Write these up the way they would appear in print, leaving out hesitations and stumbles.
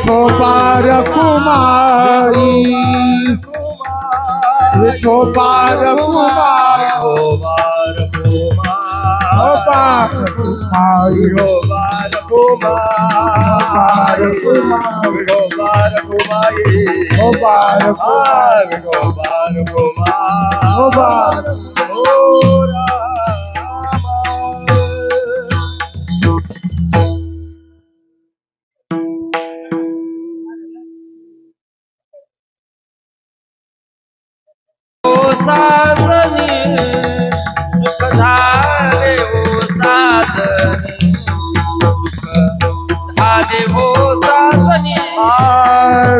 विठोबार कुमारी विठोबार कुमारी विठोबार कुमारी विठोबार कुमारी विठोबार कुमारी विठोबार कुमारी विठोबार विठोबार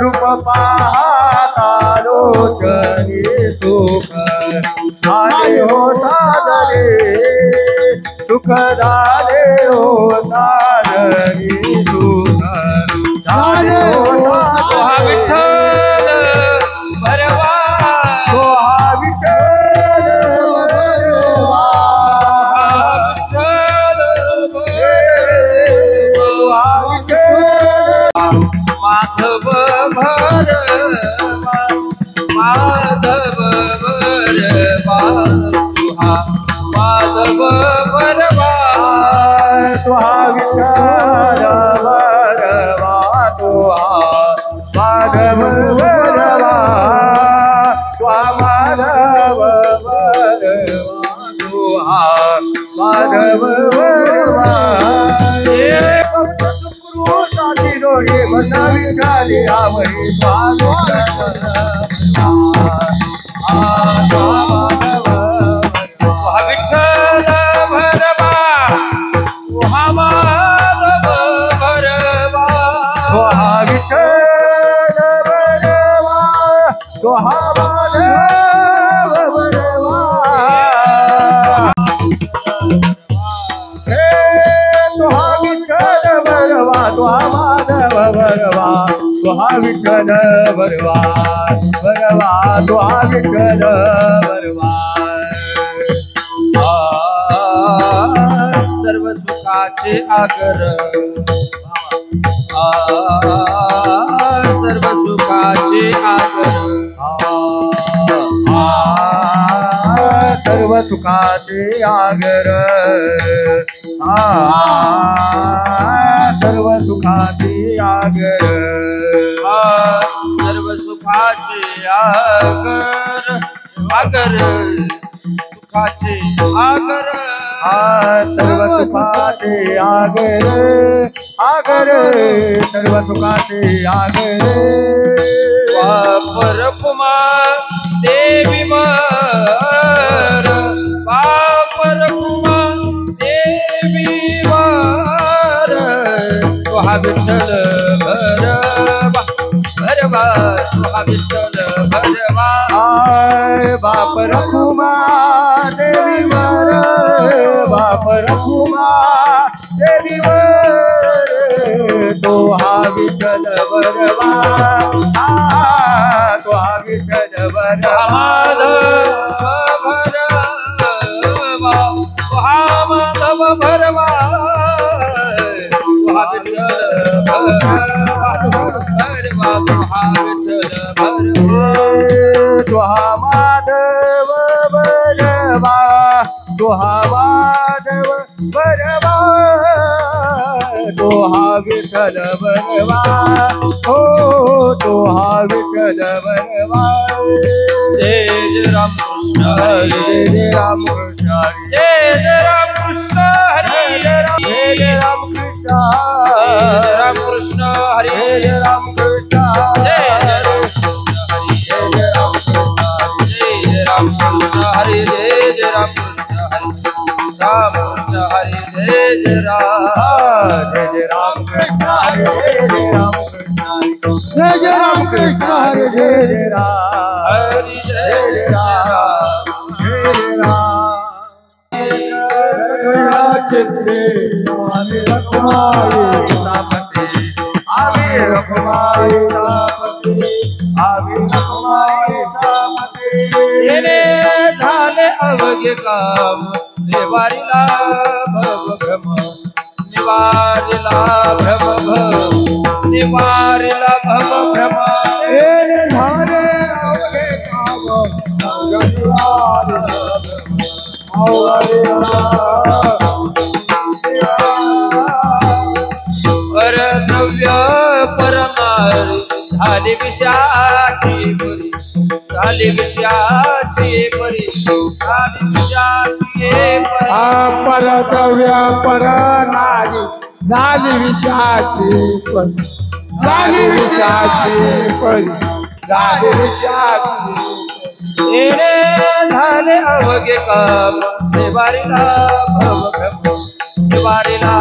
रूप पाहता लोचनी सुख झाले हो साधने सुख झाले हो साधनी सुख झाले हो विठ्ठल भरवा विठ्ठल भरवा माधव भरवा माधव भरवा माधव भरवा तुहा विठ्ठल भरवा तुहा माधव भरवा तुहा माधव भरवा तुहा माधव भरवा डोळे बनावी खाली आवडी विठ्ठल भरवा तुहा माधव भरवा विठ्ठल भरवा तुहा माधव भरवा तुहा विठ्ठल भरवा तुहा माधव भरवा तुहा विठ्ठल भरवा भरवा तुहा विठ्ठल भरवा सर्व सुखाचे आगर सर्व सुखाचे आगर सर्व सुखाचे आगर सर्व सुखाचे आगर सर्व सुखाचे आगर आगर सुखाचे आगर सर्व सुखाचे आगर आगर सर्व सुखाचे आगर वापर कुमार देवी मर वापर कुमार देवी मर तुहा विठ्ठल भरवा भरवा तुहा विठ्ठल भरवा बाप रखुमा देवी वर बाप रखुमा देवी वर तो हा विठ्ठल भरवा तो हा विठ्ठल भरवा माधव भरवा तुहा विठ्ठल भरवा तुहा विठ्ठल भरवा तुहा माधव भरवा तुहा माधव भरवा तुहा विठ्ठल भरवा हो तुहा विठ्ठल भरवा जय जय राम कृष्ण हरी जय राम कृष्ण हरी जय जय राम कृष्ण हरी जय जय राम कृष्ण राम कृष्ण हरी जय राम कृष्ण जय जय राम कृष्ण हरी जय जय राम कृष्ण हरी राम कृष्ण हरी जय जय राम कृष्ण हरी जय जय राम कृष्ण हरी जय जय राम हरी जय राम जय राम चित्ते आम्ही रखुमाई तापते आम्ही रखुमाई तापते आम्ही रखुमाई तापते येणे झाले अवघे काम निवारिला भव भ्रम निवारिला भ्रम भव निवारिला भव भ्रम तेने झाले अवघे काम निवारिला परद्रव्य परनारी झाली विषाची परी झाली विषयाची परी झाली विषयाची परी परद्रव्य पर नारी झाली विषाची परी झाली विषाची परी झाली विषाची तेने झाले अवघे काम निवारिला भव भ्रम निवारिला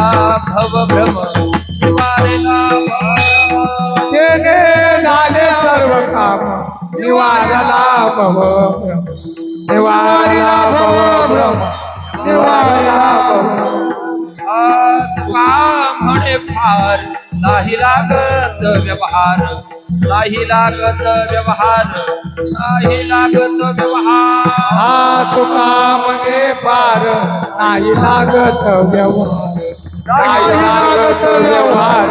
भव भ्रम निवारिला तेने झाले सर्व काम निवारला भव भ्रम निवारला भव भ्रम निवारला भव म्हणे फार नाही लागत व्यवहार नाही लागत व्यवहार नाही लागत व्यवहार तुका म्हणे फार नाही लागत व्यवहार नाही लागत व्यवहार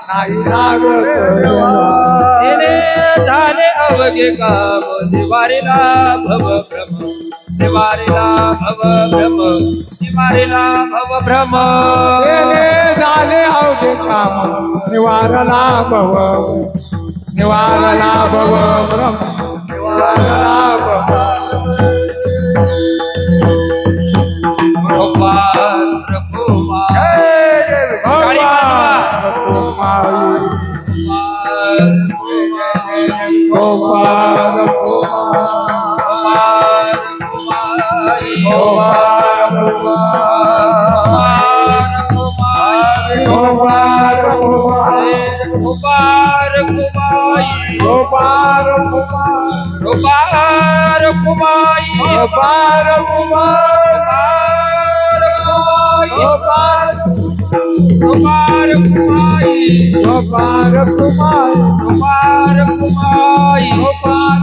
नाही लागत व्यवहार तेने झाले अवघे काम निवारिला भव भ्रम निवारिला भव भ्रम निवारिला भव भ्रम तेने झाले अवघे काम निवारला भव निवारला भव भ्रम निवारला भव गोपाल कुमार गोपाल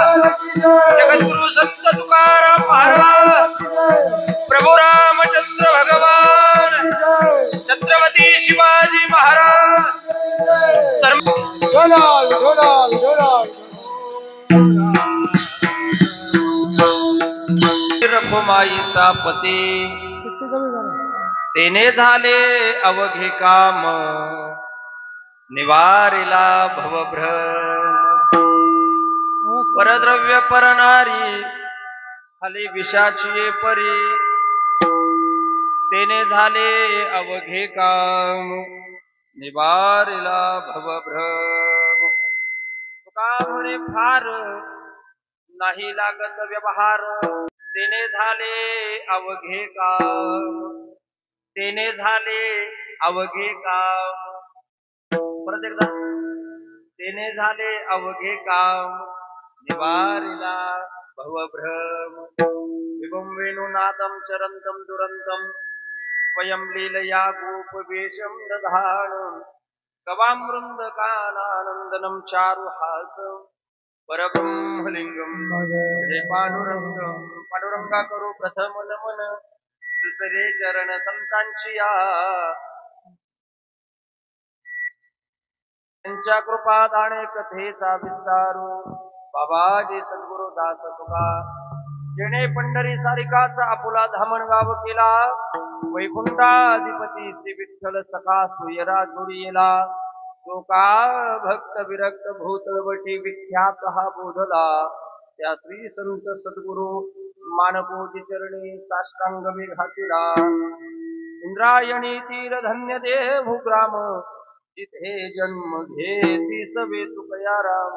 जगद्गुरु संत तुकाराम महाराज प्रभु रामचंद्र भगवान छत्रपती शिवाजी महाराज रखुमाईचा पती तेने झाले अवघे काम निवारिला भवभ्रम परद्रव्य परनारी खाली विषाची परी तेने झाले अवघे काम निवारिला भवभ्रम. तुका म्हणे फार नाही लागत व्यवहार, तेने झाले अवघे काम, तेने झाले अवघे काम. परत एकदा, तेने झाले अवघे काम, निवारिला भवभ्रम. विभुं वेणुनादं चरन्तं दुरन्तं, स्वयं लीलया गोपवेशं दधान. गवामृन्दकानानन्दनं चारुहासं, परब्रह्मलिंगं हे पांडुरंग. पांडुरंगा करू प्रथम नमन, दुसरे चरण संतांची या. त्यांच्या कृपादाने कथेचा विस्तारू, बाबाजी सद्गुरु दास तुका. जेणे पंढरी सारिकाचा आपुला धामणगाव केला, वैकुंठाधिपती श्री विठ्ठल सखा सुयरा जोडी येला. तो का भक्त विरक्त भूतळवटी विख्यात हा बोधला, त्या श्री संत सद्गुरु मानकोटी चरणी साष्टांग मी घातिला. इंद्रायणी तीर धन्य देव ग्राम, जिथे जन्म घेती सवे तुकया राम.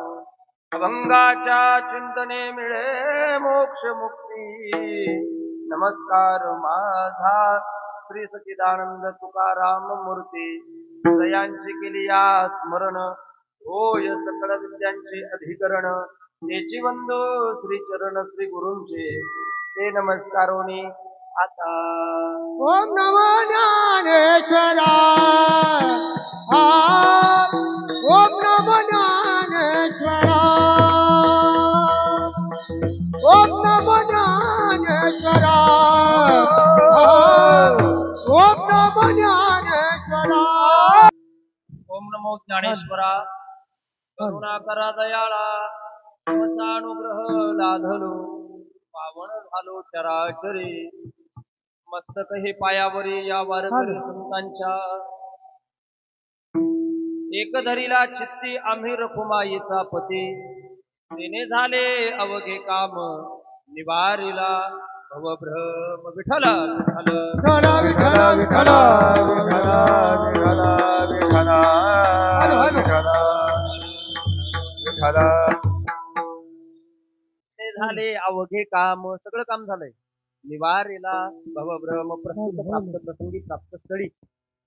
अभंगाच्या चिंतने मिळे मोक्ष मुक्ती, नमस्कार माझा श्री सच्चिदानंद तुकाराम मूर्ती. दयांची केली या स्मरण, होय सकळ विद्यांचे अधिकरण. तेची वंदो श्री चरण श्री गुरूंचे, ते नमस्कारोनी आता. ओम नमो ज्ञानेश्वरा. ओम नमो ज्ञानेश्वरा. ओम नमो ज्ञानेश्वरा. ओम नमो ज्ञानेश्वरा. ओम नमो ज्ञानेश्वरा. करुणाकरा दयाळा, तुमचा अनुग्रह लाधलो, पावन झालो चराचरी. मस्तक हे पायावरी या वारकरी संतांच्या, एक धरीला चित्ती आम्ही रखुमाईचा पती. तेने झाले अवघे काम, निवारिला भवभ्रम. विठ्ठल विठ्ठल विठ्ठल विठ्ठल विठ्ठल विठ्ठल विठ्ठल विठ्ठल. ते झाले अवघे काम, सगळं काम झालंय. निवारिला भवभ्रम. प्रस्तुत प्राप्त प्रसंगी प्राप्त स्थळी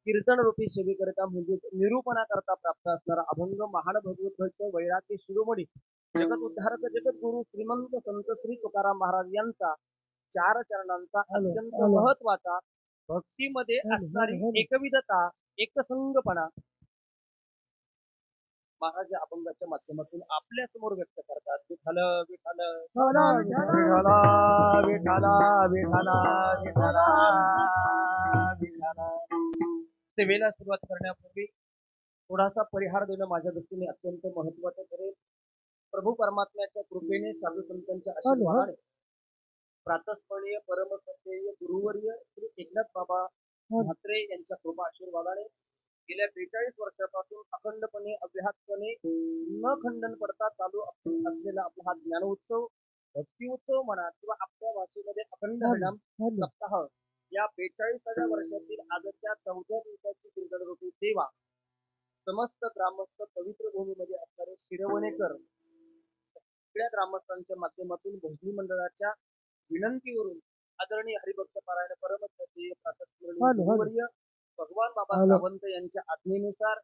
कीर्तन रूपी सेवेकरिता म्हणजे निरूपणा करता प्राप्त असणारा अभंग महान भगवत भक्त वैराग्य शिरोमणी जगत उद्धारक जगत गुरु श्रीमंत संत श्री तुकाराम महाराज यांचा 4 चरणांचा अत्यंत महत्वाचा भक्तीमध्ये असणारी एकविधता एकसंगपणा महाराज अभंगाच्या माध्यमातून आपल्या समोर व्यक्त करतात. विठ्ठल विठ्ठल विठ्ठल विठ्ठल विठ्ठल विठ्ठल विठ्ठल. सेवेला सुरुवात करण्यापूर्वी थोडासा परिहार देणं माझ्या दृष्टीने अत्यंत महत्वाचं ठरेल. प्रभू परमात्म्याच्या कृपेने साधू संतांच्या आशीर्वादाने प्रातस्मरणीय परमसत्तेय गुरुवर्य श्री एकनाथ बाबा म्हात्रे यांच्या कृपा आशीर्वादाने गेल्या 42 वर्षापासून अखंडपणे अव्याहतपणे न खंडन पडता चालू असलेला आपला हा ज्ञान उत्सव भक्ती उत्सव म्हणा किंवा आपल्या भाषेमध्ये अखंड हरिनाम सप्ताह या 42व्या वर्षातील आजच्या 4थ्या दिवसाची कीर्तनरूपी सेवा समस्त ग्रामस्थ पवित्र भूमीमध्ये असणारे शिरवणेकर सगळ्या ग्रामस्थांच्या माध्यमातून भजनी मंडळाच्या विनंतीवरून आदरणीय हरिभक्त पारायण परमश्रद्धेय प्रातस्मरणीय गुरुवर्य भगवान बाबा सावंत यांच्या आज्ञेनुसार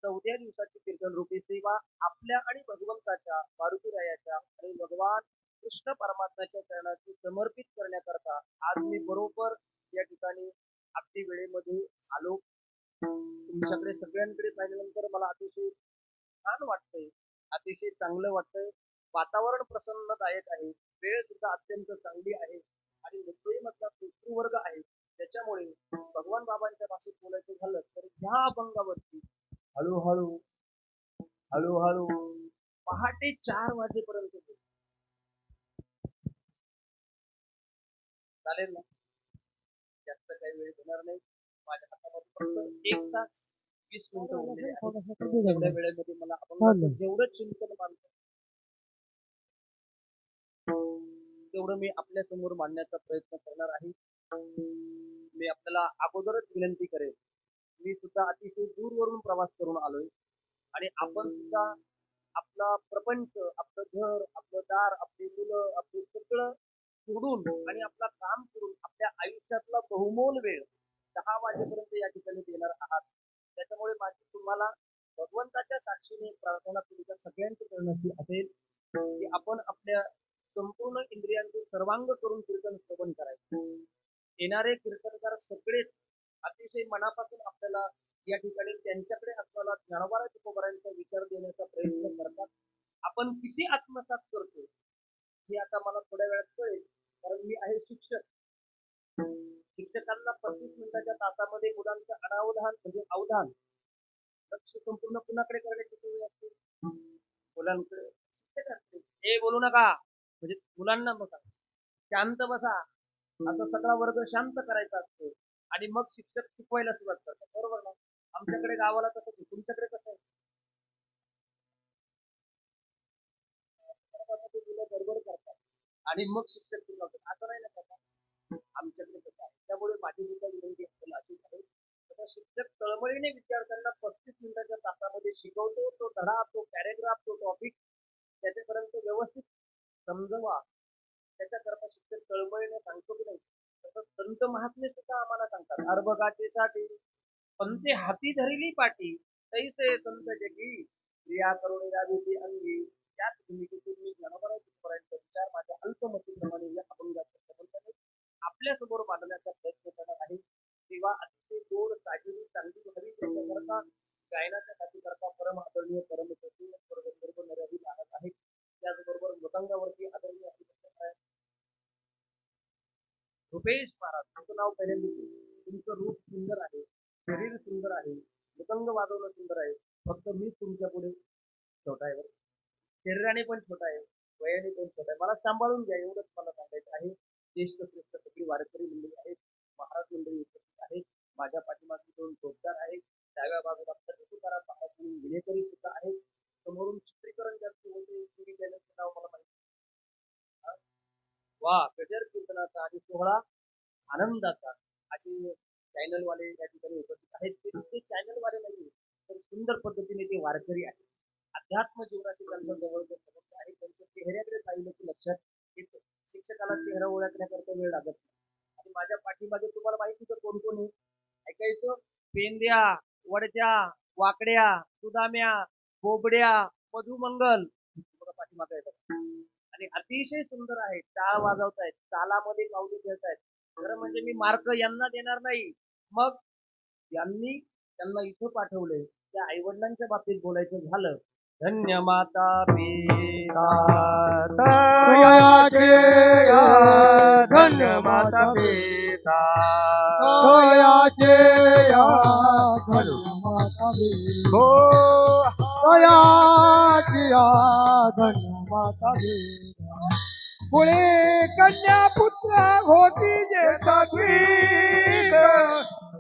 4थ्या दिवसाची कीर्तन रूपी सेवा आपल्या आणि भगवंताच्या मारुतीरायाच्या आणि भगवान कृष्ण परमात्म्याच्या चरणाची समर्पित करण्याकरता आज मी बरोबर या ठिकाणी अगदी वेळेमध्ये आलो. तुमच्याकडे सगळ्यांकडे पाहिल्यानंतर मला अतिशय छान वाटतंय, अतिशय चांगलं वाटतंय. वातावरण प्रसन्नदायक आहे, वेळ सुद्धा अत्यंत चांगली आहे आणि मुंबई मधला वर्ग आहे. त्याच्यामुळे भगवान बाबांच्या भाषेत बोलायचं झालं तर ह्या अभंगावरती हळूहळू हळूहळू पहाटे 4 वाजेपर्यंत चालेल ना. जास्त काही वेळ घेणार नाही. माझ्या हातामध्ये फक्त 1 तास 20 मिनिटं उरलेले आहेत. एवढ्या वेळेमध्ये मला अभंगाचं जेवढं चिंतन मानतो तेवढं मी आपल्या समोर मांडण्याचा प्रयत्न करणार आहे. मी आपल्याला अगोदरच विनंती करेन मी सुद्धा अतिशय दूरवरून प्रवास करून आलोय आणि आपण सुद्धा आपला प्रपंच, आपलं घर, आपलं दार, आपली मुलं, आपलं सगळं सोडून आणि आपला काम करून आपल्या आयुष्यातला बहुमोल वेळ 10 वाजेपर्यंत या ठिकाणी देणार आहात. त्याच्यामुळे माझी तुम्हाला भगवंताच्या साक्षीने प्रार्थना तुमच्या सगळ्यांची करण्याची असेल की आपण आपल्या संपूर्ण इंद्रियांचे सर्वांग करून कीर्तन श्रवण करायचं. येणारे कीर्तनकार सगळेच अतिशय मनापासून आपल्याला या ठिकाणी त्यांच्याकडे असलेला ज्ञानोबा तुकोबारायांचा विचार देण्याचा प्रयत्न करतात. आपण किती आत्मसात करतो हे आता मला थोड्या वेळात कळेल, कारण मी आहे शिक्षक. शिक्षकांना 35 मिनिटाच्या तासामध्ये मुलांचं अनावधान म्हणजे अवधान लक्ष संपूर्ण कुणाकडे करण्याची सवय असते? मुलांकडे. शिक्षक असते हे बोलू नका म्हणजे मुलांना बसा, शांत बसा, आता सगळा वर्ग शांत करायचा असतो आणि मग शिक्षक शिकवायला सुरुवात करतात. बरोबर ना? आमच्याकडे गावाला तसं आहे. तुमच्याकडे कसं आहे? मुलं गडबड करतात आणि मग शिक्षक सुरुवात करतात. असं नाही ना कसं आमच्याकडे कसं आहे. त्यामुळे माझी सुद्धा विनंती आपल्याला अशीच आहे. तसा शिक्षक तळमळीने विद्यार्थ्यांना 35 मिनिटाच्या तासामध्ये शिकवतो. तो धडा, तो पॅरेग्राफ, तो टॉपिक त्याच्यापर्यंत व्यवस्थित समजवा. त्याच्याकरता शिक्षक तळमळीने सांगतो की नाही. तसं संत महात्मे सुद्धा आम्हाला सांगतात, अर्भकाचे साठी पंते हाती धरली पाठी तैसे संत जगी क्रिया करून यावी अंगी. त्याच भूमिकेतून मी ज्ञानोबारायांचा विचार माझ्या अल्पमतीप्रमाणे या अभंगाच्या संबंधाने आपल्या समोर मांडण्याचा प्रयत्न करणार आहे. तेव्हा अतिशय गोड साजिरी चांगली व्हावी त्याच्याकरता गायनाच्या साठी करता परम आदरणीय परम सर्व नरही लागत आहेत. त्याचबरोबर मृदंगावरती आदरणीय रुपेश महाराज, तुमचं नाव पहिल्यांदा तुमचं रूप सुंदर आहे, शरीर सुंदर आहे, मृदंग वाजवणं सुंदर आहे. फक्त मीच तुमच्या पुढे छोटा आहे. शरीराने पण छोटा आहे, वयाने पण छोटा आहे. मला सांभाळून घ्या एवढंच मला सांगायचं आहे. ज्येष्ठ श्रेष्ठ सगळी वारकरी मंडळी आहेत, महाराज मंडळी उपस्थित आहेत. माझ्या पाठीमागे 2 चौकदार आहेत. डाव्या बाजूला तुकाराम महाराज म्हणून विनेकरी सुद्धा आहेत. समोरून चित्रीकरण जास्त होते, त्यांचं नाव मला माहिती. वा गजर कीर्तनाचा आणि सोहळा आनंदाचा असे चॅनलवाले या ठिकाणी उपस्थित आहेत. ते चॅनलवाले नाही तर सुंदर पद्धतीने ते वारकरी आहेत. अध्यात्म जीवनाशी त्यांचा जवळचा संबंध आहे. त्यांच्या चेहऱ्याकडे पाहिलं की लक्षात येतं. शिक्षकाला चेहरा ओळखण्याकरता वेळ लागत नाही. आणि माझ्या पाठीमागे तुम्हाला माहिती तर कोण कोण आहे ऐकायचं? पेंद्या, वडच्या, वाकड्या, सुदाम्या, बोबड्या, मधुमंगल पाठीमागे येतात आणि अतिशय सुंदर आहे. टाळ वाजवतायत, तालामध्ये पावली खेळतायत. खरं म्हणजे मी मार्क यांना देणार नाही. मग यांनी त्यांना इथं पाठवलंय. त्या आईवडिलांच्या बाबतीत बोलायचं झालं, धन्य माता पिता तयाचे धन्य माता पिता तयाचे धन्य माता पिता तयाची धन्य माता पिता पुणे कन्या पुत्र होती जे सगळी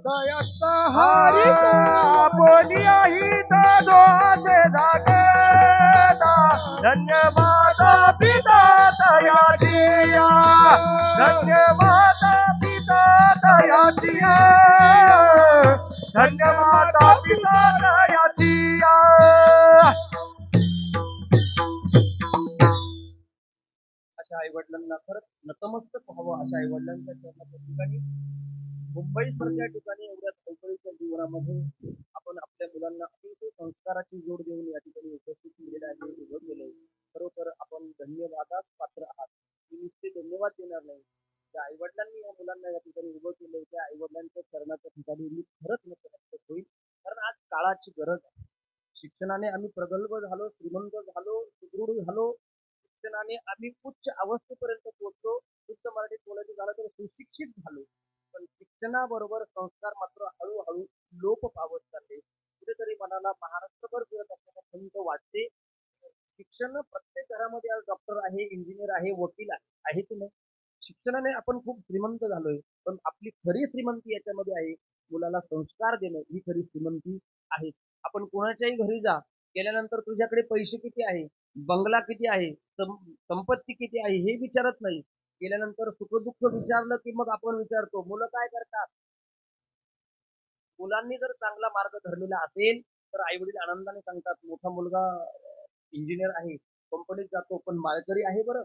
दयस्त हरित आपली हित दोषे जागेता धन्य माता पिता तयाचिया धन्य माता पिता तयाचिया धन्य माता पिता तयाचिया. अशा आई वडिलांना खरंच नतमस्तक व्हावं. अशा आई वडिलांच्या चरणाच्या ठिकाणी मुंबई सारख्या ठिकाणी एवढ्या धावपळीच्या जीवनामध्ये आपण आपल्या मुलांना अतिशय संस्काराची जोड देऊन या ठिकाणी उपस्थित केलेले आहे, उभं केलंय. खरोखर आपण धन्यवादास पात्र आहात. मी नुसते धन्यवाद देणार नाही. त्या आई वडिलांनी या मुलांना या ठिकाणी उभं केलंय त्या आई वडिलांच्या चरणाच्या ठिकाणी मी खरंच नतमस्तक होईल. कारण आज काळाची गरज आहे. शिक्षणाने आम्ही प्रगल्भ झालो, श्रीमंत झालो, सुदृढ झालो. शिक्षणाने आम्ही उच्च अवस्थेपर्यंत पोहोचलो. शुद्ध मराठीत बोलायचं झालं तर सुशिक्षित झालो. पण शिक्षणाबरोबर संस्कार मात्र हळूहळू लोप पावत चालले. कुठेतरी मनाला महाराष्ट्रभर फिरत असताना खंत वाटते. शिक्षण प्रत्येक घरामध्ये आज डॉक्टर आहे, इंजिनियर आहे, वकील आहे की नाही. शिक्षणाने आपण खूप श्रीमंत झालोय. पण आपली खरी श्रीमंती याच्यामध्ये आहे मुलाला संस्कार देणं, ही खरी श्रीमंती आहे. आपण कोणाच्याही घरी जा, गेल्यानंतर तुझ्याकडे पैसे किती आहे, बंगला किती आहे, संपत्ती किती आहे हे विचारत नाही. गेल्यानंतर सुखदुःख विचारलं की मग आपण विचारतो मुलं काय करतात. मुलांनी जर चांगला मार्ग धरलेला असेल तर आई वडील आनंदाने सांगतात मोठा मुलगा इंजिनियर आहे, कंपनीत जातो, पण माळकरी आहे बरं.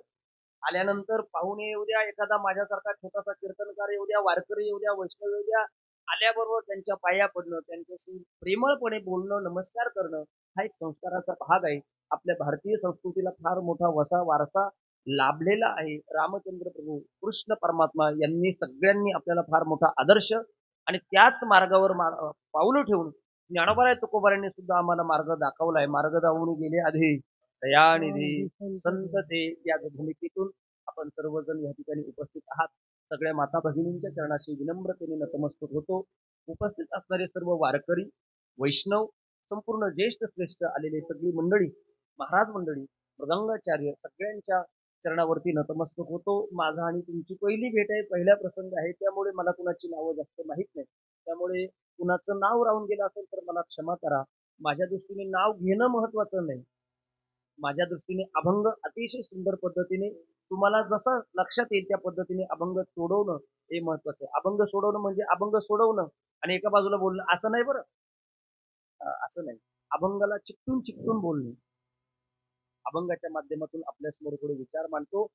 आल्यानंतर पाहुणे येऊ द्या, एखादा माझ्यासारखा छोटासा कीर्तनकार येऊ द्या, वारकरी येऊ द्या, वैष्णव येऊ द्या, आल्याबरोबर त्यांच्या पाया पडणं, त्यांच्याशी प्रेमळपणे बोलणं, नमस्कार करणं हा एक संस्काराचा भाग आहे. आपल्या भारतीय संस्कृतीला फार मोठा वारसा लाभलेला आहे. रामचंद्र प्रभू कृष्ण परमात्मा यांनी सगळ्यांनी आपल्याला फार मोठा आदर्श आणि त्याच मार्गावर पाऊल ठेवून ज्ञानोबा तुकोबारांनी सुद्धा आम्हाला मार्ग दाखवलाय. मार्ग दावून गेले आधी दयानिधी संत ते या भूमिकेतून आपण सर्वजण या ठिकाणी उपस्थित आहात. सगळ्या माता भगिनींच्या चरणाशी विनम्रतेने नतमस्तक होतो. उपस्थित असणारे सर्व वारकरी, वैष्णव, संपूर्ण ज्येष्ठ श्रेष्ठ आलेले सगळी मंडळी, महाराज मंडळी, मृदंगाचार्य सगळ्यांच्या चरणावरती नतमस्तक होतो. माझा आणि तुमची पहिली भेट आहे, पहिला प्रसंग आहे, त्यामुळे मला कुणाची नावं जास्त माहित नाही. त्यामुळे कुणाचं नाव राहून गेलं असेल तर मला क्षमा करा. माझ्या दृष्टीने नाव घेणं महत्वाचं नाही. माझ्या दृष्टीने अभंग अतिशय सुंदर पद्धतीने तुम्हाला जसं लक्षात येईल त्या पद्धतीने अभंग सोडवणं हे महत्वाचं आहे. अभंग सोडवणं म्हणजे अभंग सोडवणं आणि एका बाजूला बोलणं असं नाही बरं. असं नाही. अभंगाला चिकटून चिकटून बोलणे. अभंगाच्या माध्यमातून आपल्या समोर थोडे विचार मांडतो.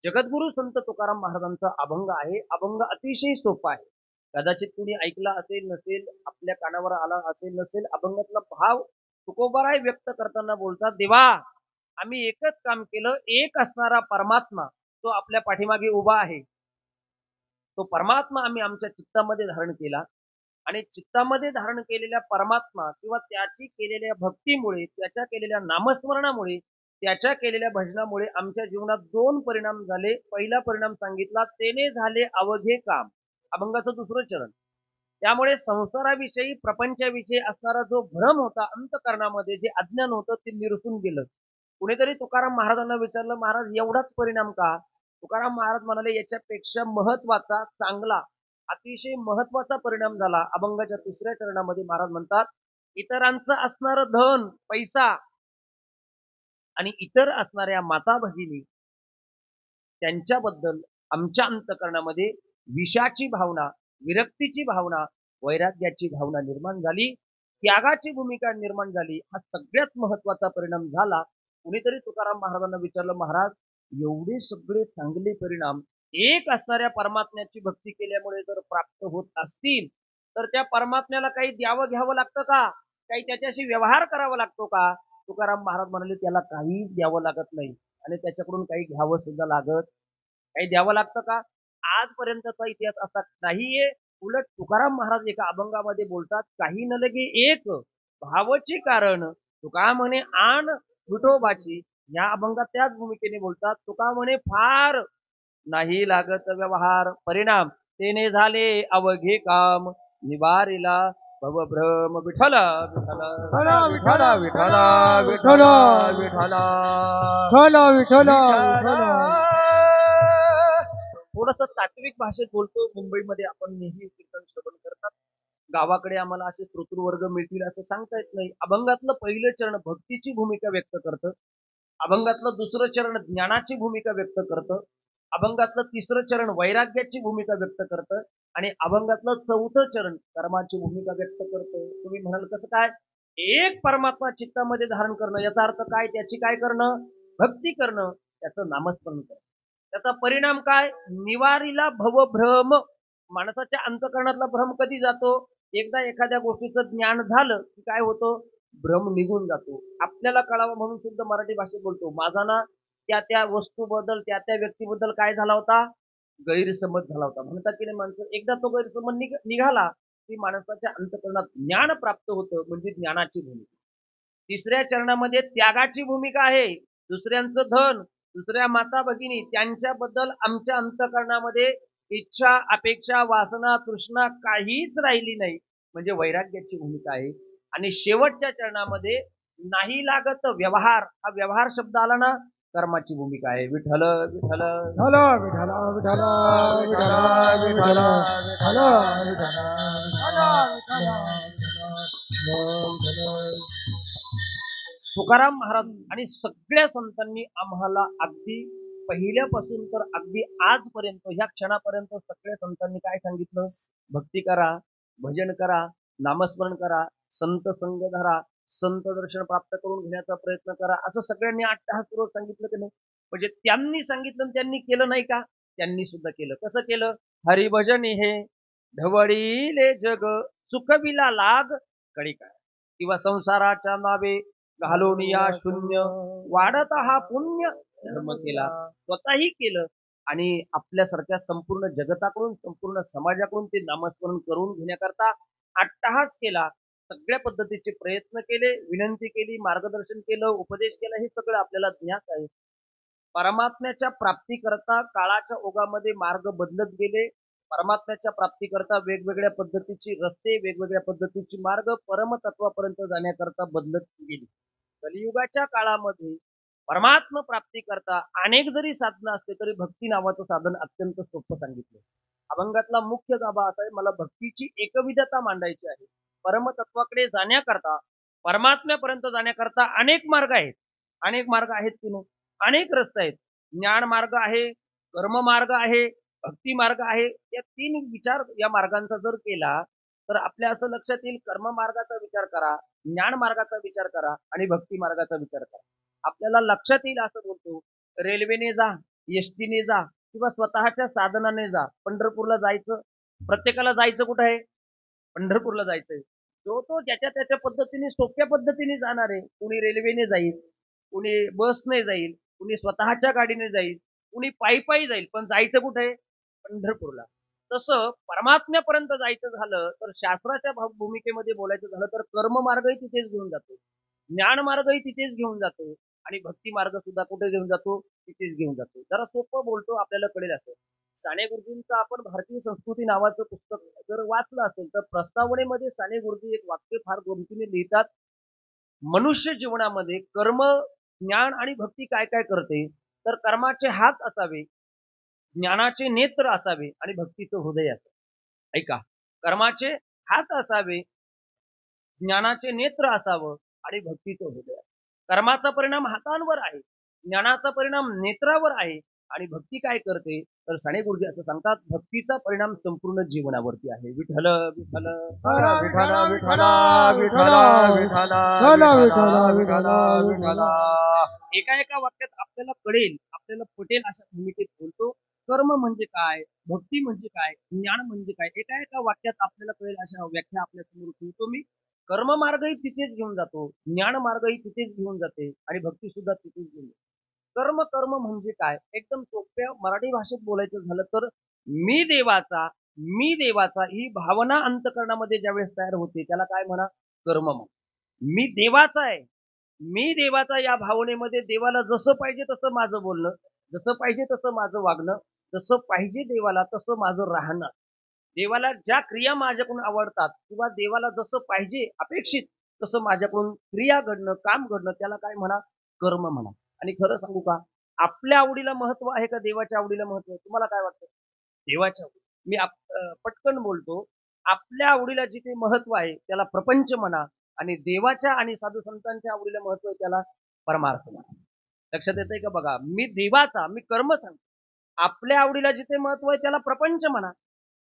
जगद्गुरु संत तुकाराम महाराजांचा अभंग आहे. अभंग अतिशय सोपा आहे. कदाचित कुणी ऐकला असेल नसेल, आपल्या कानावर आला असेल नसेल, अभंगातला भाव तुकोबाराय व्यक्त करताना बोलतात, देवा आम्ही एकच काम केलं, एक असणारा परमात्मा तो आपल्या पाठीमागे उभा आहे. तो परमात्मा आम्ही आमच्या चित्तामध्ये धारण केला आणि चित्तामध्ये धारण केलेल्या परमात्मा किंवा त्याची केलेल्या भक्तीमुळे, त्याच्या केलेल्या नामस्मरणामुळे, त्याच्या केलेल्या भजनामुळे आमच्या जीवनात दोन परिणाम झाले. पहिला परिणाम सांगितला, तेने झाले अवघे काम, अभंगाचं दुसरं चरण. त्यामुळे संसाराविषयी, प्रपंचाविषयी असणारा जो भ्रम होता अंतःकरणामध्ये, जे अज्ञान होतं ते निरसून गेलं. कुणीतरी तुकाराम महाराजांना विचारलं, महाराज एवढाच परिणाम का? तुकाराम महाराज म्हणाले, याच्यापेक्षा महत्वाचा, चांगला, अतिशय महत्वाचा परिणाम झाला. अभंगाच्या तिसऱ्या चरणामध्ये महाराज म्हणतात, इतरांचं असणारं धन, पैसा आणि इतर असणाऱ्या माता भगिनी त्यांच्याबद्दल आमच्या अंतःकरणामध्ये विषाची भावना, विरक्तीची भावना, वैराग्याची भावना निर्माण झाली, त्यागाची भूमिका निर्माण झाली. हा सगळ्यात महत्वाचा परिणाम झाला. कुणीतरी तुकाराम महाराजांना विचारलं, महाराज एवढे सगळे चांगले परिणाम एक असणाऱ्या परमात्म्याची भक्ती केल्यामुळे जर प्राप्त होत असतील तर त्या परमात्म्याला काही द्यावं घ्यावं लागतं का? काही त्याच्याशी व्यवहार करावा लागतो का? तुकाराम महाराज म्हणाले, त्याला काहीच द्यावं लागत नाही आणि त्याच्याकडून काही घ्यावं सुद्धा लागत. काही द्यावं लागतं का? आजपर्यंतचा इतिहास असा नाहीये. उलट तुकाराम महाराज एका अभंगामध्ये बोलतात, काही न लगे एक भावची कारण तुका म्हणे आण विठोबाची. या अभंगात त्याच भूमिकेने बोलतात, तुका म्हणे फार नाही लागत व्यवहार, परिणाम तेने झाले अवघे काम, निवारिला भवभ्रम विठ्ठल विठ्ठल विठ्ठल विठ्ठल विठ्ठल विठ्ठल विठ्ठल विठ्ठल. थोडस तात्विक भाषेत बोलतो. मुंबईमध्ये आपण नेहमी कीर्तन श्रवण करतात. गावाकडे आम्हाला असे श्रोतृवर्ग मिळतील असं सांगता येत नाही. अभंगातलं पहिलं चरण भक्तीची भूमिका व्यक्त करतं. अभंगातलं दुसरं चरण ज्ञानाची भूमिका व्यक्त करतं. अभंगातलं तिसरं चरण वैराग्याची भूमिका व्यक्त करतं आणि अभंगातलं चौथं चरण कर्माची भूमिका व्यक्त करतं. तुम्ही म्हणाल कसं काय? एक परमात्मा चित्तामध्ये धारण करणं, याचा अर्थ काय? त्याची काय करणं? भक्ती करणं, त्याचं नामस्मरण करणं. त्याचा परिणाम काय? निवारीला भवभ्रम. माणसाच्या अंतःकरणातला भ्रम कधी जातो? एकदा एखाद्या गोष्टीचं ज्ञान झालं की काय होतं? भ्रम निघून जातो. आपल्याला कळावं म्हणून शुद्ध मराठी भाषेत बोलतो, माझा ना त्या त्या वस्तूबद्दल, त्या त्या व्यक्तीबद्दल काय झाला होता? गैरसमज झाला होता. म्हणतात की नाही माणसं, एकदा तो गैरसमज निघाला की माणसाच्या अंतःकरणात ज्ञान प्राप्त होतं, म्हणजे ज्ञानाची भूमिका. तिसऱ्या चरणामध्ये त्यागाची भूमिका आहे. दुसऱ्यांचं धन, दुसऱ्या माता भगिनी त्यांच्याबद्दल आमच्या अंतःकरणामध्ये इच्छा, अपेक्षा, वासना, तृष्णा काहीच राहिली नाही, म्हणजे वैराग्याची भूमिका आहे. आणि शेवटच्या चरणामध्ये नाही लागत व्यवहार, हा व्यवहार शब्द आला ना, कर्माची भूमिका आहे. विठ्ठल विठ्ठल विठ्ठल विठ्ठल विठ्ठल विठ्ठल विठ्ठल विठ्ठल. तुकाराम महाराज आणि सगळ्या संतांनी आम्हाला अगदी पहिल्यापासून तर अगदी आजपर्यंत ह्या क्षणापर्यंत सगळ्या संतांनी काय सांगितलं? भक्ती करा, भजन करा, नामस्मरण करा, संत संग धरा, संत दर्शन प्राप्त करून घेण्याचा प्रयत्न करा, असं सगळ्यांनी अट्टहासपूर्वक सांगितलं की नाही? म्हणजे त्यांनी सांगितलं आणि त्यांनी केलं नाही का? त्यांनी सुद्धा केलं. कसं केलं? हरिभजन हे ढवळीले जग, सुखविला लाग कडी काय, किंवा संसाराच्या नावे घालून या शून्य, वाढत हा पुण्य धर्म केला. स्वतःही केलं आणि आपल्यासारख्या संपूर्ण जगताकडून, संपूर्ण समाजाकडून ते नामस्मरण करून घेण्याकरता अट्टहास केला. सगळ्या पद्धतीचे प्रयत्न केले, विनंती केली, मार्गदर्शन केलं, उपदेश केला, हे सगळं आपल्याला ज्ञात आहे. परमात्म्याच्या प्राप्तीकरता काळाच्या ओघामध्ये मार्ग बदलत गेले. परमात्म्याच्या प्राप्तीकरता वेगवेगळ्या पद्धतीची रस्ते, वेगवेगळ्या पद्धतीची मार्ग परमतत्वापर्यंत जाण्याकरता बदलत गेली. कलियुगाच्या काळामध्ये परमात्मा प्राप्तीकरता अनेक जरी साधनं असले तरी भक्ती नावाचं साधन अत्यंत सोपं सांगितलं. अभंगातला मुख्य गाभा असा आहे, मला भक्तीची एकविधता मांडायची आहे. परमतत्वाकडे जाण्याकरता, परमात्म्यापर्यंत जाण्याकरता अनेक मार्ग आहेत. अनेक मार्ग आहेत की नाही? अनेक रस्ते आहेत. ज्ञान मार्ग आहे, कर्म मार्ग आहे, भक्ती मार्ग आहे. या तीन विचार या मार्गांचा जर केला तर आपल्या असं लक्षात येईल, कर्म मार्गाचा विचार करा, ज्ञान मार्गाचा विचार करा आणि भक्ती मार्गाचा विचार करा. आपल्याला लक्षात येईल असं बोलतो, रेल्वेने जा, एसटीने जा किंवा स्वतःच्या साधनाने जा. पंढरपूरला जायचं, प्रत्येकाला जायचं कुठं आहे? पंढरपूरला जायचंय. जो तो ज्याच्या त्याच्या पद्धतीने, सोप्या पद्धतीने जाणार आहे. कुणी रेल्वेने जाईल, कुणी बसने जाईल, कुणी स्वतःच्या गाडीने जाईल, कुणी पायी पायी जाईल, पण जायचं कुठे? पंढरपूरला. तसं परमात्म्यापर्यंत जायचं झालं तर शास्त्राच्या भूमिकेमध्ये बोलायचं झालं तर कर्म मार्गही तिथेच घेऊन जातो, ज्ञान मार्गही तिथेच घेऊन जातो आणि भक्ती मार्ग सुद्धा कुठे घेऊन जातो? तिथेच घेऊन जातो. जरा सोपं बोलतो, आपल्याला कळेल असं. साने गुरुजींचं आपण भारतीय संस्कृती नावाचं पुस्तक जर वाचलं असेल तर प्रस्तावनेमध्ये साने गुरुजी एक वाक्य फार गमतीने लिहितात. मनुष्य जीवनामध्ये कर्म, ज्ञान आणि भक्ती काय काय करते? तर कर्माचे हात असावे, ज्ञानाचे नेत्र असावे आणि भक्तीचं हृदय असावे. ऐका, कर्माचे हात असावे, ज्ञानाचे नेत्र असावं आणि भक्तीचं हृदय. कर्माचा परिणाम हातांवर आहे, ज्ञानाचा परिणाम नेत्रावर आहे आणि भक्ती काय करते? तर साने गुरुजी असं सांगतात, भक्तीचा परिणाम संपूर्ण जीवनावरती आहे. विठ्ठल विठ्ठल विठ्ठल विठ्ठल विठ्ठल विठ्ठल विठ्ठल विठ्ठल विठ्ठल. एका एका वाक्यात आपल्याला कळेल, आपल्याला पटेल अशा भूमिकेत बोलतो. कर्म म्हणजे काय, भक्ती म्हणजे काय, ज्ञान म्हणजे काय, एका एका वाक्यात आपल्याला कळेल अशा व्याख्या आपल्या समोर ठेवतो मी. कर्म मार्गही तिथेच घेऊन जातो, ज्ञान मार्गही तिथेच घेऊन जाते आणि भक्ती सुद्धा तिथेच घेऊन जाते. कर्म कर्म म्हणजे काय? एकदम सोप्या मराठी भाषेत बोलायचं झालं तर मी देवाचा, मी देवाचा ही भावना अंतकरणामध्ये ज्यावेळेस तयार होते त्याला काय म्हणा? कर्म म्हणा. मी देवाचा आहे, मी देवाचा या भावनेमध्ये देवाला जसं पाहिजे तसं माझं बोलणं, जसं पाहिजे तसं माझं वागणं, जसं पाहिजे देवाला तसं माझं राहणं, देवाला ज्या क्रिया माझ्याकडून आवडतात किंवा देवाला जसं पाहिजे अपेक्षित तसं माझ्याकडून क्रिया घडणं, काम घडणं, त्याला काय म्हणा? कर्म म्हणा. आणि खरं सांगू का, आपल्या आवडीला महत्व आहे का देवाच्या आवडीला महत्व आहे? तुम्हाला काय वाटतं? देवाच्या आवडी. मी पटकन बोलतो, आपल्या आवडीला जिथे महत्व आहे त्याला प्रपंच म्हणा आणि देवाच्या आणि साधू संतांच्या आवडीला महत्व आहे त्याला परमार्थ म्हणा. लक्षात येतंय का? बघा, मी देवाचा, मी कर्म सांगतो. आपल्या आवडीला जिथे महत्व आहे त्याला प्रपंच म्हणा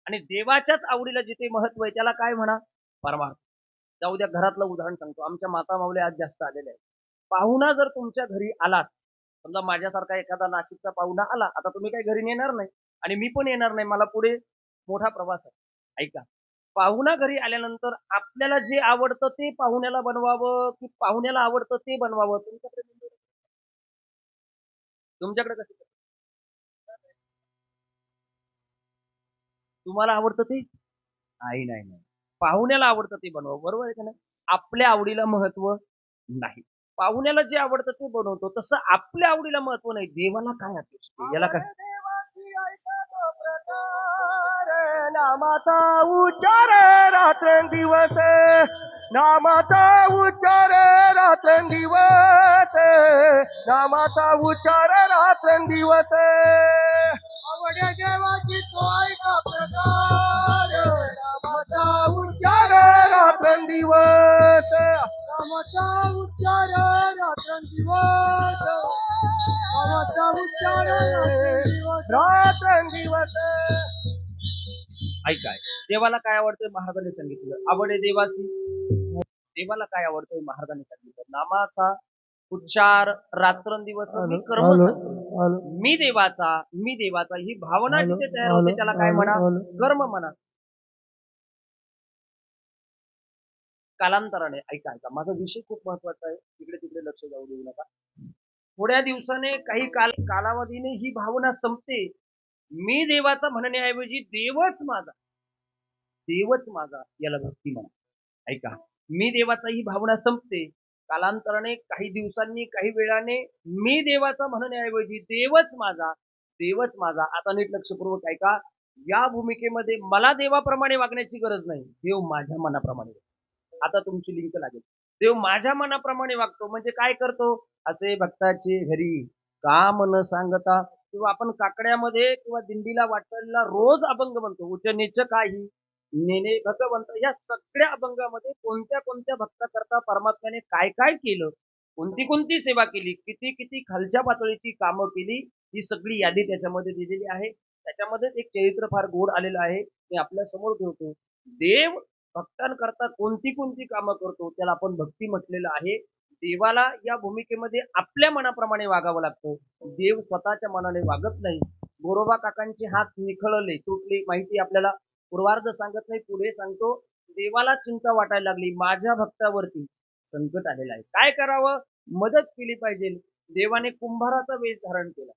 आणि देवाच्याच आवडीला जिथे महत्व आहे त्याला काय म्हणा? परमार्थ. जाऊ द्या, घरातलं उदाहरण सांगतो. आमच्या माता माऊल्या आज जास्त आलेल्या आहेत. पाहुणा जर तुमच्या घरी आलात, समजा माझ्यासारखा एखादा नाशिकचा पाहुणा आला, आता तुम्ही काही घरी नेणार नाही आणि मी पण येणार नाही, मला पुढे मोठा प्रवास आहे. ऐका, पाहुणा घरी आल्यानंतर आपल्याला जे आवडतं ते पाहुण्याला बनवावं की पाहुण्याला आवडतं ते बनवावं? तुमच्याकडे कसं? तुम्हाला आवडतं ते? नाही नाही नाही, पाहुण्याला आवडतं ते बनवावं. बरोबर आहे का नाही? आपल्या आवडीला महत्व नाही. पाहुण्याला जे आवडतं ते बनवतो, तसं आपल्या आवडीला महत्व नाही. देवाला काय अपेक्षित आहे? याला काय? नामाचा उच्चार रात्रंदिवस, नामाचा उच्चार रात्रंदिवस, नामाचा उच्चार रात्रंदिवस. आवड्या देवाची तो ऐका प्रकार, नामाचा उच्चार रात्रंदिवस, नामाचा उच्चार रात्रंदिवस, नामाचा उच्चार रात्रंदिवस. ऐकाय देवाला काय आवडतंय महाराजांनी सांगितलं. आवडे देवाची. देवाला काय आवडतंय महाराजांनी सांगितलं. नामाचा उच्चार रात्रंदिवस मी कर्म हॅलो सांगतो. हॅलो मी देवाचा ही भावना हॅलो जिथे तयार होते त्याला काय म्हणा, कर्म म्हणा. कालांतराने ऐका माझा विषय खूप महत्वाचा आहे. तिकडे तिकडे लक्ष जाऊ देऊ नका. थोड्या दिवसाने काही कालावधीने ही भावना संपते. मी देवाचा म्हणण्याऐवजी देवच माझा याला भक्ती म्हणा. ऐका मी देवाचा ही भावना संपते. कालांतराने काही दिवसांनी काही वेळाने मी देवाचा म्हणण्याऐवजी देवच माझा. आता नीट लक्षपूर्वक ऐका. या भूमिकेमध्ये मला देवाप्रमाणे वागण्याची गरज नाही. देव माझ्या मनाप्रमाणे. आता तुमची लिंक लागेल. देव माझ्या मनाप्रमाणे वागतो म्हणजे काय करतो. असे भक्ताचे घरी काम न सांगता किंवा आपण काकड्यामध्ये किंवा दिंडीला वाटलेला रोज अभंग म्हणतो. उच्च नीच काही नेने भगवंत. या सगळ्या अभंगामध्ये कोणत्या कोणत्या भक्ताकरता परमात्म्याने काय काय केलं, कोणती कोणती सेवा केली, किती किती खालच्या पातळीची कामं केली, ही सगळी यादी त्याच्यामध्ये दिलेली आहे. त्याच्यामध्ये एक चरित्र फार गोड आलेलं आहे. मी आपल्या समोर ठेवतो. देव भक्तांकरता कोणती कोणती कामं करतो त्याला आपण भक्ती म्हटलेलं आहे. देवाला या भूमिकेमध्ये आपल्या मनाप्रमाणे वागावं लागतं. देव स्वतःच्या मनाने वागत नाही. गोरोबा काकांचे हात निखळले तुटले माहिती आपल्याला पूर्वार्ध सांगत नाही, पुढे सांगतो. देवाला चिंता वाटायला लागली. माझ्या भक्तावरती संकट आलेलं आहे. काय करावं. मदत केली पाहिजे. देवाने कुंभाराचा वेश धारण केला.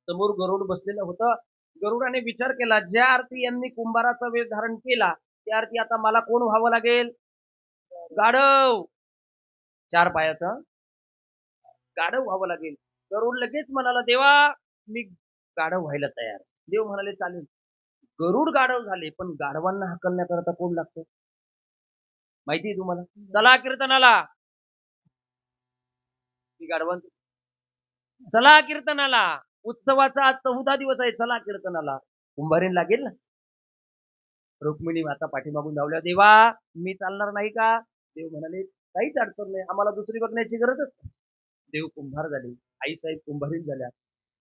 समोर गरुड बसलेलं होतं. गरुडाने विचार केला ज्या अर्थी यांनी कुंभाराचा वेश धारण केला त्या अर्थी आता मला कोण व्हावं लागेल. गाढव. 4 पायाचा गाढव व्हावं लागेल. गरुड लगेच म्हणाला देवा मी गाढव व्हायला तयार. देव म्हणाले चालेल. गरुड गाढव झाले पण गाढवांना हाकलण्याकरता कोण लागतं माहिती तुम्हाला. चला कीर्तनाला. गाढवांचं चला कीर्तनाला. उत्सवाचा आज 14 दिवस आहे. चला कीर्तनाला. कुंभारीन लागेल ना. रुक्मिणी माता पाठीमागून धावल्या. देवा मी चालणार नाही का. देव म्हणाले काहीच अडचण नाही. आम्हाला दुसरी बघण्याची गरजच नाही. देव कुंभार झाले. आईसाहेब कुंभारीन झाल्या.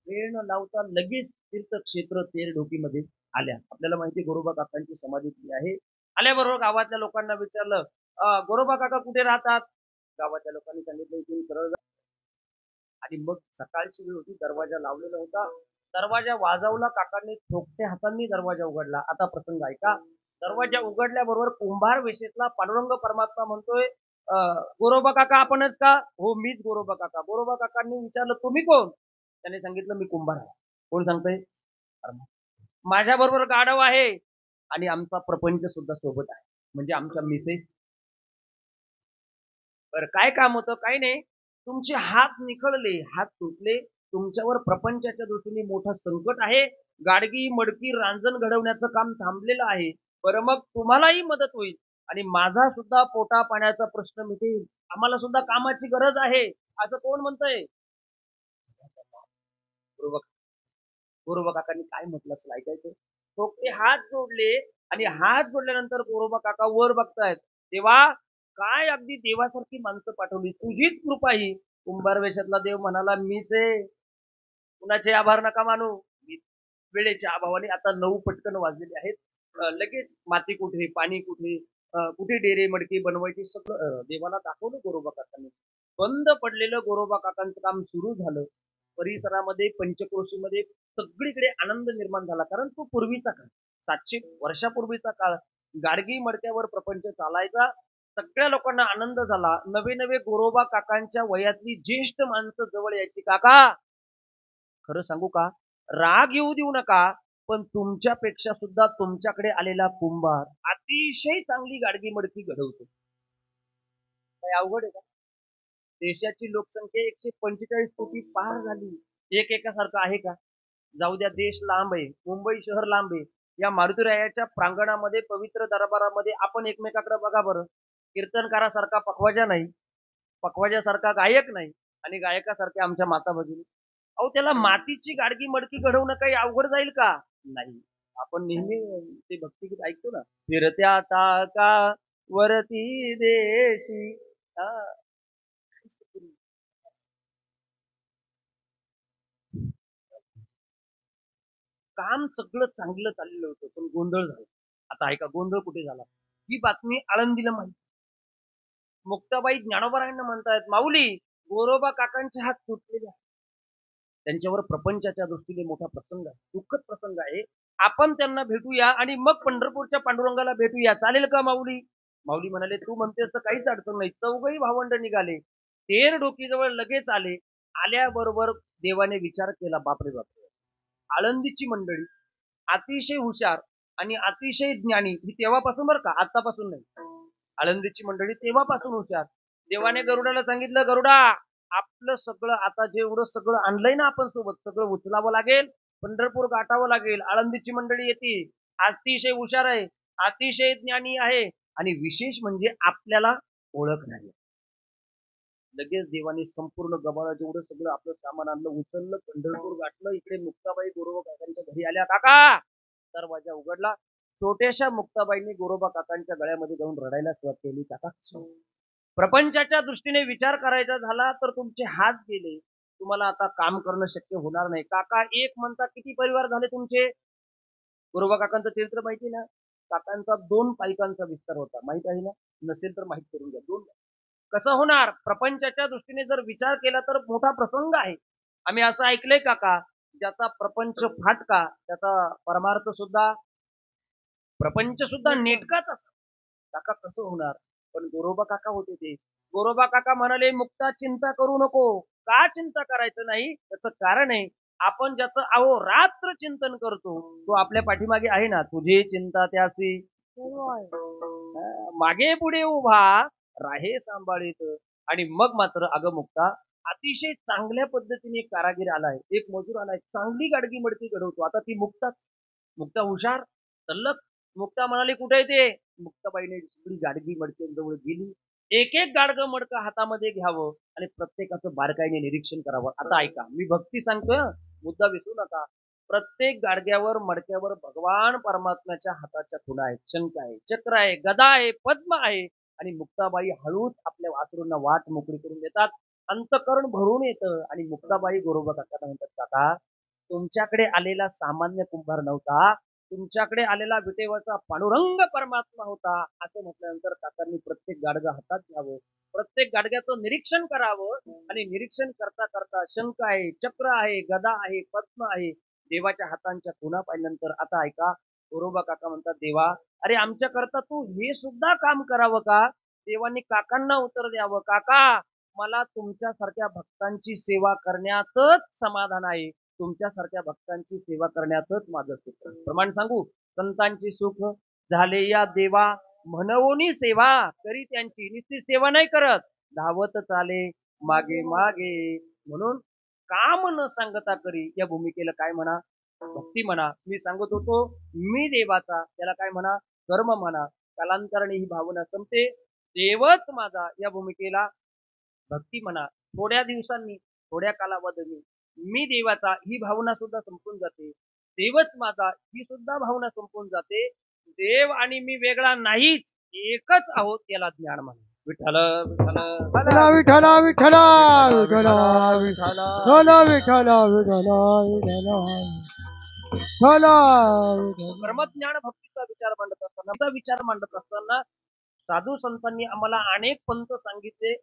वेळ न लावता लगेच तीर्थक्षेत्र तेरडोकीमध्ये आल्या. आपल्याला माहिती गोरोबा काकांची समाधी ती आहे. आल्याबरोबर गावातल्या लोकांना विचारलं गोरोबा काका कुठे राहतात. गावाच्या लोकांनी सांगितलं इथून सरळ. आणि मग सकाळची वेळ होती. दरवाजा लावलेला होता. दरवाजा वाजवला. काकांनी ठोकत्या हातांनी दरवाजा उघडला. आता प्रसंग ऐका. दरवाजा उघडल्याबरोबर कुंभार वेशेतला पांडुरंग परमात्मा म्हणतोय गोरोबा काका आपणच का. हो मीच गोरोबा काका. गोरोबा काकांनी विचारलं तुम्ही कोण. त्याने सांगितलं मी कुंभार आहे. कोण सांगतोय. माझ्या बरोबर गाढव आहे आणि आमचा प्रपंच सुद्धा सोबत आहे. म्हणजे आमच्या मिसेस. बरं काय काम होतं. काही नाही. तुमचे हात निखळले, हात तुटले. तुमच्यावर प्रपंचाच्या दृष्टीने मोठं संकट आहे. गाडगी मडकी रांजण घडवण्याचं काम थांबलेलं आहे. बरं मग तुम्हालाही मदत होईल आणि माझा सुद्धा पोटा पाण्याचा प्रश्न मिटेल. आम्हाला सुद्धा कामाची गरज आहे. असं कोण म्हणतंय. गोरोबा काकांनी काय म्हटलं असं ऐकायचं. तो ते हात जोडले आणि हात जोडल्यानंतर गोरोबा काका वर बघतायत. तेव्हा काय अगदी देवासारखी माणसं पाठवली. तुझीच कृपा ही. कुंभार वेशातला देव म्हणाला मीच आहे. कुणाचे आभार नका मानू. वेळेच्या अभावाने आता 9 पटकन वाजलेले आहेत. लगेच माती कुठे पाणी कुठे कुठे डेरे मडके बनवायचे सगळं देवाला दाखवलं गोरोबा काकांनी. बंद पडलेलं गोरोबा काकांचं काम सुरू झालं. परिसरामध्ये पंचक्रोशीमध्ये सगळीकडे आनंद निर्माण झाला. कारण तो पूर्वीचा काळ 700 वर्षापूर्वीचा काळ. गाडगी मडक्यावर प्रपंच चालायचा. सगळ्या लोकांना आनंद झाला. नवे नवे गोरोबा काकांच्या वयातली ज्येष्ठ माणसं जवळ यायची. काका खरं सांगू का राग येऊ देऊ नका. पण तुमच्यापेक्षा सुद्धा तुमच्याकडे आलेला कुंभार अतिशय चांगली गाडगी मडकी घडवतो. काय अवघड आहे का. देशाची लोकसंख्या 145 कोटी पार झाली. एक एकासारखं आहे का. जाऊ द्या देश लांब आहे. मुंबई शहर लांब आहे. या मारुतीरायाच्या प्रांगणामध्ये पवित्र दरबारामध्ये आपण एकमेकाकडे बघा बरं. कीर्तनकारासारखा पखवाजा नाही. पखवाजासारखा गायक नाही. आणि गायकासारख्या आमच्या माता भगिनी. अहो त्याला मातीची गाडगी मडकी घडवणं काही अवघड जाईल का. नाही. आपण नेहमी ते भक्तिगीत ऐकतो ना. फिरत्या चाका वरती देशी. काम सगळं चांगलं चाललेलं होतं पण गोंधळ झाला. आता ऐका गोंधळ कुठे झाला. ही बातमी आळंदीला माहिती. मुक्ताबाई ज्ञानोबरायांना म्हणतायत, माऊली गोरोबा काकांचे हात तुटलेले आहेत. त्यांच्यावर प्रपंचाच्या दृष्टीने मोठा प्रसंग आहे, दुःखद प्रसंग आहे. आपण त्यांना भेटूया आणि मग पंढरपूरच्या पांडुरंगाला भेटूया, चालेल का माऊली? माऊली म्हणाले, तू म्हणतेस तर काहीच अडचण नाही. चौघही भावंड निघाले. तेर डोकीजवळ लगेच आले. आल्याबरोबर देवाने विचार केला, बापरे बापरे, आळंदीची मंडळी अतिशय हुशार आणि अतिशय ज्ञानी, ही तेव्हापासून बरं का, आतापासून नाही. आळंदीची मंडळी तेव्हापासून हुशार. देवाने गरुडाला सांगितलं, गरुडा आपलं सगळं आता जेवढं सगळं आणलंय ना आपण सोबत, सगळं उचलावं लागेल, पंढरपूर गाठावं लागेल. आळंदीची मंडळी येते, अतिशय हुशार आहे, अतिशय ज्ञानी आहे आणि विशेष म्हणजे आपल्याला ओळखणार आहे. लगेच देवाने संपूर्ण गबाळा जेवढं सगळं आपलं सामान आणलं, उचललं, पंढरपूर गाठलं. इकडे मुक्ताबाई गोरोबा काकांच्या घरी आल्या. काका, दरवाजा उघडला. छोट्याशा मुक्ताबाईंनी गोरोबा काकांच्या गळ्यामध्ये जाऊन रडायला सुरुवात केली. काका, प्रपंचाच्या दृष्टीने विचार करायचा झाला तर तुमचे हात गेले, तुम्हाला आता काम करणं शक्य होणार नाही. काका, एक म्हणता किती परिवार झाले तुमचे? गोरोबा काकांचं चरित्र माहिती ना? काकांचा 2 पायकांचा विस्तार होता, माहित आहे ना? नसेल तर माहित करून घ्या. 2 कसं होणार? प्रपंचाच्या दृष्टीने जर विचार केला तर मोठा प्रसंग आहे. आम्ही असं ऐकलंय काका, ज्याचा प्रपंच फाटका त्याचा परमार्थ सुद्धा, प्रपंच सुद्धा नेटकाच असतो. काका कसं होणार? पण गोरोबा काका होते ते. गोरोबा काका म्हणाले, मुक्ता चिंता करू नको. का चिंता करायचं नाही? त्याचं कारण आहे, आपण ज्याचं अहोरात्र चिंतन करतो तो आपल्या पाठीमागे आहे ना. तुझी चिंता त्याची मागे पुढे उभा राहे सांभाळीत. आणि मग मात्र अगं मुक्ता, अतिशय चांगल्या पद्धतीने एक कारागीर आलाय, एक मजूर आलाय, चांगली गाडगी मडकी घडवतो. आता ती मुक्ता हुशार तल्लक. मुक्ता म्हणाली, कुठे आहे ते? मुक्ताबाईने सगळी गाडगी मडक्यांजवळ गेली. एक एक गाडगं मडकं हातामध्ये घ्यावं आणि प्रत्येकाचं बारकाईने निरीक्षण करावं. आता ऐका, मी भक्ती सांगतोय, मुद्दा विसरू नका. प्रत्येक गाडग्यावर मडक्यावर भगवान परमात्म्याच्या हाताच्या खुणा आहेत, शंख आहे, चक्र आहे, गदा आहे, पद्म आहे. आणि मुक्ताबाई हळूच आपल्या वासरूंना वाट मोकळी करून देतात. अंतकरण भरून येतं आणि मुक्ताबाई गोरोबा काकांना म्हणतात, काका, तुमच्याकडे आलेला सामान्य कुंभार नव्हता, तुमच्याकडे आलेला विटेवरचा पांडुरंग परमात्मा होता. असं म्हटल्यानंतर काकांनी प्रत्येक गाडगा हातात घ्यावं, प्रत्येक गाडग्याचं निरीक्षण करावं आणि निरीक्षण करता करता शंख आहे, चक्र आहे, गदा आहे, पद्म आहे, देवाच्या हातांच्या खुणा पाहिल्यानंतर आता ऐका, गोरोबा काका म्हणतात, देवा, अरे आमच्या करता तू हे सुद्धा काम करावं का? देवांनी काकांना उत्तर द्यावं, काका, मला तुमच्यासारख्या भक्तांची सेवा करण्यातच समाधान आहे. तुमच्यासारख्या भक्तांची सेवा करण्यातच माझं सुख. प्रमाण सांगू, संतांची सुख झाले या देवा, म्हणवोनी सेवा करी त्यांची. नुसती सेवा नाही करत, धावत चाले मागे मागे. म्हणून काम न सांगता करी या भूमिकेला काय म्हणा? भक्ती म्हणा. मी सांगत होतो, मी देवाचा, त्याला काय म्हणा? कर्म म्हणा. कालांतराने ही भावना संपते. देवच माझा या भूमिकेला भक्ती म्हणा. थोड्या दिवसांनी, थोड्या कालावधीने मी देवाचा ही भावना सुद्धा संपून जाते. देवच माझा ही सुद्धा भावना संपून जाते. देव आणि मी वेगळा नाहीच, एकच आहोत, याला ज्ञान म्हणा. विठ्ठल विठ्ठल विठ्ठला विठ्ठला विठ्ठला विठ्ठला विठ्ठला विठ्ठला विठ्ठला विठ्ठला. कर्मज्ञान भक्तीचा विचार मांडत असताना साधू संतांनी आम्हाला अनेक पंथ सांगितले.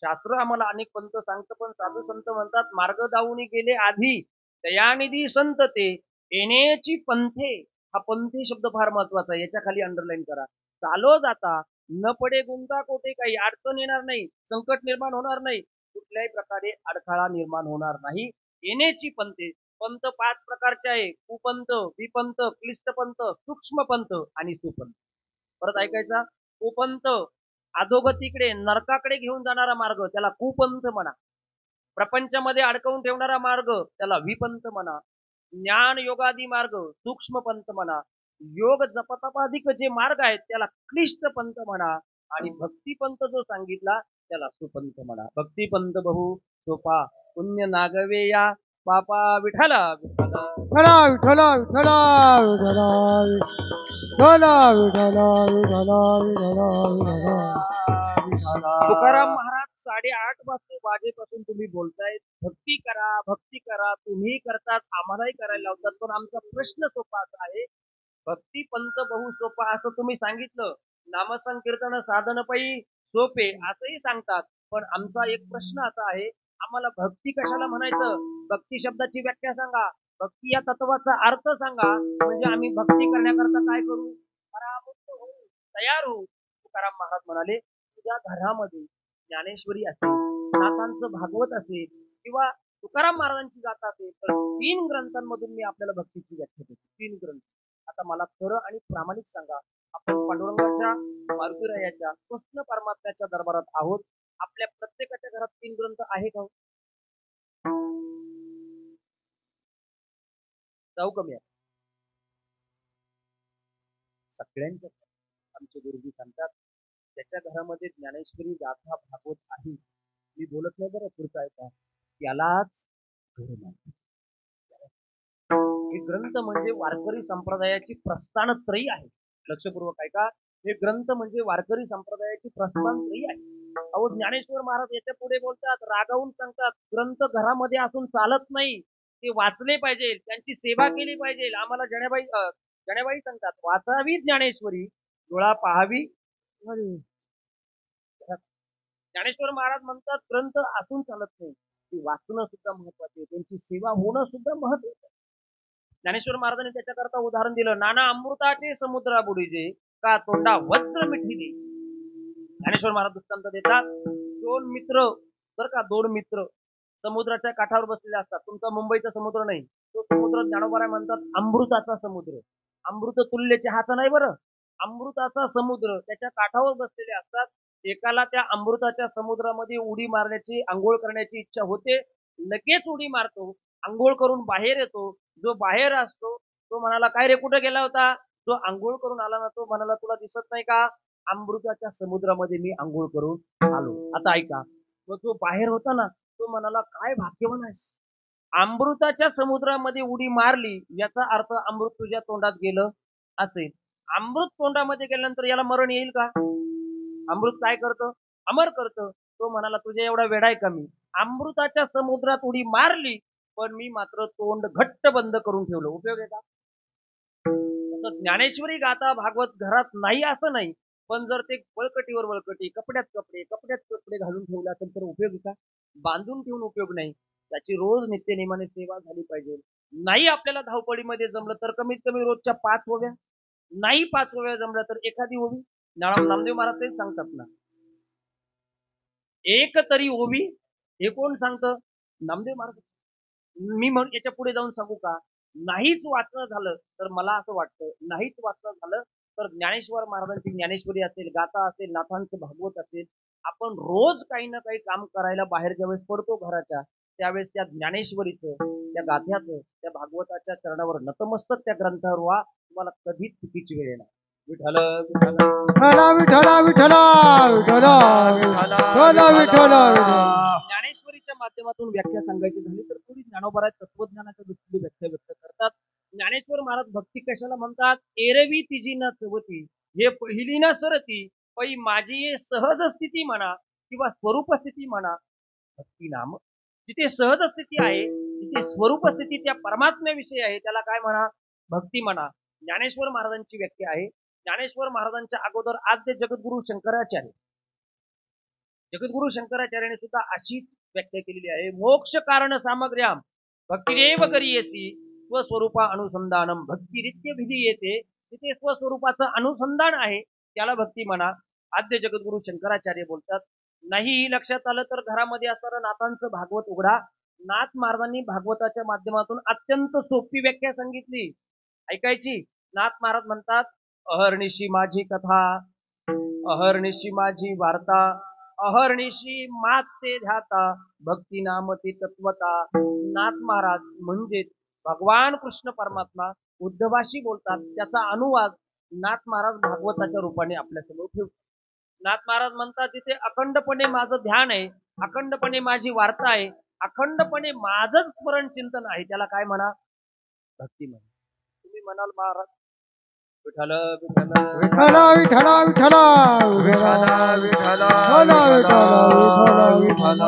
शास्त्र आम्हाला अनेक पंथ सांगतं, पण साधू संत म्हणतात, मार्ग दावून गेले आधी दयानिधी संत ते येण्याची पंथे. हा पंथे शब्द फार महत्वाचा आहे, याच्या खाली अंडरलाईन करा. चालो जाता न पडे गुंता कोठे, काही अडचण येणार नाही, संकट निर्माण होणार नाही, कुठल्याही प्रकारे अडथळा निर्माण होणार नाही. येण्याची पंथे. पंथ 5 प्रकारचे आहे: कुपंथ, विपंथ, क्लिष्ट पंथ, सूक्ष्म पंथ आणि सुपंथ. परत ऐकायचा, कुपंथ अधोगतीकडे नरकाकडे घेऊन जाणारा मार्ग, त्याला कुपंथ म्हणा. प्रपंचामध्ये अडकवून ठेवणारा मार्ग, त्याला विपंथ म्हणा. ज्ञान योगादी मार्ग सूक्ष्म पंथ म्हणा. योग जपतपाधिक जे मार्ग आहेत त्याला क्लिष्ट पंथ म्हणा. आणि भक्तिपंथ जो सांगितला त्याला सुपंथ म्हणा. भक्तिपंथ बहु सोपा, पुण्य नागवे या बापा. विठ्ठला विठ्ठला विठ्ठला विठ्ठला विठ्ठला विठ्ठला विठ्ठला विठ्ठला विठ्ठला विठ्ठला. तुकाराम महाराज 8:30 वाजेपासून तुम्ही बोलतायत, भक्ती करा, भक्ती करा, तुम्ही करतात, आम्हालाही करायला लावतात. पण आमचा प्रश्न सोपा असा आहे, भक्ती पंथ बहु सोपा असं तुम्ही सांगितलं. नामसंकीर्तन साधन पायी सोपे असंही सांगतात. पण आमचा एक प्रश्न असा आहे, आम्हाला भक्ती कशाला म्हणायचं? भक्ती शब्दाची व्याख्या सांगा. भक्ती या तत्वाचा अर्थ सांगा. म्हणजे आम्ही भक्ती करण्याकरता काय करू? परामुक्त होऊ, तयार होऊ. तुकाराम महाराज म्हणाले, तुझ्या घरामध्ये ज्ञानेश्वरी असेल, नाथांचं भागवत असेल किंवा तुकाराम महाराजांची गाथा असेल, तर 3 ग्रंथांमधून मी आपल्याला भक्तीची व्याख्या देतो. 3 ग्रंथ. आता मला खरं आणि प्रामाणिक सांगा, आपण पांडुरंगाच्या, मारुतीरायाच्या, कृष्ण परमात्म्याच्या दरबारात आहोत. आपल्या प्रत्येकाच्या घरात 3 ग्रंथ आहे का? जाऊ कमी आहे. सगळ्यांच्या आमचे गुरुजी सांगतात, त्याच्या घरामध्ये ज्ञानेश्वरी गाथा भागवत आहे, मी बोलत नाही बरं पुढचा ऐका, त्यालाच घर मानतात. हे ग्रंथ म्हणजे वारकरी संप्रदायाची प्रस्थानत्रयी आहे. लक्षपूर्वक ऐका, हे ग्रंथ म्हणजे वारकरी संप्रदायाची प्रस्थानत्रयी आहे. अहो, ज्ञानेश्वर महाराज याच्या पुढे बोलतात, रागावून सांगतात, ग्रंथ घरामध्ये असून चालत नाही, ते वाचले पाहिजे, त्यांची सेवा केली पाहिजे. आम्हाला जण्याबाई सांगतात, वाचावी ज्ञानेश्वरी, डोळा पाहावी. ज्ञानेश्वर महाराज म्हणतात, ग्रंथ असून चालत नाही, ते वाचणं सुद्धा महत्वाचे आहे, त्यांची सेवा होणं सुद्धा महत्वाचं आहे. ज्ञानेश्वर महाराजांनी त्याच्याकरता उदाहरण दिलं, नाना अमृताचे समुद्रा बुडीजे, का तोंडा वज्र मिठीले. ज्ञानेश्वर महाराज दृष्टांत देतात, 2 मित्र, बरं का, 2 मित्र समुद्राच्या काठावर बसलेले असतात. तुमचा मुंबईचा समुद्र नाही, तो समुद्र ज्ञानोबा म्हणतात अमृताचा समुद्र. अमृत तुल्य चहाचा नाही बरं, अमृताचा समुद्र. त्याच्या काठावर बसलेले असतात. एकाला त्या अमृताच्या समुद्रामध्ये उडी मारण्याची, आंघोळ करण्याची इच्छा होते, लगेच उडी मारतो, आंघोळ करून बाहेर येतो. जो बाहेर असतो तो म्हणाला, काय रे, कुठे गेला होता? जो आंघोळ करून आला ना, तो म्हणाला, तुला दिसत नाही का, अमृताच्या समुद्रामध्ये मी आंघोळ करून आलो. आता ऐका, मग जो बाहेर होता ना, तो म्हणाला, काय भाग्यवान आहेस, अमृताच्या समुद्रामध्ये उडी मारली, याचा अर्थ अमृत तुझ्या तोंडात गेलं असेल. अमृत तोंडामध्ये गेल्यानंतर याला मरण येईल का? अमृत काय करतं? अमर करतं. तो म्हणाला, तुझ्या एवढा वेडा आहे का मी? अमृताच्या समुद्रात उडी मारली, पण मी मात्र तोंड घट्ट बंद करून ठेवलं. उपयोग आहे का? ज्ञानेश्वरी गाथा भागवत घरात नाही असं नाही, पण जर ते वळकटीवर वळकटी, कपड्यात कपडे घालून ठेवले असेल तर उपयोग आहे का? बांधून ठेवून उपयोग नाही. त्याची रोज नित्यनेमाने सेवा झाली पाहिजे. नाही आपल्याला धावपळीमध्ये जमलं तर कमीत कमी रोजच्या 5 ओव्या, नाही 5 ओव्या जमल्या तर एखादी ओवी. नामदेव महाराज तेच सांगतात ना, एक तरी ओवी. हे कोण सांगतं? नामदेव महाराज. मी म्हणून याच्या पुढे जाऊन सांगू का? नाहीच वाचणं झालं तर मला असं वाटतं, नाहीच वाचणं झालं तर ज्ञानेश्वर महाराजांची ज्ञानेश्वरी असेल, गाथा असेल, नाथांचं भागवत असेल, आपण रोज काही ना काही काम करायला बाहेर ज्यावेळेस पडतो घराच्या, त्यावेळेस त्या ज्ञानेश्वरीचं, त्या गाथ्याचं, त्या भागवताच्या चरणावर नतमस्तक त्या ग्रंथावर व्हा. तुम्हाला कधीच चुकीची वेळ येणार. विठ्ठल ज्ञानेश्वरीच्या माध्यमातून व्याख्या सांगायची झाली तर थोडी ज्ञानोबा तत्वज्ञानाच्या दृष्टीने व्याख्या व्यक्त करतात. ज्ञानेश्वर महाराज भक्ती कशाला म्हणतात? एरवी तिजी न चवती, हे पहिली न सरती, पै माझी सहज स्थिती म्हणा किंवा स्वरूप स्थिती म्हणा. भक्ती नाम जिथे सहज स्थिती आहे, जिथे स्वरूप स्थिती त्या परमात्म्याविषयी आहे, त्याला काय म्हणा? भक्ती म्हणा. ज्ञानेश्वर महाराजांची व्याख्या आहे. ज्ञानेश्वर महाराजांच्या अगोदर आद्य जगद्गुरु शंकराचार्य, जगद्गुरु शंकराचार्याने सुद्धा अशीच व्याख्या केलेली आहे. मोक्ष कारण सामग्र्याम भक्तिरेव करियेसी स्वस्वरूपा अनुसंधानम. भक्तिरित्य विधी येते, तिथे स्वस्वरूपाचं अनुसंधान आहे, त्याला भक्ती म्हणा. आद्य जगद्गुरु शंकराचार्य बोलतात. नाही लक्षात आलं तर घरामध्ये असणारं नाथांचं भागवत उघडा. नाथ महाराजांनी भागवताच्या माध्यमातून अत्यंत सोपी व्याख्या सांगितली, ऐकायची. नाथ महाराज म्हणतात, अहर्निशी माझी कथा, अहर्निशी माझी वार्ता, अहर्निशी माते ध्याता, भक्ती नामती तत्वता. नाथ महाराज म्हणजे भगवान कृष्ण परमात्मा उद्धवाशी बोलतात, त्याचा अनुवाद नाथ महाराज भागवताच्या रूपाने आपल्यासमोर ठेवतात. नाथ महाराज म्हणतात, तिथे अखंडपणे माझं ध्यान आहे, अखंडपणे माझी वार्ता आहे, अखंडपणे माझंच स्मरण चिंतन आहे, त्याला काय म्हणा? भक्ती म्हणा. तुम्ही म्हणाल महाराज विठ्ठल विठ्ठल विठ्ठल विठ्ठल विठ्ठल विठ्ठल विठ्ठल.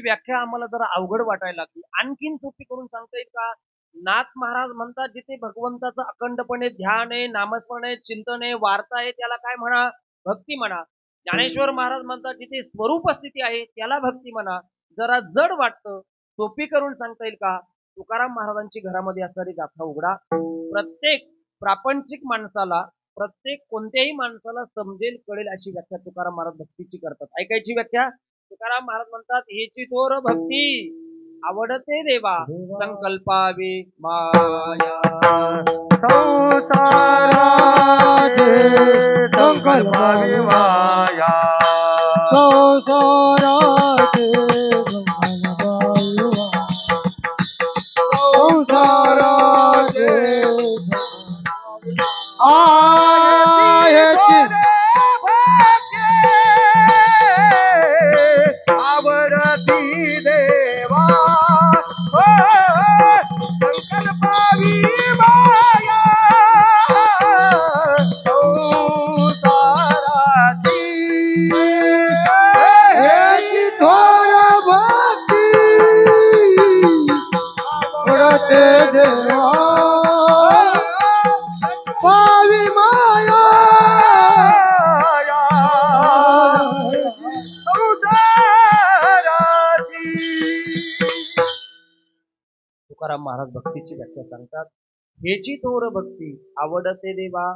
व्याख्या आम्हाला जरा अवघड वाटायला लागली. आणखीन सोपी करून सांगता येईल का? नाथ महाराज म्हणतात जिथे भगवंताचं अखंडपणे ध्यान आहे, नामस्मरण आहे, चिंतन आहे, वार्ता आहे, त्याला काय म्हणा? भक्ती म्हणा. ज्ञानेश्वर महाराज म्हणतात जिथे स्वरूप स्थिती आहे त्याला भक्ती म्हणा. जरा जड वाटतं, सोपी करून सांगता येईल का? तुकाराम महाराजांची घरामध्ये असणारी गाथा उघडा. प्रत्येक प्रापंचिक माणसाला, प्रत्येक कोणत्याही माणसाला समजेल कळेल अशी व्याख्या तुकाराम महाराज भक्तीची करतात. ऐकायची व्याख्या. तुकाराम महाराज म्हणतात हेची थोर भक्ती आवडते देवा संकल्पावे माया. संसाराचे संकल्पावे माया. संसाराचे संसाराचे आयची आवडती देवा संकल्पावी माया. संसाराची हेची थोर भक्ती आवडते देवा पावी माया. तुकाराम महाराज भक्तीची व्याख्या सांगतात. हेची थोर भक्ती आवडते देवा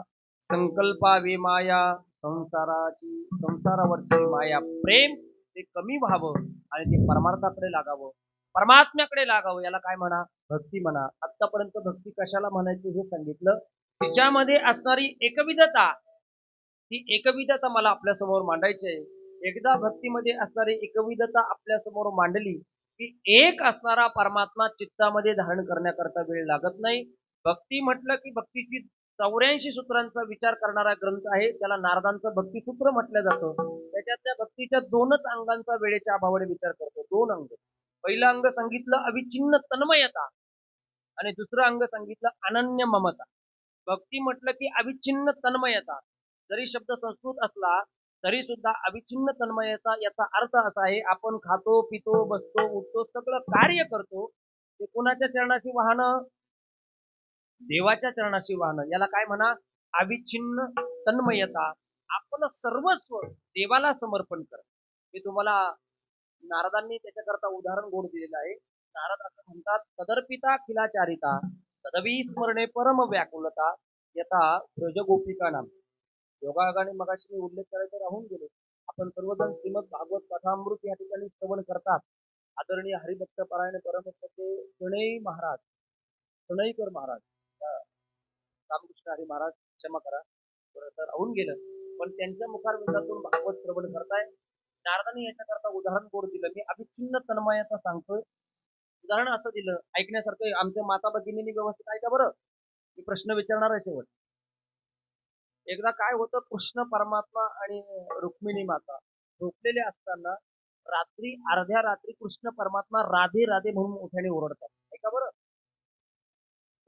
संकल्पावे माया. संसाराची, संसारावरची माया प्रेम ते कमी व्हावं आणि ते परमार्थाकडे लागावं, परमात्म्याकडे लागावं. याला काय म्हणा? भक्ती म्हणा. आतापर्यंत भक्ती कशाला म्हणायची हे सांगितलं. तिच्यामध्ये असणारी एकविधता, ती एकविधता मला आपल्या समोर मांडायची आहे. एकदा भक्तीमध्ये असणारी एकविधता आपल्या समोर मांडली की एक असणारा परमात्मा चित्तामध्ये धारण करण्याकरता वेळ लागत नाही. भक्ती म्हटलं की भक्तीची 84 सूत्रांचा विचार करणारा ग्रंथ आहे, त्याला नारदांचं भक्तिसूत्र म्हटलं जातं. त्याच्यातल्या भक्तीच्या 2च अंगांचा वेळेच्या अभावाने विचार करतो. 2 अंग. पहिलं अंग सांगितलं अविच्छिन्न तन्मयता आणि दुसरं अंग सांगितलं अनन्य ममता. भक्ती म्हटलं की अविच्छिन्न तन्मयता. जरी शब्द संस्कृत असला तरी सुद्धा अविच्छिन्न तन्मयता याचा अर्थ असा आहे आपण खातो, पितो, बसतो, उठतो, सगळं कार्य करतो ते कोणाच्या चरणाशी वाहनं? देवाच्या चरणाशी वाहनं. याला काय म्हणा? अविच्छिन्न तन्मयता. आपलं सर्वस्व देवाला समर्पण कर. मी तुम्हाला नारदांनी त्याच्याकरता उदाहरण गोड दिलेलं आहे. नारद असं म्हणतात तदर्पिता खिलाचारिता तदवी स्मरणे परम व्याकुलता यथा ब्रजगोपिका नाम. योगायोगाने मगाशी मी उल्लेख करायचा राहून गेलो. आपण सर्वजण श्रीमद भागवत कथामृत या ठिकाणी श्रवण करतात. आदरणीय हरिभक्त परायण परमभक्त शणैकर महाराज, रामकृष्ण हरी महाराज, क्षमा करा थोडंसं राहून गेलं, पण त्यांच्या मुखारविंदातून भागवत श्रवण करताय. नारदांनी याच्याकरता उदाहरण गोड दिलं. मी अविच्छिन्न तन्मयता सांगतोय. उदाहरण असं दिलं ऐकण्यासारखं. आमच्या माता भगिनींनी व्यवस्थित ऐका बरं. मी प्रश्न विचारणार आहे शेवट. एकदा काय होतं, कृष्ण परमात्मा आणि रुक्मिणी माता झोपलेले असताना रात्री अर्ध्या रात्री कृष्ण परमात्मा राधे राधे म्हणून मोठ्याने ओरडतात. ऐका बरं.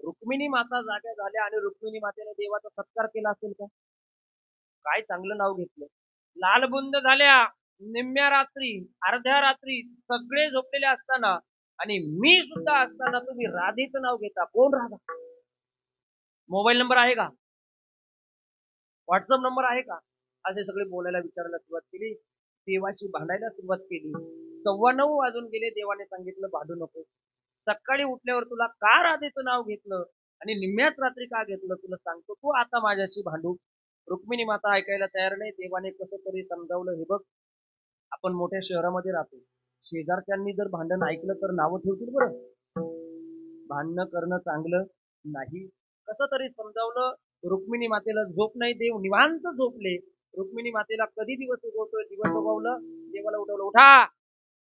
रुक्मिणी माता जाग्या झाल्या आणि रुक्मिणी मातेने देवाचा सत्कार केला असेल का? काय चांगलं नाव घेतलं. लालबुंद झाल्या निम्म्या रात्री, अर्ध्या रात्री सगळे झोपलेले असताना आणि मी सुद्धा असताना तुम्ही राधेचं नाव घेता. कोण राधा? मोबाईल नंबर आहे का? व्हॉट्सअप नंबर आहे का? असे सगळे बोलायला विचारायला सुरुवात केली. देवाशी भांडायला सुरुवात केली. 9:15 वाजून गेले. देवाने सांगितलं भांडू नको. सकाळी उठल्यावर तुला का राधेचं नाव घेतलं आणि निम्म्याच रात्री का घेतलं तुला सांगतो. तू आता माझ्याशी भांडू. रुक्मिणी माता ऐकायला तयार नाही. देवाने कसं तरी समजावलं. हे बघ, आपण मोठ्या शहरामध्ये राहतो. शेजारच्यांनी जर भांडण ऐकलं तर नावं ठेवतील बरं. भांडणं करणं चांगलं नाही. कसं तरी समजावलं. रुक्मिणी मातेला झोप नाही. देव निवांत झोपले. रुक्मिणी मातेला कधी दिवस उगवतोय, दिवस उगवलं. देवाला उठवलं. उठा.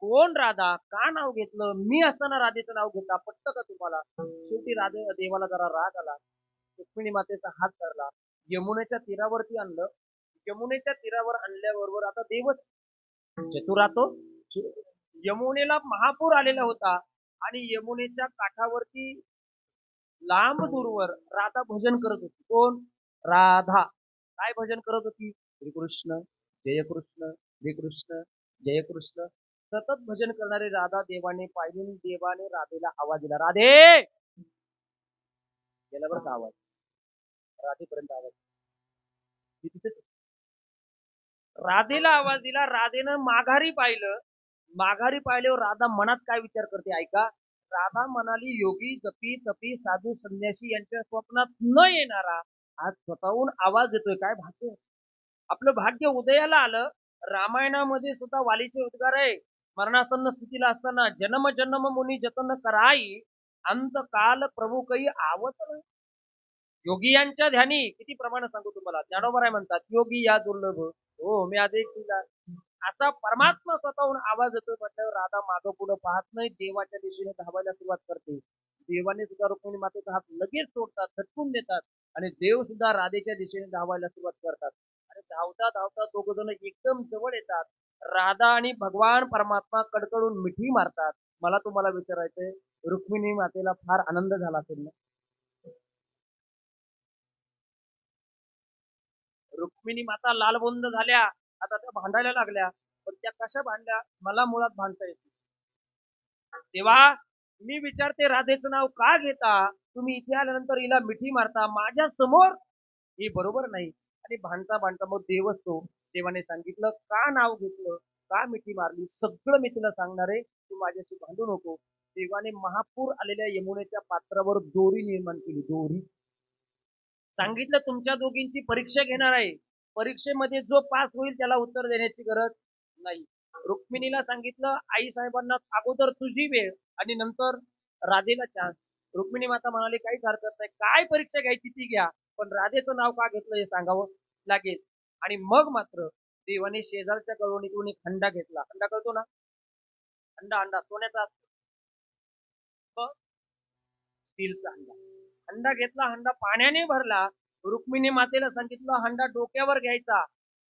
कोण राधा? का नाव घेतलं? मी असताना राधेचं नाव घेता पटतं का तुम्हाला? शेवटी देवाला जरा राग आला. रुक्मिणी मातेचा हात धरला, यमुनेच्या तीरावरती आणलं. यमुनेच्या तीरावर आणल्याबरोबर आता देवच चतुर राहतो. यमुनेला महापूर आलेला होता आणि यमुनेच्या काठावरती लांब दूरवर राधा भजन करत होती. कोण? राधा. काय भजन करत होती? श्रीकृष्ण जय कृष्ण, श्रीकृष्ण जय कृष्ण. सतत भजन करणारे राधा देवाने पाहिली. देवाने राधेला आवाज दिला, राधे. गेला बरं का आवाज, राधेपर्यंत आवाज. ती तिथेच होती. राधेला आवाज दिला, राधेनं माघारी पाहिलं. माघारी पाहिल्यावर राधा मनात काय विचार करते ऐका. राधा म्हणाली, योगी जपी तपी साधू संन्यासी यांच्या स्वप्नात न येणारा आज स्वतःहून आवाज देतोय, काय भाग्य. आपलं भाग्य उदयाला आलं. रामायणामध्ये सुद्धा वालीचे उद्गार आहे. मरणासन्न स्थितीला असताना जन्म जन्म मुनी जतन कराई, अंत काल प्रभू काही आवत नाही. योगी यांच्या ध्यानी किती प्रमाण सांगू तुम्हाला. ज्ञानोबा राय म्हणतात, योगी या दुर्लभ हो मी आदेश दिला. असा परमात्मा स्वतःहून आवाज येतोय म्हटल्यावर राधा मागं पुढं पाहत नाही, देवाच्या दिशेने धावायला सुरुवात करते. देवाने सुद्धा रुक्मिणी मातेचा हात लगेच सोडतात, झटकून देतात आणि देव सुद्धा राधेच्या दिशेने धावायला सुरुवात करतात. आणि धावता धावता दोघ जण एकदम जवळ येतात. राधा आणि भगवान परमात्मा कडकडून मिठी मारतात. मला तुम्हाला विचारायचंय, रुक्मिणी मातेला फार आनंद झाला असेल ना. रुक्मिणी माता लालबुंद झाल्या. आता त्या भांडायला लागल्या, पण त्या कशा भांडल्या मला मुळात भांडता येते. तेव्हा मी विचारते, राधेचं नाव का घेता तुम्ही, इथे आल्यानंतर हिला मिठी मारता माझ्या समोर, हे बरोबर नाही. आणि भांडता भांडता मग देवच तो. देवाने सांगितलं, का नाव घेतलं, का मिठी मारली, सगळं मी तुला सांगणार आहे, तू माझ्याशी भांडू नको. देवाने महापूर आलेल्या यमुनेच्या पात्रावर दोरी निर्माण केली. दोरी सांगितलं, तुमच्या दोघींची परीक्षा घेणार आहे. परीक्षेमध्ये जो पास होईल त्याला उत्तर देण्याची गरज नाही. रुक्मिणीला सांगितलं, आई साहेबांना अगोदर तुझी वेळ आणि नंतर राधेला चान्स. रुक्मिणी माता म्हणाली, काहीच हरकत नाही, काय परीक्षा घ्यायची ती घ्या, पण राधेचं नाव का घेतलं हे सांगावं लागेल. आणि मग मात्र देवाने शेजारच्या कळवणीतून एक हंडा घेतला. हंडा कळतो ना, हंडा हंडा सोन्याचा असतो, स्टीलचा हंडा. हंडा घेतला, हंडा पाण्याने भरला. रुक्मिणी मातेला सांगितलं, हंडा डोक्यावर घ्यायचा,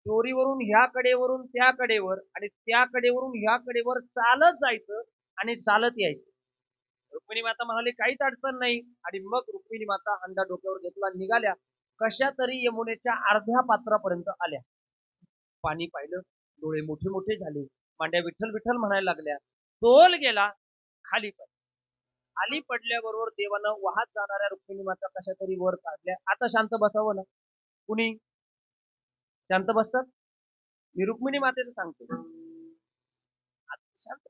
दोरीवरून ह्या कडेवरून त्या कडेवर आणि त्या कडेवरून ह्या कडेवर चालत जायचं आणि चालत यायचं. रुक्मिणी माता म्हणाली, काहीच अडचण नाही. आणि मग रुक्मिणी माता हंडा डोक्यावर घेतला, निघाल्या. कशा तरी यमुनेच्या अर्ध्या पात्रापर्यंत आल्या. पाणी पाहिलं, डोळे मोठे मोठे झाले, मांड्या विठ्ठल विठ्ठल म्हणायला लागल्या. तोल गेला, खाली पडला. खाली पडल्याबरोबर देवानं वाहत जाणाऱ्या रुक्मिणी माता कशा तरी वर काढल्या. आता शांत बसावं ना, कुणी शांत बसतात. मी रुक्मिणी मातेचं सांगतो, शांत.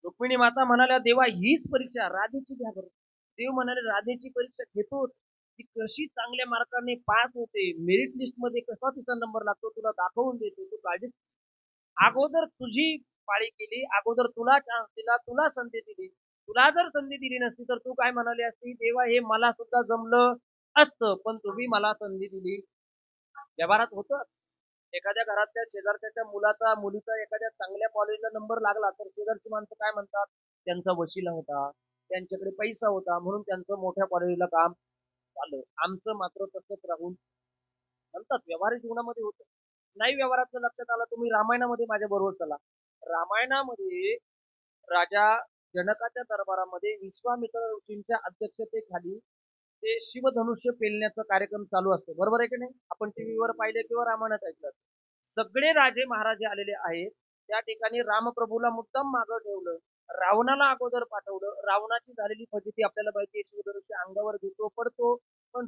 रुक्मिणी माता म्हणाल्या, देवा हीच परीक्षा राधेची घ्या बरं. देव म्हणाले, राधेची परीक्षा घेतो, ती कशी चांगल्या मार्काने पास होते, मेरिट लिस्ट मध्ये कसा तिचा नंबर लागतो तुला दाखवून देतो, तू काळजी. अगोदर तुझी पाळी केली, अगोदर तुला चान्स दिला, तुला संधी दिली. तुला जर संधी दिली नसती तर तू काय म्हणाली असती, देवा हे मला सुद्धा जमलं असतं, पण तुम्ही मला संधी दिली. व्यवहारात होतं, एखाद्या घरातल्या शेजारच्या मुलीचा एखाद्या चांगल्या कॉलेजला नंबर लागला तर शेजारची माणसं काय म्हणतात, त्यांचा वशिला होता, त्यांच्याकडे पैसा होता म्हणून त्यांचं मोठ्या कॉलेजला काम झालं. आमचं मात्र तसंच राहून म्हणतात. व्यवहारिक जीवनामध्ये होतं. नाही व्यवहाराचं लक्षात आलं, तुम्ही रामायणामध्ये माझ्या बरोबर चला. रामायणामध्ये राजा जनकाच्या दरबारामध्ये विश्वामित्र ऋषींच्या अध्यक्षतेखाली ते शिवधनुष्य पेलण्याचा कार्यक्रम चालू असतो, बरोबर आहे की नाही. आपण टीव्हीवर पाहिले किंवा रामायणात ऐकलं. सगळे राजे महाराजे आलेले आहेत. त्या ठिकाणी रामप्रभूला मुद्दाम मागं ठेवलं, रावणाला अगोदर पाठवलं. रावणाची झालेली फजिती आपल्याला माहिती आहे, शिवधनुष्य अंगावर घेतो पडतो, पण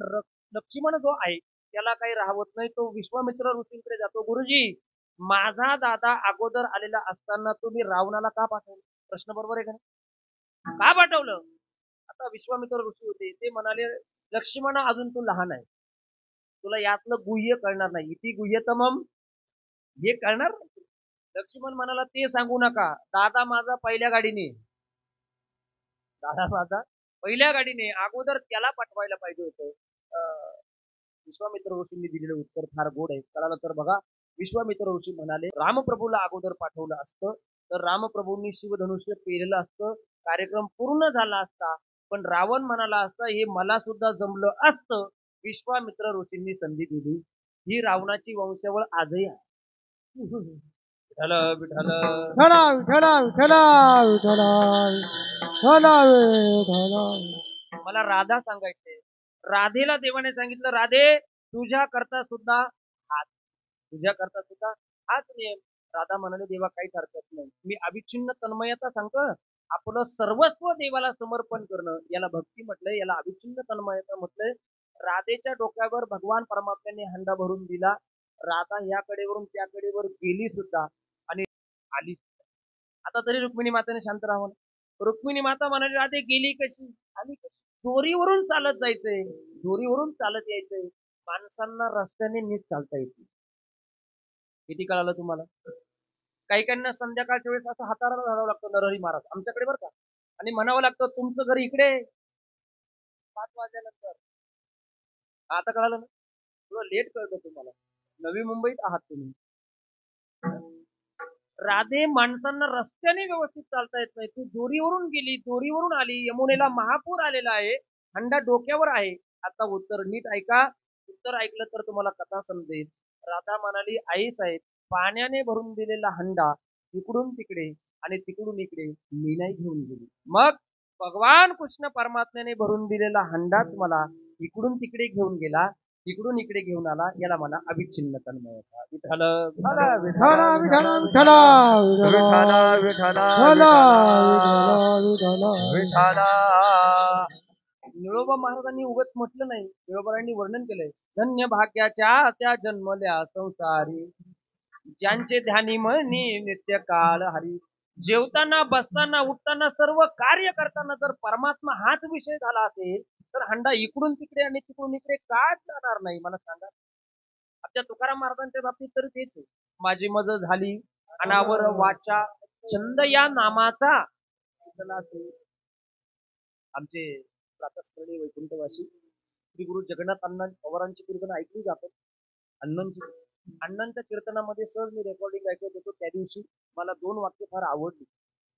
लक्ष्मण जो आहे त्याला काही राहवत नाही, तो विश्वामित्र ऋषींकडे जातो. गुरुजी, माझा दादा अगोदर आलेला असताना तुम्ही रावणाला का पाठवलं, प्रश्न बरोबर आहे का, का पाठवलं. आता विश्वामित्र ऋषी होते, ते म्हणाले, लक्ष्मण अजून तू लहान आहे, तुला यातलं गुह्य कळणार नाही, इति गुह्यतमम हे कळणार. लक्ष्मण म्हणाला, ते सांगू नका, दादा माझा पहिल्या गाडीने, दादा माझा पहिल्या गाडीने, अगोदर त्याला पाठवायला पाहिजे होतं. विश्वामित्र ऋषींनी दिलेलं उत्तर फार गोड आहे. कळालं तर बघा. विश्वामित्र ऋषी म्हणाले, रामप्रभूला अगोदर पाठवलं असतं तर रामप्रभूंनी शिवधनुष्य पेरलं असतं, कार्यक्रम पूर्ण झाला असता. पण रावण म्हणाला असता, हे मला सुद्धा जमलं असतं. विश्वामित्र ऋषींनी संधी दिली. ही रावणाची वंशावळ आजही आहे. विठ्ठल विठ्ठल विठ्ठला विठ्ठला विठ्ठला विठ्ठला विठ्ठला विठ्ठला. मला राधा सांगायचे. राधेला देवाने सांगितलं, राधे तुझ्या करता सुद्धा हाच, तुझ्या करता सुद्धा हाच नियम. राधा म्हणाले देवा काहीच हरकत नाही, मी अविच्छिन्न तन्मयता सांगतो. आपलं सर्वस्व देवाला समर्पण करणं याला भक्ती म्हटलंय, याला अविच्छिन्न तन्मयता म्हटलंय. राधेच्या डोक्यावर भगवान परमात्म्याने हंडा भरून दिला. राधा या कडेवरून त्या कडेवर गेली सुद्धा आणि आली सुद्धा. आता तरी रुक्मिणी मातेने शांत राहावं. रुक्मिणी माता म्हणाली राधे गेली कशी, आली कशी? दोरीवरून चालत जायचंय, दोरीवरून चालत यायचंय. माणसांना रस्त्याने नीट चालता येते. किती कळालं तुम्हाला? काही काहींना संध्याकाळच्या वेळेस असं हाताला धरावं लागतं नरहरी महाराज आमच्याकडे बरं का, आणि म्हणावं लागतं तुमचं घर इकडे 5 वाजल्यानंतर. आता कळालं ना? थोडं लेट कळतं तुम्हाला, नवी मुंबईत आहात तुम्ही. राधे माणसांना रस्त्याने व्यवस्थित चालता येत नाही. तू दोरीवरून गेली, दोरीवरून आली, यमुनेला महापूर आलेला आहे, हंडा डोक्यावर आहे. आता उत्तर नीट ऐका, उत्तर ऐकलं तर तुम्हाला कथा समजेल. राधा म्हणाली आई साहेब, पाण्याने भरून दिलेला हंडा इकडून तिकडे आणि तिकडून इकडे मी नाही घेऊन गेली. मग भगवान कृष्ण परमात्म्याने भरून दिलेला हंडाच मला इकडून तिकडे घेऊन गेला, इकडून इकडे घेऊन आला. याला म्हणा अविच्छिन्न तन्मयता. विठ्ठल विठ्ठल विठ्ठल विठ्ठल विठ्ठल विठ्ठल विठ्ठल विठ्ठल. निळोबा महाराजांनी उगत म्हटलं नाही, निळोबारांनी वर्णन केलंय. धन्य भाग्याच्या त्या जन्मल्या संसारी, ज्यांचे ध्यानी म्हणी नित्य काळ हरी. जेवताना बसताना उठताना सर्व कार्य करताना जर परमात्मा हाच विषय झाला असेल तर हंडा इकडून तिकडे आणि तिकडून इकडे का जाणार नाही मला सांगा. आपल्या तुकाराम महाराजांच्या बाबतीत तर तेच आहे. माझी मज झाली अनावर वाचा, छंद या नामाचा. आमचे प्रातस्मरणीय वैकुंठवासी श्री गुरु जगन्नाथ अण्णा पवारांची कीर्तन ऐकली जातात. अण्णांच्या कीर्तनामध्ये सहज मी रेकॉर्डिंग ऐकत होतो त्या दिवशी, मला 2 वाक्य फार आवडली.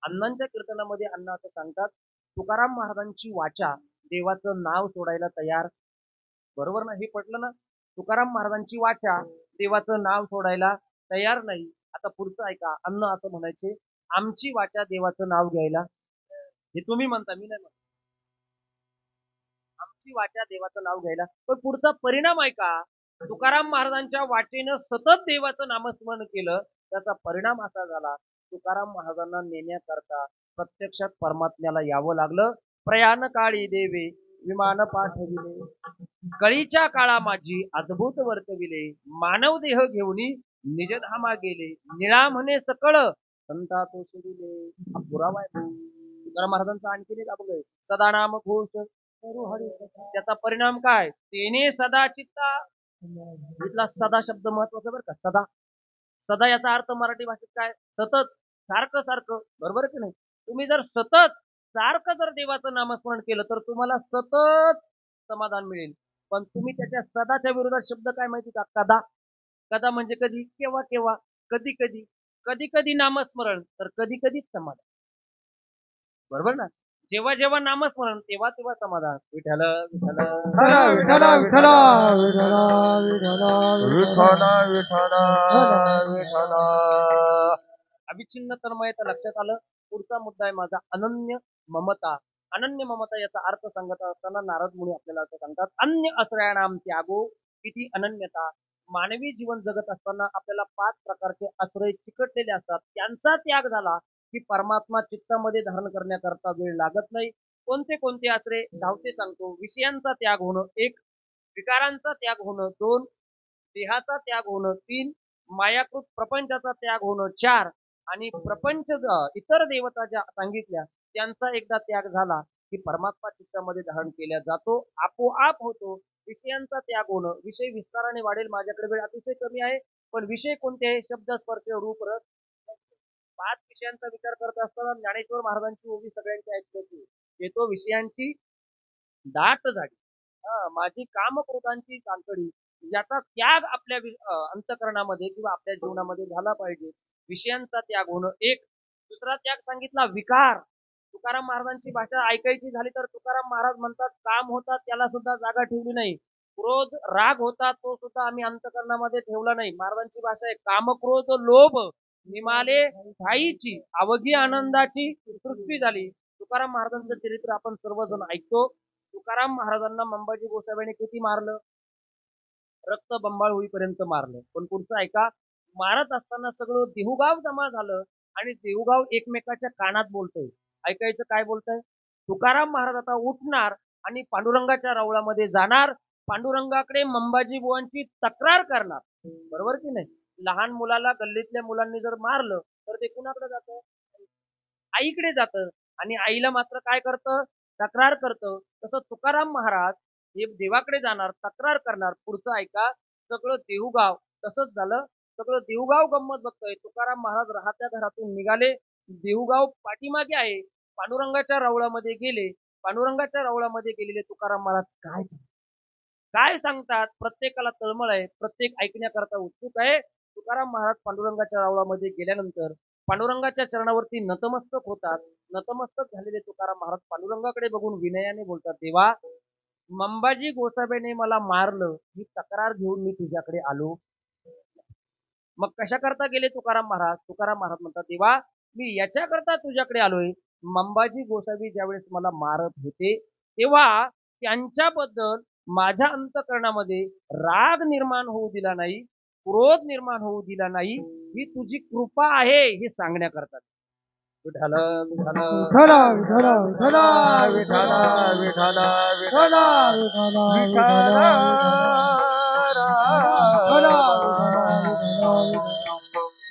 अण्णांच्या कीर्तनामध्ये अण्णा असं सांगतात, तुकाराम महाराजांची वाचा देवाचं नाव सोडायला तयार. बरोबर ना? हे पटलं ना? तुकाराम महाराजांची वाचा देवाचं नाव सोडायला तयार नाही. आता पुढचं ऐका, अण्णा असं म्हणायचे, आमची वाचा देवाचं नाव घ्यायला. हे तुम्ही म्हणता, मी नाही म्हणत. आमची वाचा देवाचं नाव घ्यायला. पण पुढचा परिणाम ऐका, तुकाराम महाराजांच्या वाटेनं सतत देवाचं नामस्मरण केलं, त्याचा परिणाम असा झाला, तुकाराम महाराजांना नेण्याकरता प्रत्यक्षात परमात्म्याला यावं लागलं. प्रयाण काळी देवे विमान पाठविले, कळीच्या काळा माझी अद्भुत वर्तविले, मानव देह घेऊनी निजधामा गेले, निळा म्हणे सकळ संता तो शिरिले. हा पुरावा आहे. तुकाराम महाराजांचा आणखीन एक अभंग आहे, सदा नाम घोष करू हरी. त्याचा परिणाम काय, तेने सदा चित्ता. इथला सदा शब्द महत्वाचा बरं का. सदा, सदा याचा अर्थ मराठी भाषेत काय, सतत, सारखं सारखं. बरोबर की नाही? तुम्ही जर सतत सारखं जर देवाचं नामस्मरण केलं तर तुम्हाला सतत समाधान मिळेल. पण तुम्ही त्याच्या सदाच्या विरोधात शब्द काय माहिती का, कदा. कदा म्हणजे कधी, केव्हा केव्हा, कधी कधी, कधी कधी नामस्मरण तर कधी कधीच समाधान. बरोबर ना? जेव्हा जेव्हा नामस्मरण तेव्हा तेव्हा समाधान. विठ्ठल विठ्ठल विठ्ठल विठ्ठल विठ्ठल विठ्ठल विठ्ठल. अविच्छिन्न तन्मयता लक्षात आलं. पुढचा मुद्दा आहे माझा, अनन्य ममता. अनन्य ममता याचा अर्थ सांगत असताना नारद मुनी आपल्याला असं सांगतात, अन्य आश्रयाणाम त्यागो किती अनन्यता. मानवी जीवन जगत असताना आपल्याला 5 प्रकारचे आश्रय चिकटलेले असतात. त्यांचा त्याग झाला की परमात्मा चित्तामध्ये धारण करण्याकरता वेळ लागत नाही. कोणते कोणते आश्रय धावते सांगतो. विषयांचा त्याग होणं 1, विकारांचा त्याग होणं 2, देहाचा त्याग होणं 3, मायाकृत प्रपंचाचा त्याग होणं 4, आणि प्रपंच इतर देवता ज्या सांगितल्या त्यांचा एकदा त्याग झाला की परमात्मा चित्तामध्ये धारण केला जातो, आपोआप होतो. विषयांचा त्याग होणं, विषय विस्ताराने वाढेल, माझ्याकडे वेळ अतिशय कमी आहे. पण विषय कोणते आहे, शब्द स्पर्श रूप रस. 5 विषयांचा विचार करत असताना ज्ञानेश्वर महाराजांची ओवी सगळ्यांची ऐकली, येतो विषयांची दाट झाली, माझी कामक्रोधांची चांचडी. याचा त्याग आपल्या अंतकरणामध्ये किंवा आपल्या जीवनामध्ये झाला पाहिजे. विषयांचा त्याग होणं 1. दुसरा त्याग सांगितला विकार. तुकाराम महाराजांची भाषा ऐकायची झाली तर तुकाराम महाराज म्हणतात, काम होता त्याला सुद्धा जागा ठेवली नाही. क्रोध राग होता तो सुद्धा आम्ही अंतकरणामध्ये ठेवला नाही. महाराजांची भाषा आहे, काम क्रोध लोभ निमाले ठाईची अवघी आनंदाची सृष्टी झाली. तुकाराम महाराजांचं चरित्र आपण सर्वजण ऐकतो. तुकाराम महाराजांना मंबाजी गोसाव्याने किती मारलं, रक्त बंबाळ होईपर्यंत मारलं. पण पुढचं ऐका, मारत असताना सगळं देहुगाव जमा झालं आणि देहुगाव एकमेकाच्या कानात बोलतोय. ऐकायचं काय बोलतंय? तुकाराम महाराज आता उठणार आणि पांडुरंगाच्या रावळामध्ये जाणार, पांडुरंगाकडे मंबाजी बुवांची तक्रार करणार. बरोबर की नाही? लहान मुलाला गल्लीतल्या मुलांनी जर मारलं तर ते कुणाकडे जातं? आईकडे जातं. आणि आईला मात्र काय करतं? तक्रार करतं. तसं तुकाराम महाराज हे देवाकडे जाणार, तक्रार करणार. पुढचं ऐका, सगळं देहुगाव तसंच झालं. सगळं देहुगाव गंमत बघतोय. तुकाराम महाराज राहत्या घरातून निघाले. देहुगाव पाठीमागे आहे. पांडुरंगाच्या रावळामध्ये गेले. पांडुरंगाच्या रावळामध्ये गेलेले तुकाराम महाराज काय सांगतात? प्रत्येकाला तळमळ आहे. प्रत्येक ऐकण्याकरता उत्सुक आहे. तुकाराम महाराज पांडुरंगाच्या रावळामध्ये गेल्यानंतर पांडुरंगाच्या चरणावरती नतमस्तक होतात. नतमस्तक झालेले तुकाराम महाराज पांडुरंगाकडे बघून विनयाने बोलतात, देवा, मंबाजी गोसाबेने मला मारलं, ही तक्रार घेऊन मी तुझ्याकडे आलो. मग कशा करता गेले तुकाराम महाराज? तुकाराम महाराज म्हणतात, देवा, मी याच्याकरता तुझ्याकडे आलोय. मंबाजी गोसावी ज्यावेळेस मला मारत होते तेव्हा त्यांच्याबद्दल माझ्या अंतःकरणामध्ये राग निर्माण होऊ दिला नाही, क्रोध निर्माण होऊ दिला नाही. ही तुझी कृपा आहे हे सांगण्याकरता. विठ्ठल विठ्ठल विठ्ठल विठ्ठल विठ्ठल विठ्ठल विठ्ठल विठ्ठल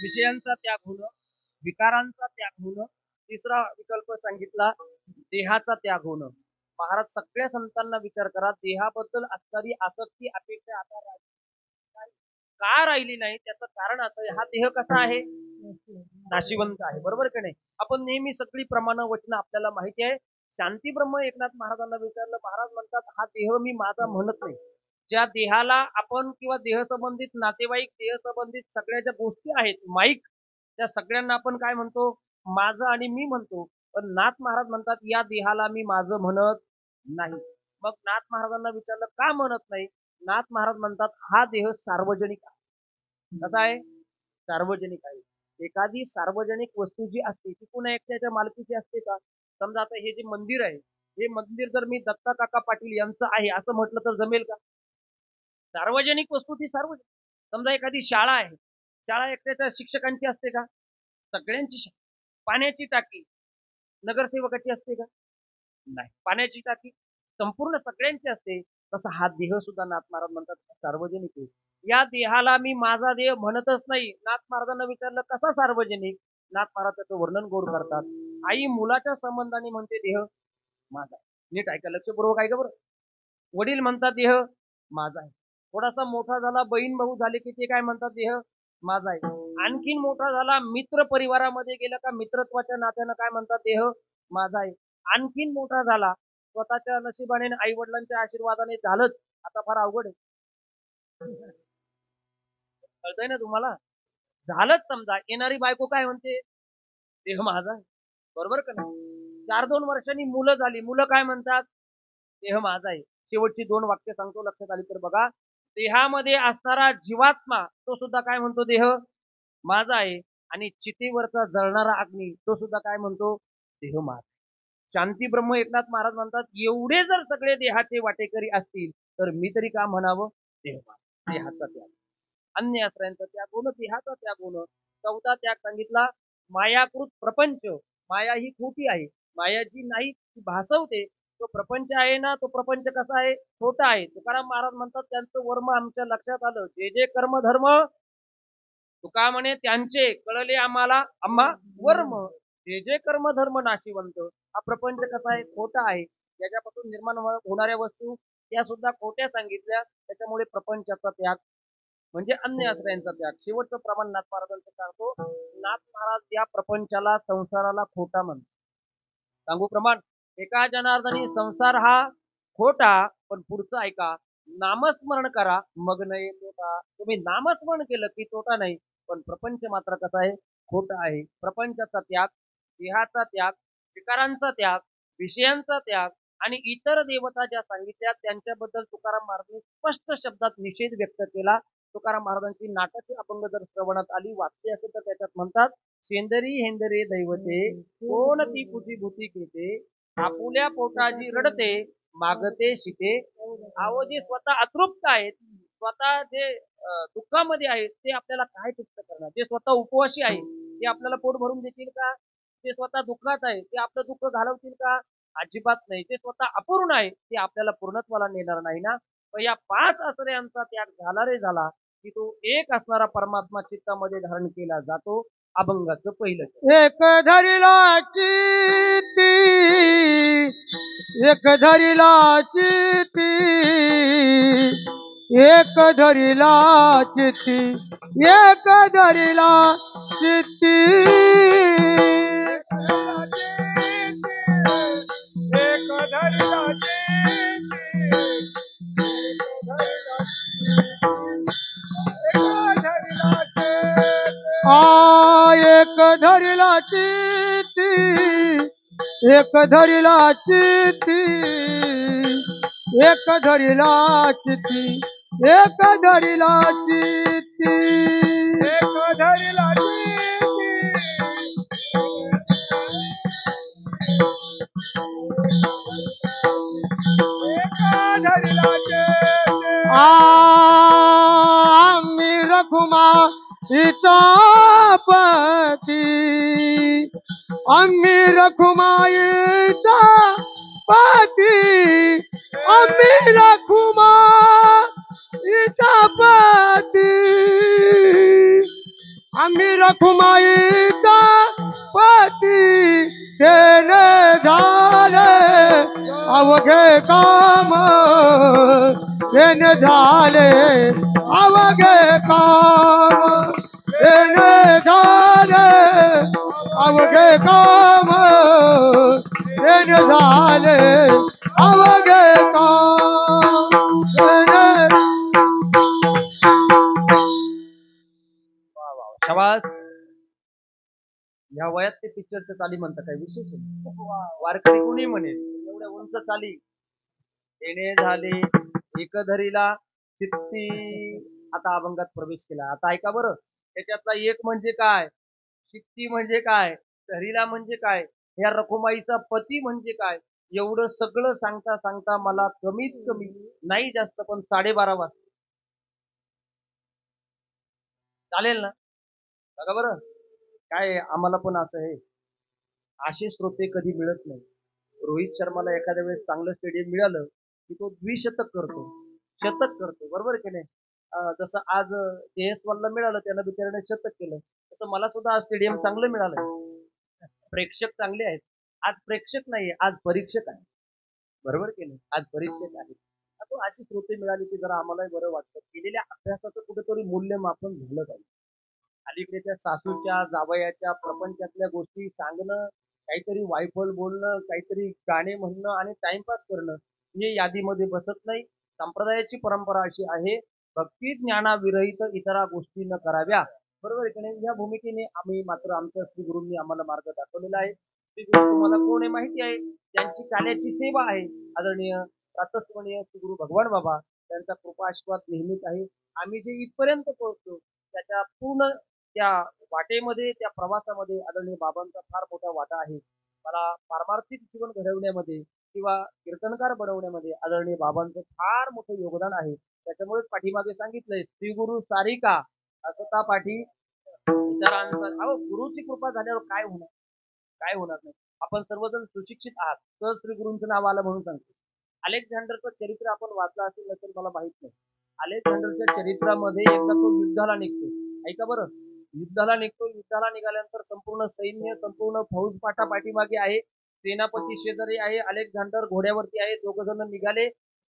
विषयांचा त्याग होणं, विकारांचा त्याग होणं. तिसरा विकल्प सांगितला देहाचा त्याग होणं. महाराज सगळ्या संतांना विचार करा, देहाबद्दल असणारी आसक्ती अपेक्षा आता का राहिली नाही? त्याचं कारण असं आहे, हा देह कसा आहे? नाशिवंत आहे. बरोबर की नाही? आपण नेहमी सगळी प्रमाण वचन आपल्याला माहिती आहे. शांती ब्रह्म एकनाथ महाराजांना विचारलं, महाराज म्हणतात, हा देह मी माझा म्हणत नाही. ज्या देहाला आपण किंवा देह संबंधित नातेवाईक, देह संबंधित सगळ्या ज्या गोष्टी आहेत माईक, त्या सगळ्यांना आपण काय म्हणतो? माझं आणि मी म्हणतो. पण नाथ महाराज म्हणतात, या देहाला मी माझं म्हणत नाही. मग नाथ महाराजांना विचारलं, का म्हणत नाही? नाथ महाराज म्हणतात, हा देह सार्वजनिक आहे. कसा आहे? सार्वजनिक आहे. एखादी सार्वजनिक वस्तू जी असते ती पुन्हा एकट्याच्या मालकीची असते का? समजा आता हे जे मंदिर आहे, हे मंदिर जर मी दत्ता काका पाटील यांचं आहे असं म्हटलं तर जमेल का? सार्वजनिक वस्तू ती सार्वजनिक. समजा एखादी शाळा आहे, शाळा एकट्याच्या शिक्षकांची असते का? सगळ्यांची. पाण्याची टाकी नगरसेवकाची असते का? नाही. पाण्याची टाकी संपूर्ण सगळ्यांची असते. तसा हा देह सुद्धा नाथ महाराज म्हणतात सार्वजनिक आहे. या देहाला मी माझा देह म्हणतच नाही. नाथ महाराजांना विचारलं, कसा सार्वजनिक? नाथ महाराज त्याचं वर्णन गोड करतात. आई मुलाच्या संबंधाने म्हणते देह माझा. नीट ऐका, लक्षपूर्वक ऐका बरं. वडील म्हणतात देह माझा आहे. थोडासा मोठा झाला, बहीण भाऊ झाले की ते काय म्हणतात? देह माझा आहे. आणखीन मोठा झाला, मित्र परिवारामध्ये गेला का मित्रत्वाच्या नात्यानं काय म्हणतात? देह माझा आहे. आणखीन मोठा झाला, स्वतःच्या नशिबाने आई वडिलांच्या आशीर्वादाने झालंच, आता फार अवघड आहे. कळतंय ना तुम्हाला? झालंच समजा, येणारी बायको काय म्हणते? देह माझा आहे. बरोबर का नाही? 4-2 वर्षांनी मुलं झाली, मुलं काय म्हणतात? देह माझा आहे. शेवटची 2 वाक्य सांगतो, लक्षात आली तर बघा. देहामध्ये असणारा जीवात्मा तो सुद्धा काय म्हणतो? देह माझा आहे. आणि चितेवरचा जळणारा अग्नी तो सुद्धा काय म्हणतो? देह माझा. शांती ब्रह्म एकनाथ महाराज म्हणतात, एवढे जर सगळे देहाचे वाटेकरी असतील तर मी तरी का म्हणावं? देह माझा. देहाचा त्याग, अन्य आश्रयांचा त्याग होणं, देहाचा त्याग होणं. चौथा त्याग सांगितला, मायाकृत प्रपंच. माया ही खोटी आहे. माया जी नाही ती भासवते. तो प्रपंच आहे ना, तो प्रपंच कसा आहे? खोटा आहे. तुकाराम महाराज म्हणतात, त्यांचं वर्म आमच्या लक्षात आलं. जे जे कर्म धर्म तुका म्हणे त्यांचे कळले आम्हाला आम्हा वर्म. जे जे कर्म धर्म नाशिवंत. हा प्रपंच कसा आहे? खोटा आहे. याच्यापासून निर्माण होणाऱ्या वस्तू त्या सुद्धा खोट्या सांगितल्या. त्याच्यामुळे प्रपंचाचा त्याग म्हणजे अन्य आश्रयांचा त्याग. शेवटचं प्रमाण नाथ महाराजांचं सांगतो. नाथ महाराज या प्रपंचाला, संसाराला खोटा म्हणतात. सांगू प्रमाण, एका जनार्दनी संसार हा खोटा, पण पुढचं ऐका, नामस्मरण करा मग नाही तोटा. तुम्ही नामस्मरण केलं की तोटा नाही, पण प्रपंच मात्र कसा आहे? खोटा आहे. प्रपंचाचा त्याग, देहाचा त्याग, विकारांचा त्याग, विषयांचा त्याग आणि इतर देवता ज्या सांगितल्या त्यांच्याबद्दल तुकाराम महाराजांनी स्पष्ट शब्दात निषेध व्यक्त केला. तुकाराम महाराजांची नाटकी अभंग जर श्रवणात आली, वाचली असेल तर त्याच्यात म्हणतात, शेंदरी हेंदरे दैवते कोण ती पुती भूती केते, आपुल्या पोटाजी रडते मागते शिते. अहो जे स्वतः अतृप्त आहेत, स्वतः जे दुःखामध्ये आहेत ते आपल्याला काय तृप्त करणार? जे स्वतः उपवासी आहे ते आपल्याला पोट भरून देतील का? ते स्वतः दुःखात आहे ते आपलं दुःख घालवतील का? अजिबात नाही. ते स्वतः अपूर्ण आहे ते आपल्याला पूर्णत्वाला नेणार नाही ना. पण या 5 आश्रयांचा त्याग झाला रे झाला की तो एक असणारा परमात्मा चित्तामध्ये धारण केला जातो. अभंगाचं पहिलं एक धरिला चिती, एक धरिला चिती, एक धरिला चिती, एक धरिला चिती, एक धरिला एक धरिला चिती, एक धरिला चिती, एक धरिला चिती, एक धरिला चिती, एक धरिला आम्ही रखुमा इचा पती, आम्ही रखुमाईचा पती, आम्ही रखुमाईचा पती, आम्ही रखुमाईचा पती, तेने झाले अवघे काम, तेने झाले अवघे काम, तेने झाले अवघे काम, तेने झाले अवघे काम, शाबास. या वयात ते पिक्चरच्या चाली म्हणतात काय विशेष आहे? वारकरी कोणी म्हणेल एवढ्या उंच चाली. येणे झाले एक धरीला चित्ती. आता अभंगात प्रवेश केला. आता ऐका बरं, त्याच्यातला एक म्हणजे काय, चित्ती म्हणजे काय, धरीला म्हणजे काय, या रखुमाईचा पती म्हणजे काय, एवढं सगळं सांगता सांगता मला कमीत कमी नाही जास्त पण 12:30 वाजता. चालेल ना? बघा बरं काय आम्हाला पण असं आहे, असे श्रोते कधी मिळत नाही. रोहित शर्माला एखाद्या वेळेस चांगलं स्टेडियम मिळालं की तो द्विशतक करतो, शतक करतो, बरोबर की नाही? जसं आज JS1ला मिळालं, त्यानं बिचाराने शतक केलं, तसं मला सुद्धा आज स्टेडियम चांगलं मिळालं. प्रेक्षक चांगले आहेत. आज प्रेक्षक नाहीये, आज परीक्षक आहे, बरोबर की नाही? आज परीक्षक आहे. असं अशी श्रोते मिळाली की जरा आम्हालाही बरं वाटतं. केलेल्या अभ्यासाचं कुठेतरी मूल्यमापन झालं पाहिजे. अलीकडे त्या सासूच्या जावयाच्या प्रपंचातल्या गोष्टी सांगणं, काहीतरी वायफळ बोलणं, काहीतरी गाणे म्हणणं आणि टाइमपास करणं हे यादीमध्ये बसत नाही. संप्रदायाची परंपरा अशी आहे, भक्ती ज्ञानाविरहित इतरा गोष्टी न कराव्या, बरोबर की नाही? या भूमिकेने आम्ही मात्र आमच्या श्री गुरूंनी आम्हाला मार्ग दाखवलेला आहे. श्री गुरु तुम्हाला कोण आहे माहिती आहे? त्यांची काल्याची सेवा आहे. आदरणीय प्रातस्मरणीय श्री गुरु भगवान बाबा त्यांचा कृपा आशीर्वाद नेहमीच आहे. आम्ही जे इथपर्यंत पोहोचतो त्याच्या पूर्ण त्या वाटेमध्ये, त्या प्रवासामध्ये आदरणीय बाबांचा फार मोठा वाटा आहे. मला पारमार्थिक जीवन घडवण्यामध्ये किंवा कीर्तनकार बनवण्यामध्ये आदरणीय बाबांचं फार मोठं योगदान आहे. त्याच्यामुळेच पाठीमागे सांगितलंय, श्री गुरु सारिका असता पाठी इतरांचा. अहो, गुरुची कृपा झाल्यावर काय होणार? काय होणार नाही. आपण सर्वजण सुशिक्षित आहात तर श्री गुरूंचं नाव आलं म्हणून सांगतो. अलेक्झांडरचं चरित्र आपण वाचलं असेल नसेल मला माहित नाही. अलेक्झांडरच्या चरित्रामध्ये एकदा तो युद्धाला निघतो. ऐका बरं, युद्धाला निघतो. युद्धाला निघाल्यानंतर संपूर्ण सैन्य, संपूर्ण फौज पाठीमागे आहे. सेनापती शेजारी आहे. अलेक्झांडर घोड्यावरती आहे. दोघ जण निघाले.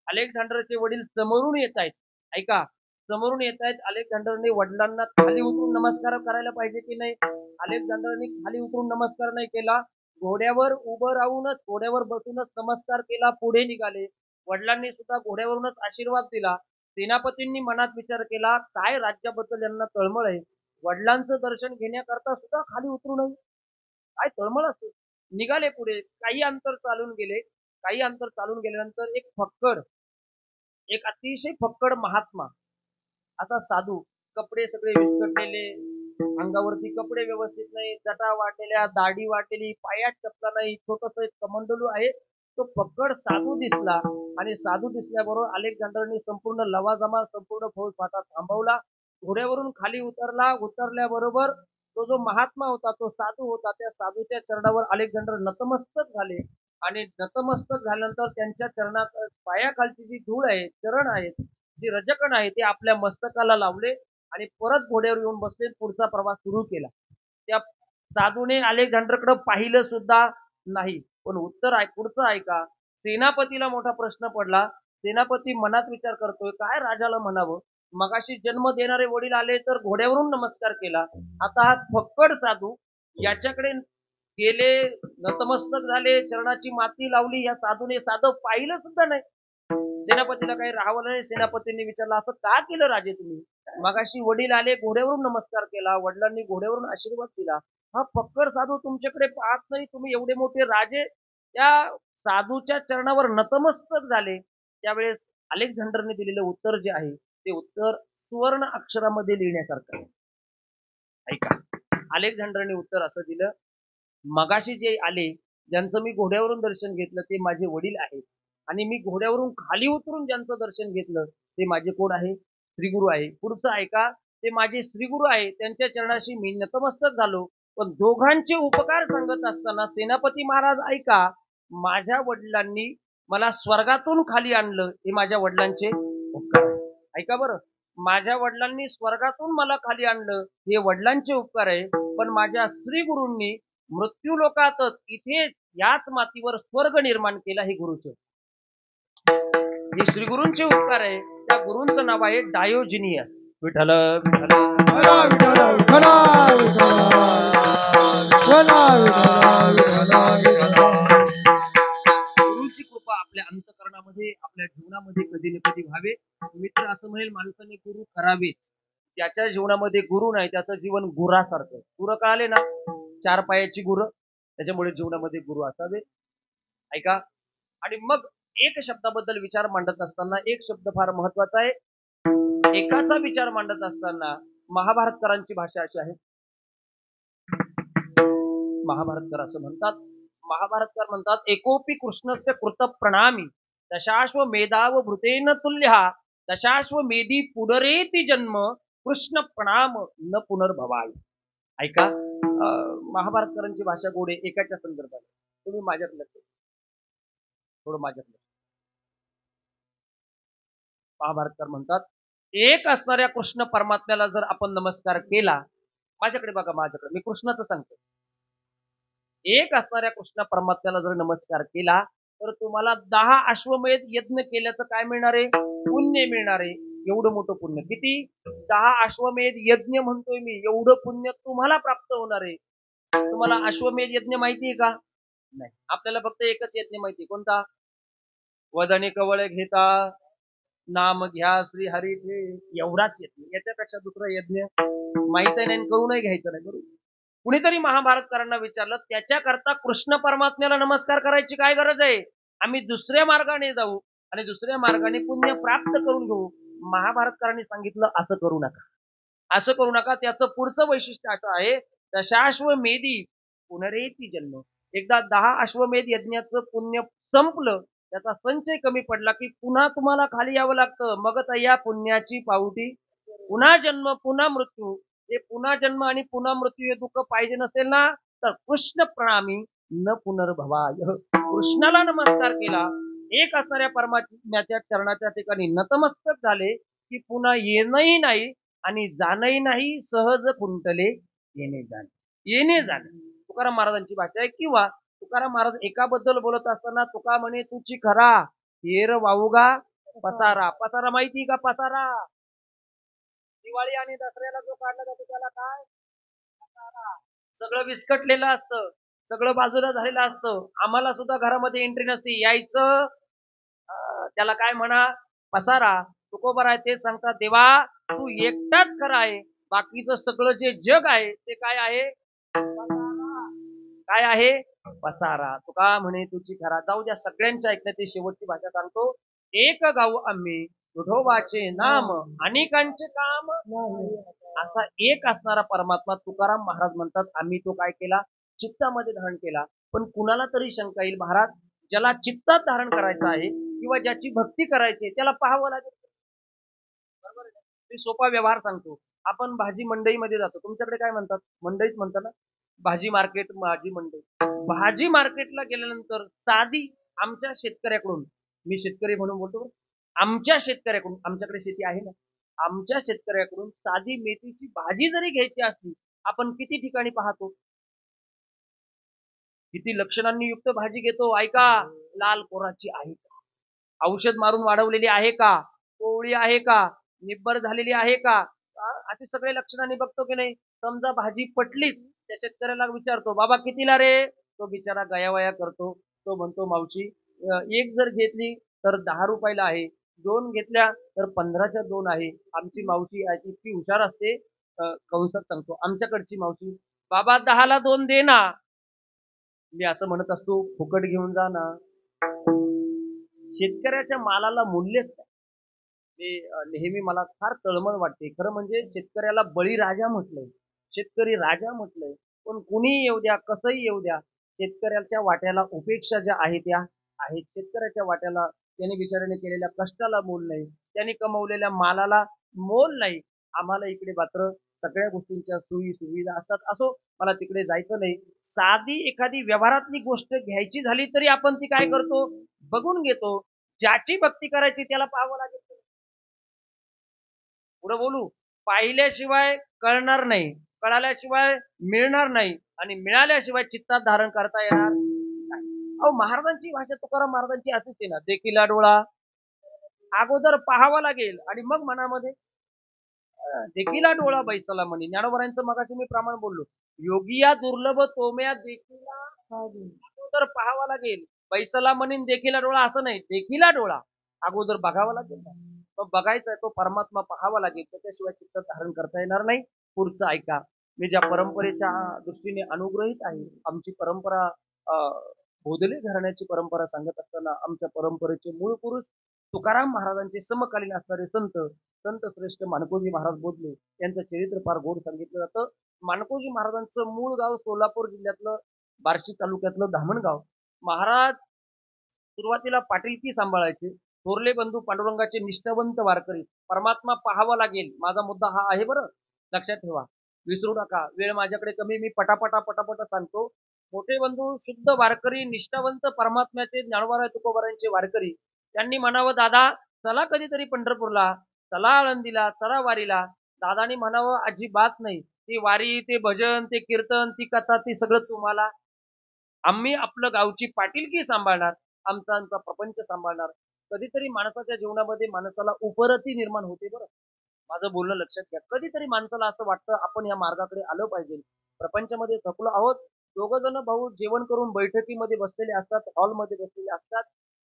अलेक्झांडरचे वडील समोरून येत आहेत. ऐका, समोरून येत आहेत. अलेक्झांडरने वडिलांना खाली उतरून नमस्कार करायला पाहिजे की नाही? अलेक्झांडरने खाली उतरून नमस्कार नाही केला. घोड्यावर उभं राहूनच, घोड्यावर बसूनच नमस्कार केला. पुढे निघाले. वडिलांनी सुद्धा घोड्यावरूनच आशीर्वाद दिला. सेनापतींनी मनात विचार केला, काय राज्याबद्दल यांना तळमळ आहे, वडिलांचं दर्शन घेण्याकरता सुद्धा खाली उतरू नये, काय तळमळ असेल. निघाले पुढे. काही अंतर चालून गेले. काही अंतर चालून गेल्यानंतर एक फक्कड, एक अतिशय फक्कड महात्मा, असा साधू, कपडे सगळे विस्कटलेले, अंगावरती कपडे व्यवस्थित नाही, जटा वाटलेल्या, दाढी वाटलेली, पायात चपला नाही, छोटस एक कमंडलू आहे. तो फक्कड साधू दिसला आणि साधू दिसल्याबरोबर अलेक्झांडरने संपूर्ण लवाजमा, संपूर्ण फौज फाटा थांबवला घोड्यावरून खाली उतरल्याबरोबर तो जो महात्मा होता, तो साधू होता, त्या साधूच्या चरणावर अलेक्झांडर नतमस्तक झाले आणि नतमस्तक झाल्यानंतर त्यांच्या पायाखालची जी धूळ आहे, चरण आहेत, जी रजकण आहे, ते आपल्या मस्तकाला लावले आणि परत घोड्यावर येऊन बसले, पुढचा प्रवास सुरू केला. त्या साधूने अलेक्झांडरकडे पाहिलं सुद्धा नाही. पण पुढचं ऐका. सेनापतीला मोठा प्रश्न पडला. सेनापती मनात विचार करतोय, काय राजाला म्हणावं? मगाशी जन्म देणारे वडील आले तर घोड्यावरून नमस्कार केला. आता हा फक्कड साधू याच्याकडे गेले, नतमस्तक झाले, चरणाची माती लावली. या साधूने साधं पाहिलं सुद्धा नाही. सेनापतीला काही राहावं नाही. सेनापतींनी विचारलं, असं का केलं राजे तुम्ही? मगाशी वडील आले, घोड्यावरून नमस्कार केला, वडिलांनी घोड्यावरून आशीर्वाद दिला. हा फक्कड साधू तुमच्याकडे पाहत नाही. तुम्ही एवढे मोठे राजे. त्या साधूच्या चरणावर नतमस्तक झाले. त्यावेळेस अलेक्झांडरने दिलेलं उत्तर जे आहे ते उत्तर सुवर्ण अक्षरामध्ये लिहिण्यासारखं आहे. ऐका, अलेक्झांडरने उत्तर असं दिलं, मगाशी जे आले, ज्यांचं मी घोड्यावरून दर्शन घेतलं, ते माझे वडील आहेत आणि मी घोड्यावरून खाली उतरून ज्यांचं दर्शन घेतलं, ते माझे कोण आहे? श्रीगुरु आहे. पुढचं ऐका, ते माझे श्रीगुरु आहे, त्यांच्या चरणाशी मी नतमस्तक झालो. पण दोघांचे उपकार सांगत असताना सेनापती महाराज ऐका, माझ्या वडिलांनी मला स्वर्गातून खाली आणलं, हे माझ्या वडिलांचे उपकार आहे. ऐका बरं, माझ्या वडिलांनी स्वर्गातून मला खाली आणलं, हे वडिलांचे उपकार आहे. पण माझ्या श्रीगुरूंनी मृत्यू लोकातच इथे याच मातीवर स्वर्ग निर्माण केला, हे गुरुचे, हे श्रीगुरूंचे उपकार आहे. त्या गुरूंचं नाव आहे डायोजिनियस. विठ्ठल विठ्ठल विठ्ठल विठ्ठल गुरुची कृपा आपल्या अंतकरणामध्ये, आपल्या जीवनामध्ये कधी ना कधी व्हावे. मित्र असं म्हणेल, माणसाने गुरु करावेच. ज्याच्या जीवनामध्ये गुरु नाही त्याचं जीवन गुरासारखं. गुरं कळाले ना, 4 पायाची गुरं, त्याच्यामुळे जीवनामध्ये गुरु असावे. ऐका, आणि मग एक शब्दाबद्दल विचार मांडत असताना एक शब्द फार महत्वाचा आहे. एकाचा विचार मांडत असताना महाभारतकरांची भाषा अशी आहे. महाभारतकर असं म्हणतात, महाभारतकर म्हणतात, एकोपी कृष्णस्य कृत प्रणामी दशाश्व मेधाव भृतेन तुल्य दशाश्व मेधी पुनरेती जन्म कृष्ण प्रणाम न पुनर्भवाय. ऐका, महाभारतकरांची भाषा गोडे एकाच्या संदर्भात. तुम्ही माझ्यात लक्ष, थोडं माझ्यात लक्ष. महाभारतकर म्हणतात, एक असणाऱ्या कृष्ण परमात्म्याला जर आपण नमस्कार केला, माझ्याकडे बघा, माझ्याकडे, मी कृष्णाचं सांगतो, एक असणाऱ्या कृष्ण परमात्म्याला जर नमस्कार केला तर तुम्हाला 10 अश्वमेध यज्ञ केल्याचं काय मिळणार आहे? पुण्य मिळणार आहे. एवढं मोठं पुण्य. किती? 10 अश्वमेध यज्ञ म्हणतोय मी, एवढं पुण्य तुम्हाला प्राप्त होणार आहे. तुम्हाला अश्वमेध यज्ञ माहितीये का? नाही. आपल्याला फक्त एकच यज्ञ माहिती, कोणता? वदने कवळे घेता नाम घ्या श्री हरीचे, एवढाच यज्ञ. याच्यापेक्षा दुसरा यज्ञ माहित नाही, करू नाही घ्यायचं नाही. बरोबर. कुणीतरी महाभारतकरांना विचारलं, त्याच्याकरता कृष्ण परमात्म्याला नमस्कार करायची काय गरज आहे? आम्ही दुसऱ्या मार्गाने जाऊ आणि दुसऱ्या मार्गाने पुण्य प्राप्त करून घेऊ. महाभारतकरांनी सांगितलं, असं करू नका, असं करू नका. त्याचं पुढचं वैशिष्ट्य असं आहे, दशाश्वमेधी पुनरेती जन्म. एकदा 10 अश्वमेध यज्ञाचं पुण्य संपलं, त्याचा संचय कमी पडला की पुन्हा तुम्हाला खाली यावं लागतं. मग आता या पुण्याची पावटी पुन्हा जन्म पुन्हा मृत्यू. हे पुन्हा जन्म आणि पुन्हा मृत्यू हे दुःख पाहिजे नसेल ना, तर कृष्ण प्रणामी न पुनर्भवाय. कृष्णाला नमस्कार केला, एक असणाऱ्या परमात्म्याच्या चरणाच्या ठिकाणी नतमस्तक झाले की पुन्हा येणंही नाही आणि जाणंही नाही. सहज खुंटले येणे जाणे, येणे जाणे. तुकाराम महाराजांची भाषा आहे. किंवा तुकाराम महाराज एकाबद्दल बोलत असताना तुका म्हणे, तुची खरा हेर वाऊगा पसारा. पसारा माहिती का? पसारा दिवाळी आणि दसऱ्याला जो काढला जातो त्याला काय? पसारा. सगळं विस्कटलेलं असतं, सगळं बाजूला झालेलं असतं. आम्हाला सुद्धा घरामध्ये एंट्री नसते, यायचं त्याला काय म्हणा? पसारा. तुकोबर आहे ते सांगतात, देवा तू एकटाच खरा आहे, बाकीचं सगळं जे जग आहे ते काय आहे? काय आहे? पसारा. तुका म्हणे तुझी खरा. जाऊ द्या, सगळ्यांच्या ऐकण्याची शेवटची भाषा सांगतो. एक गाऊ आम्ही विठोबाचे नाम अनेकांचे काम. असा एक असणारा परमात्मा तुकाराम महाराज म्हणतात, आम्ही तो काय केला? चित्तामध्ये धारण केला. पण कुणाला तरी शंका येईल, महाराज ज्याला चित्तात धारण करायचं आहे किंवा ज्याची भक्ती करायची त्याला पाहावं लागेल, बरोबर आहे. मी सोपा व्यवहार सांगतो. आपण भाजी मंडईमध्ये जातो. तुमच्याकडे काय म्हणतात? मंडईच म्हणतात ना? भाजी मार्केट, भाजी मंडई. भाजी मार्केटला गेल्यानंतर साधी आमच्या शेतकऱ्याकडून, मी शेतकरी म्हणून बोलतो, आमच्या शेतकऱ्याकडून, आमच्याकडे शेती आहे ना, आमच्या शेतकऱ्याकडून साधी मेथीची भाजी जरी घ्यायची असली, आपण किती ठिकाणी पाहतो, किती लक्षणांनी युक्त भाजी घेतो. ऐका, लाल कोराची आहे का, औषध मारून वाढवलेली आहे का, कोवळी आहे का, निब्बर झालेली आहे का, असे सगळे लक्षणांनी बघतो की नाही. समजा भाजी पटलीच, त्या शेतकऱ्याला विचारतो, बाबा कितीला रे? तो बिचारा गयावया करतो. तो म्हणतो, मावशी एक जर घेतली तर 10 रुपयाला आहे, 2 घेतल्या तर 15च्या 2 आहे. आमची मावशी इतकी हुशार असते, कंसात सांगतो, आमच्याकडची मावशी, बाबा 10ला 2 दे ना. मी असं म्हणत असतो, फुकट घेऊन जा ना. शेतकऱ्याच्या मालाला मूल्यच नाही. नेहमी मला फार तळमळ वाटते. खरं म्हणजे शेतकऱ्याला बळीराजा म्हटलंय, शेतकरी राजा म्हटलंय. पण कुणीही येऊ द्या, कसंही येऊ द्या, शेतकऱ्याच्या वाट्याला उपेक्षा ज्या आहेत त्या आहेत. शेतकऱ्याच्या वाट्याला त्याने बिचाऱ्याने केलेल्या कष्टाला मोल नाही, त्याने कमवलेल्या मालाला मोल नाही. आम्हाला इकडे मात्र सगळ्या गोष्टींच्या सोयी सुविधा असतात. असो, मला तिकडे जायचं नाही. साधी एखादी व्यवहारातली गोष्ट घ्यायची झाली तरी आपण ती काय करतो, बघून घेतो. ज्याची भक्ती करायची त्याला पाहावं लागेल. पुढे बोलू, पाहिल्याशिवाय कळणार नाही, कळाल्याशिवाय मिळणार नाही, आणि मिळाल्याशिवाय चित्तात धारण करता येणार नाही. अहो, महाराजांची भाषा तुकाराम महाराजांची अशीच आहे ना, देखीला डोळा अगोदर पाहावा लागेल आणि मग मनामध्ये देखीला डोळा बैसला म्हणे. ज्ञानोबरांचं मगाशी मी प्रमाण बोललो, योगिया दुर्लभ तोम्या देखीला अगोदर पाहावा लागेल. बैसला म्हणेन देखीला डोळा असं नाही, देखीला डोळा अगोदर बघावा लागेल ना. तो बघायचा आहे, तो परमात्मा पाहावा लागेल, त्याच्याशिवाय चित्त धारण करता येणार नाही. पुढचं ऐका. मी ज्या परंपरेच्या दृष्टीने अनुग्रहित आहे, आमची परंपरा भोदले घराण्याची परंपरा सांगत असताना आमच्या परंपरेचे मूळ पुरुष तुकाराम महाराजांचे समकालीन असणारे संत संत श्रेष्ठ मानकोजी महाराज बोधले यांचं चरित्र फार गोड सांगितलं जातं. मानकोजी महाराजांचं मूळ गाव सोलापूर जिल्ह्यातलं बार्शी तालुक्यातलं धामणगाव. महाराज सुरुवातीला पाटीलकी सांभाळायचे. थोरले बंधू पांडुरंगाचे निष्ठावंत वारकरी. परमात्मा पाहावा लागेल, माझा मुद्दा हा आहे बरं, लक्षात ठेवा, विसरू नका. वेळ माझ्याकडे कमी, मी पटापटा सांगतो. मोठे बंधू शुद्ध वारकरी, निष्ठावंत परमात्म्याचे ज्ञानोबा तुकोबारांचे वारकरी. त्यांनी म्हणावं, दादा चला कधीतरी पंढरपूरला, चला आळंदीला, चला वारीला. दादानी म्हणावं, अजिबात नाही. ती वारी, ते भजन, ते कीर्तन, ती कथा, ती सगळं तुम्हाला, आम्ही आपलं गावची पाटीलकी सांभाळणार, आमचा प्रपंच सांभाळणार. कधीतरी माणसाच्या जीवनामध्ये माणसाला उपरती निर्माण होते बरं. माझं बोलणं लक्षात घ्या. कधीतरी माणसाला असं वाटतं आपण या मार्गाकडे आलं पाहिजे. प्रपंचामध्ये थकलो आहोत. दोघं जण भाऊ जेवण करून बैठकीमध्ये बसलेले असतात, हॉलमध्ये बसलेले असतात.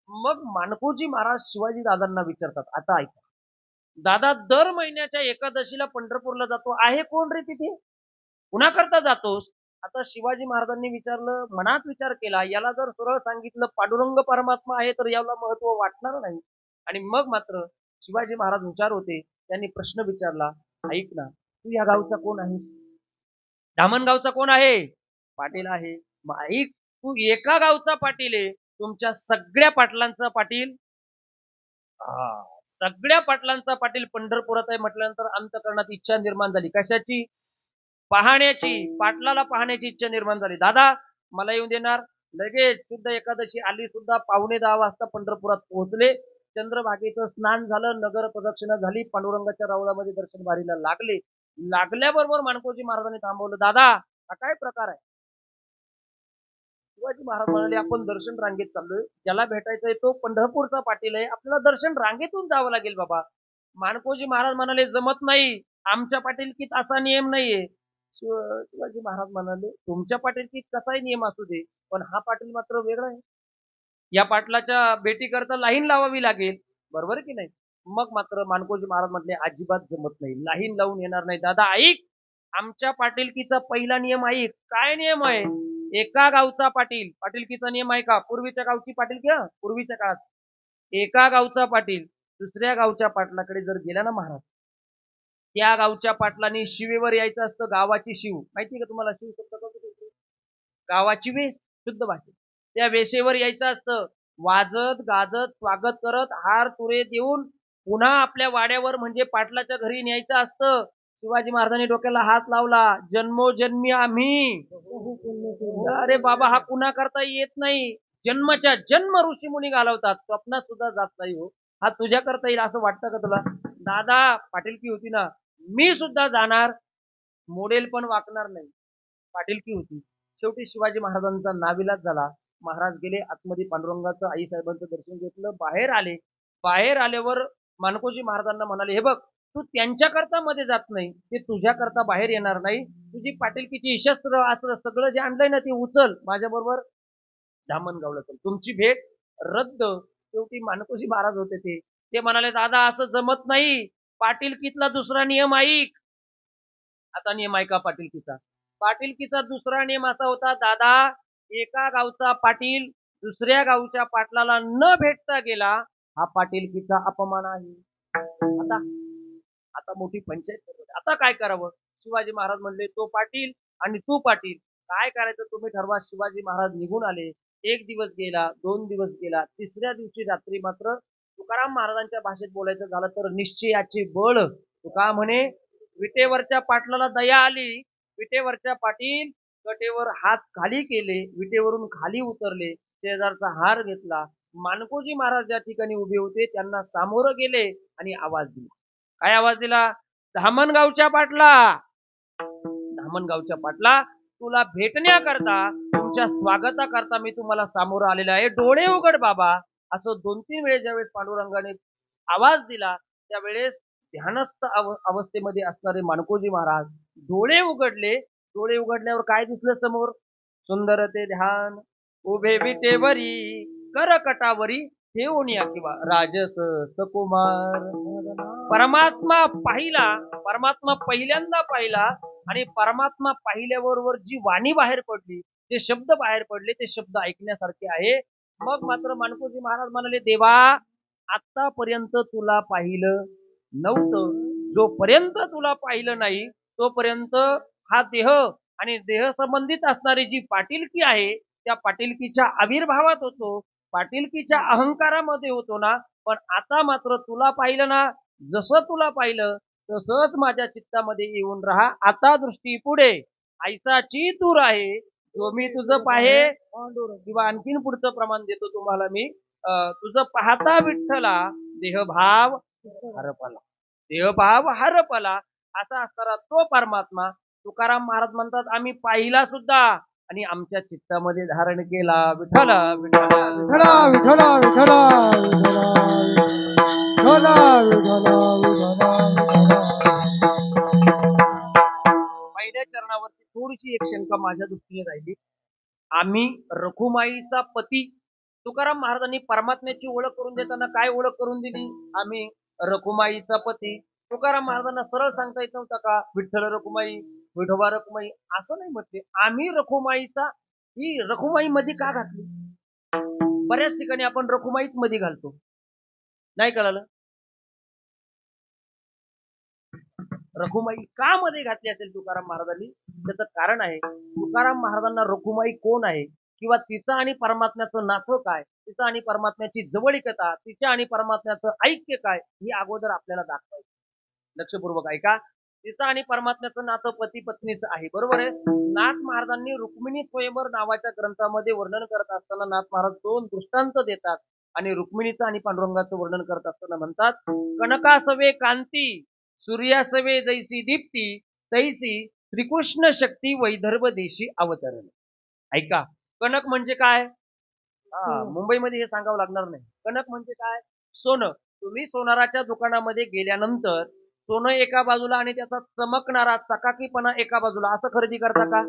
मग मानकोजी महाराज शिवाजी दादांना विचारतात, आता ऐका दादा, दर महिन्याच्या एकादशीला पंढरपूरला जातो, आहे कोण रे तिथे, कुणाकरता जातोस? आता शिवाजी महाराजांनी विचारलं, मनात विचार केला, याला जर सरळ सांगितलं पांडुरंग परमात्मा आहे तर याला महत्व वाटणार नाही. आणि मग मात्र शिवाजी महाराज हुशार होते. त्यांनी प्रश्न विचारला, ऐक ना, तू या गावचा कोण आहेस? धामणगावचा कोण आहे? पाटील आहे. मग ऐक, तू एका गावचा पाटील आहे, तुमच्या सगळ्या पाटलांचा पाटील, सगळ्या पाटलांचा पाटील पंढरपुरात आहे म्हटल्यानंतर अंतकरणात इच्छा निर्माण झाली. कशाची? पाहण्याची. पाटलाला पाहण्याची इच्छा निर्माण झाली. दादा मला येऊन देणार? लगेच शुद्ध एकादशी आली सुद्धा, 9:15 वाजता पंढरपुरात पोहोचले. चंद्रभागेचं स्नान झालं, नगर प्रदक्षिणा झाली, पांडुरंगाच्या रावळामध्ये दर्शन बारीला लागले. लागल्याबरोबर मानकोजी महाराजांनी थांबवलं, दादा हा काय प्रकार आहे? शिवाजी महाराज म्हणाले, आपण दर्शन रांगेत चाललोय, ज्याला भेटायचंय तो पंढरपूरचा पाटील आहे, आपल्याला दर्शन रांगेतून जावं लागेल बाबा. मानकोजी महाराज म्हणाले, जमत नाही, आमच्या पाटीलकीत असा नियम नाहीये. शिवाजी महाराज म्हणाले, तुमच्या पाटीलकीत कसाही नियम असू दे, पण हा पाटील मात्र वेगळा आहे, या पाटलाच्या भेटी करता लाईन लावावी लागेल, बरोबर की नाही? मग मात्र मानकोजी महाराज म्हटले, अजिबात जमत नाही, लाईन लावून येणार नाही. दादा ऐक, आमच्या पाटीलकीचा पहिला नियम ऐक. काय नियम आहे? एका गावचा पाटील, पाटीलकीचा नियम आहे का? पूर्वीच्या गावची पाटीलकी, पूर्वीच्या काळात एका गावचा पाटील दुसऱ्या गावच्या पाटलाकडे जर गेला ना महाराज, त्या गावच्या पाटलांनी शिवेवर यायचं असतं. गावाची शिव माहिती का तुम्हाला? शिव शब्द गावाची वेश, शुद्ध भाषेत त्या वेशेवर यायचं असतं. वाजत गाजत स्वागत करत हार तुरे देऊन पुन्हा आपल्या वाड्यावर म्हणजे पाटलाच्या घरी न्यायचं असतं. शिवाजी महाराजांनी डोक्याला हात लावला. जन्मोजन्मी आम्ही. अरे बाबा, हा पुन्हा करता येत नाही. जन्मच्या जन्म ऋषीमुनी घालवतात, स्वप्नात सुद्धा जात नाही हो. हा तुझ्या करता येईल असं वाटतं का तुला? दादा, पाटीलकी होती ना, मी सुद्धा जाणार, मोडेल पण वाकणार नाही. पाटीलकी होती. शेवटी शिवाजी महाराजांचा नाविलाज झाला. महाराज गेले आतमध्ये, पांडुरंगाचं आई साहेबांचं दर्शन घेतलं, बाहेर आले. बाहेर आल्यावर मानकोजी महाराजांना म्हणाले, हे बघ, तू त्यांच्याकरता मध्ये जात नाही, ते तुझ्याकरता बाहेर येणार नाही. तुझी पाटीलकीची शस्त्र अस्त्र सगळं जे आणलंय ना, ते उचल, माझ्या बरोबर धामणगावला चल. तुमची भेट रद्द. शेवटी मानकोजी महाराज होते ते म्हणाले, दादा असं जमत नाही, पाटीलकीतला दुसरा नियम ऐक. आता नियम ऐका पाटीलकीचा. पाटीलकीचा दुसरा नियम असा होता, दादा, एका गावचा पाटील दुसऱ्या गावच्या पाटलाला न भेटता गेला, हा पाटीलकीचा अपमान आहे. आता आता मोठी पंचायत ठरवली. आता काय करावं? शिवाजी महाराज म्हणले, तो पाटील आणि तू पाटील, काय करायचं तुम्ही ठरवा. शिवाजी महाराज निघून आले. एक दिवस गेला, 2 दिवस गेला, तिसऱ्या दिवशी रात्री मात्र तुकाराम महाराजांच्या भाषेत बोलायचं झालं तर निश्चयाचे बळ. तुका म्हणे, विटेवरच्या पाटलाला दया आली. विटेवरच्या पाटील कटेवर हात खाली केले, विटेवरून खाली उतरले, शेजारचा हार घेतला. मानकोजी महाराज ज्या ठिकाणी उभे होते त्यांना सामोरं गेले आणि आवाज दिला. काय आवाज दिला? धामणगावच्या पाटला, धामणगावच्या पाटला, तुला भेटण्याकरता, तुमच्या स्वागताकरता मी तुम्हाला सामोरं आलेला आहे. डोळे उघड बाबा. असं 2-3 वेळेस ज्यावेळेस पांडुरंगाने आवाज दिला, त्यावेळेस ध्यानस्थ अवस्थेमध्ये असणारे मानकोजी महाराज डोळे उघडले. डोळे उघडल्यावर काय दिसलं समोर? सुंदर ते ध्यान उभे विटेवरी, करकटावरी ठेवून या किंवा राजस सकुमार. परमात्मा पाहिला, परमात्मा पहिल्यांदा पाहिला, आणि परमात्मा पाहिल्याबरोबर जी वाणी बाहेर पडली, ते शब्द बाहेर पडले, ते शब्द ऐकण्यासारखे आहे. मग मात्र मानकोजी महाराज म्हणाले, देवा, आतापर्यंत तुला पाहिलं नव्हतं. जोपर्यंत तुला पाहिलं नाही तोपर्यंत हा देह आणि देह संबंधित असणारी जी पाटीलकी आहे, त्या पाटीलकीच्या आविर्भावात होतो, पाटीलकीच्या अहंकारामध्ये होतो ना. पण आता मात्र तुला पाहिलं ना, जसं तुला पाहिलं तसंच माझ्या चित्तामध्ये येऊन राहा. आता दृष्टी पुढे ऐसाची तूर आहे, जो मी तुझं पाहे. किंवा आणखीन पुढचं प्रमाण देतो तुम्हाला मी. तुझं पाहता विठ्ठला, देहभाव हरपला, देहभाव हरपला. असा असणारा तो परमात्मा तुकाराम महाराज म्हणतात, आम्ही पाहिला सुद्धा आणि आमच्या चित्तामध्ये धारण केला. विठ्ठला विठ्ठला विठला विठला विठला विठला विठला विठला. पहिल्या चरणावरती थोडीशी एक शंका माझ्या दृष्टीने राहिली. आम्ही रखुमाईचा पती. तुकाराम महाराजांनी परमात्म्याची ओळख करून देताना काय ओळख करून दिली? आम्ही रखुमाईचा पती. तुकाराम महाराजांना सरळ सांगता येत नव्हता का, विठ्ठल रखुमाई, विठोबा रखुमाई? असं नाही म्हटले. आम्ही रखुमाईचा, ही रखुमाई मध्ये का घातली? बऱ्याच ठिकाणी आपण रखुमाईच मध्ये घालतो, नाही कळालं? रखुमाई का मध्ये घातली असेल तुकाराम महाराजांनी? त्याचं कारण आहे, तुकाराम महाराजांना रखुमाई कोण आहे किंवा तिचं आणि परमात्म्याचं नातं काय, तिचं आणि परमात्म्याची जवळीकता, तिच्या आणि परमात्म्याचं ऐक्य काय, ही अगोदर आपल्याला दाखवायचं. लक्षपूर्वक ऐका. तिचं आणि परमात्म्याचं नातं पती पत्नीचं आहे, बरोबर आहे. नाथ महाराजांनी रुक्मिणी स्वयंवर नावाच्या ग्रंथामध्ये वर्णन करत असताना नाथ महाराज 2 दृष्टांत देतात आणि रुक्मिणीचं आणि पांडुरंगाचं वर्णन करत असताना म्हणतात, कनकासवे कांती, सूर्यासवे जैसी दीप्ती, तैसी श्रीकृष्ण शक्ती वैदर्भ देशी अवतरण. ऐका, कनक म्हणजे काय? मुंबईमध्ये हे सांगावं लागणार नाही. कनक म्हणजे काय? सोनं. तुम्ही सोनाराच्या दुकानामध्ये गेल्यानंतर सोनं एका बाजूला आणि त्याचा चमकणारा चकाकीपणा एका बाजूला, असं खरेदी करता का?